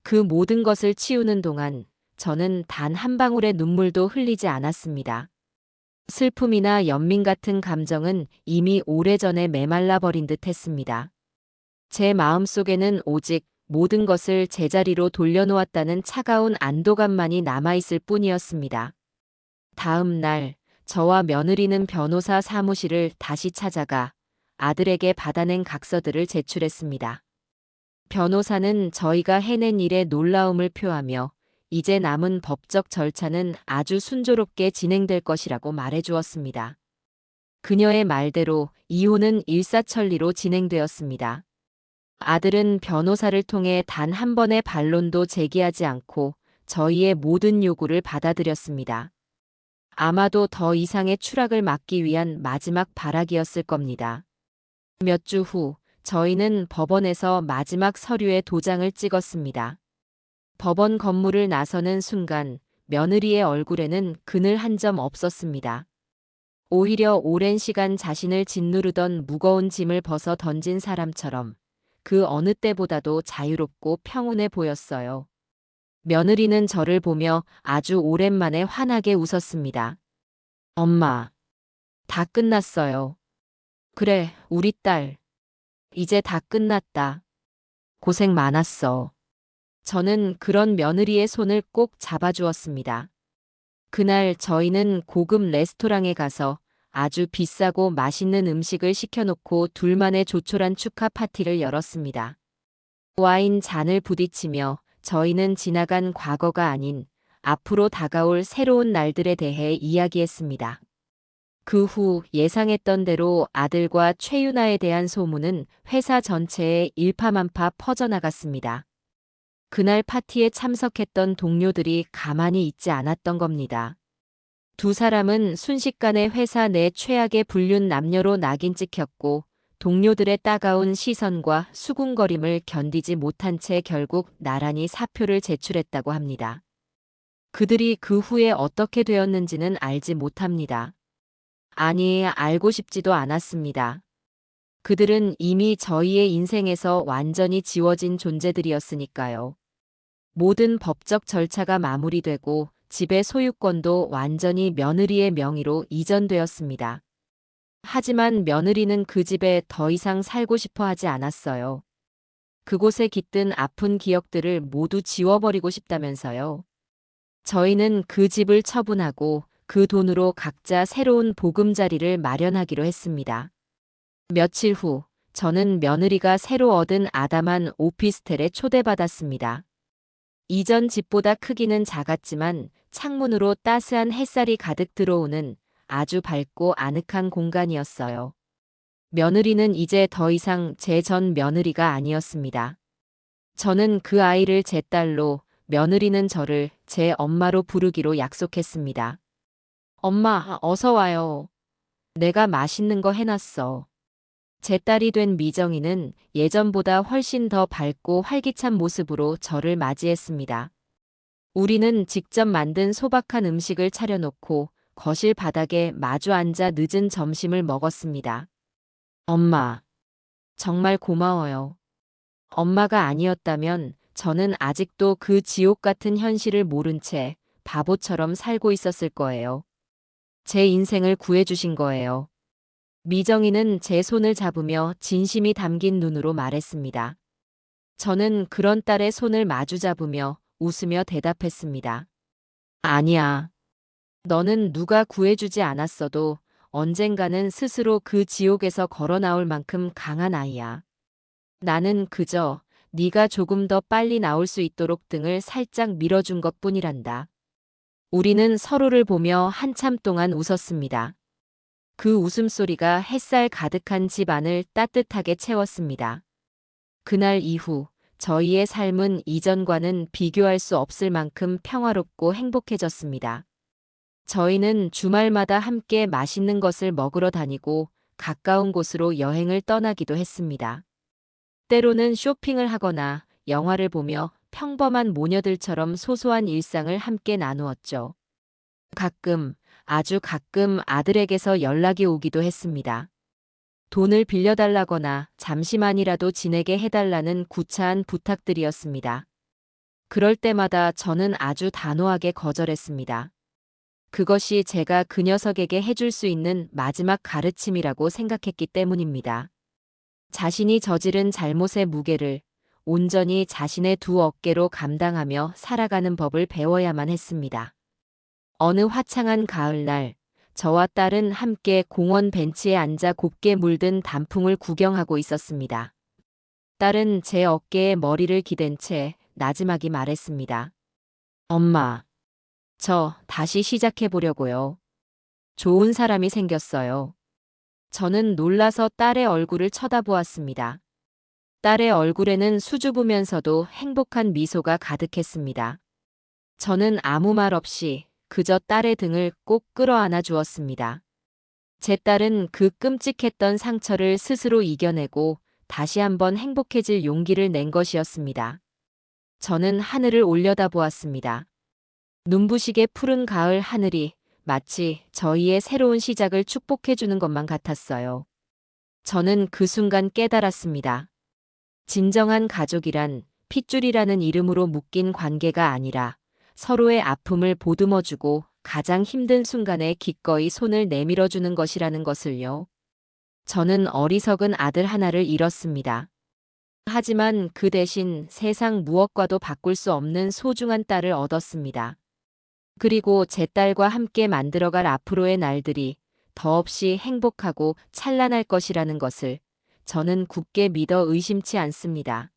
그 모든 것을 치우는 동안 저는 단 한 방울의 눈물도 흘리지 않았습니다. 슬픔이나 연민 같은 감정은 이미 오래전에 메말라 버린 듯 했습니다. 제 마음속에는 오직 모든 것을 제자리로 돌려놓았다는 차가운 안도감만이 남아있을 뿐이었습니다. 다음 날, 저와 며느리는 변호사 사무실을 다시 찾아가 아들에게 받아낸 각서들을 제출했습니다. 변호사는 저희가 해낸 일에 놀라움을 표하며 이제 남은 법적 절차는 아주 순조롭게 진행될 것이라고 말해주었습니다. 그녀의 말대로 이혼은 일사천리로 진행되었습니다. 아들은 변호사를 통해 단 한 번의 반론도 제기하지 않고 저희의 모든 요구를 받아들였습니다. 아마도 더 이상의 추락을 막기 위한 마지막 발악이었을 겁니다. 몇 주 후 저희는 법원에서 마지막 서류에 도장을 찍었습니다. 법원 건물을 나서는 순간 며느리의 얼굴에는 그늘 한 점 없었습니다. 오히려 오랜 시간 자신을 짓누르던 무거운 짐을 벗어 던진 사람처럼 그 어느 때보다도 자유롭고 평온해 보였어요. 며느리는 저를 보며 아주 오랜만에 환하게 웃었습니다. 엄마, 다 끝났어요. 그래, 우리 딸. 이제 다 끝났다. 고생 많았어. 저는 그런 며느리의 손을 꼭 잡아주었습니다. 그날 저희는 고급 레스토랑에 가서 아주 비싸고 맛있는 음식을 시켜놓고 둘만의 조촐한 축하 파티를 열었습니다. 와인 잔을 부딪히며 저희는 지나간 과거가 아닌 앞으로 다가올 새로운 날들에 대해 이야기했습니다. 그 후 예상했던 대로 아들과 최유나에 대한 소문은 회사 전체에 일파만파 퍼져나갔습니다. 그날 파티에 참석했던 동료들이 가만히 있지 않았던 겁니다. 두 사람은 순식간에 회사 내 최악의 불륜 남녀로 낙인 찍혔고 동료들의 따가운 시선과 수군거림을 견디지 못한 채 결국 나란히 사표를 제출했다고 합니다. 그들이 그 후에 어떻게 되었는지는 알지 못합니다. 아니, 알고 싶지도 않았습니다. 그들은 이미 저희의 인생에서 완전히 지워진 존재들이었으니까요. 모든 법적 절차가 마무리되고 집의 소유권도 완전히 며느리의 명의로 이전되었습니다. 하지만 며느리는 그 집에 더 이상 살고 싶어 하지 않았어요. 그곳에 깃든 아픈 기억들을 모두 지워버리고 싶다면서요. 저희는 그 집을 처분하고 그 돈으로 각자 새로운 보금자리를 마련하기로 했습니다. 며칠 후 저는 며느리가 새로 얻은 아담한 오피스텔에 초대받았습니다. 이전 집보다 크기는 작았지만 창문으로 따스한 햇살이 가득 들어오는 아주 밝고 아늑한 공간이었어요. 며느리는 이제 더 이상 제 전 며느리가 아니었습니다. 저는 그 아이를 제 딸로, 며느리는 저를 제 엄마로 부르기로 약속했습니다. 엄마, 어서 와요. 내가 맛있는 거 해놨어. 제 딸이 된 미정이는 예전보다 훨씬 더 밝고 활기찬 모습으로 저를 맞이했습니다. 우리는 직접 만든 소박한 음식을 차려놓고 거실 바닥에 마주 앉아 늦은 점심을 먹었습니다. 엄마, 정말 고마워요. 엄마가 아니었다면 저는 아직도 그 지옥 같은 현실을 모른 채 바보처럼 살고 있었을 거예요. 제 인생을 구해주신 거예요. 미정이는 제 손을 잡으며 진심이 담긴 눈으로 말했습니다. 저는 그런 딸의 손을 마주 잡으며 웃으며 대답했습니다. 아니야. 너는 누가 구해주지 않았어도 언젠가는 스스로 그 지옥에서 걸어 나올 만큼 강한 아이야. 나는 그저 네가 조금 더 빨리 나올 수 있도록 등을 살짝 밀어준 것뿐이란다. 우리는 서로를 보며 한참 동안 웃었습니다. 그 웃음소리가 햇살 가득한 집 안을 따뜻하게 채웠습니다. 그날 이후 저희의 삶은 이전과는 비교할 수 없을 만큼 평화롭고 행복해졌습니다. 저희는 주말마다 함께 맛있는 것을 먹으러 다니고 가까운 곳으로 여행을 떠나기도 했습니다. 때로는 쇼핑을 하거나 영화를 보며 평범한 모녀들처럼 소소한 일상을 함께 나누었죠. 가끔, 아주 가끔 아들에게서 연락이 오기도 했습니다. 돈을 빌려달라거나 잠시만이라도 지내게 해달라는 구차한 부탁들이었습니다. 그럴 때마다 저는 아주 단호하게 거절했습니다. 그것이 제가 그 녀석에게 해줄 수 있는 마지막 가르침이라고 생각했기 때문입니다. 자신이 저지른 잘못의 무게를 온전히 자신의 두 어깨로 감당하며 살아가는 법을 배워야만 했습니다. 어느 화창한 가을날, 저와 딸은 함께 공원 벤치에 앉아 곱게 물든 단풍을 구경하고 있었습니다. 딸은 제 어깨에 머리를 기댄 채 나지막이 말했습니다. 엄마, 저 다시 시작해보려고요. 좋은 사람이 생겼어요. 저는 놀라서 딸의 얼굴을 쳐다보았습니다. 딸의 얼굴에는 수줍으면서도 행복한 미소가 가득했습니다. 저는 아무 말 없이 그저 딸의 등을 꼭 끌어안아 주었습니다. 제 딸은 그 끔찍했던 상처를 스스로 이겨내고 다시 한번 행복해질 용기를 낸 것이었습니다. 저는 하늘을 올려다보았습니다. 눈부시게 푸른 가을 하늘이 마치 저희의 새로운 시작을 축복해주는 것만 같았어요. 저는 그 순간 깨달았습니다. 진정한 가족이란 핏줄이라는 이름으로 묶인 관계가 아니라 서로의 아픔을 보듬어주고 가장 힘든 순간에 기꺼이 손을 내밀어주는 것이라는 것을요. 저는 어리석은 아들 하나를 잃었습니다. 하지만 그 대신 세상 무엇과도 바꿀 수 없는 소중한 딸을 얻었습니다. 그리고 제 딸과 함께 만들어갈 앞으로의 날들이 더없이 행복하고 찬란할 것이라는 것을 저는 굳게 믿어 의심치 않습니다.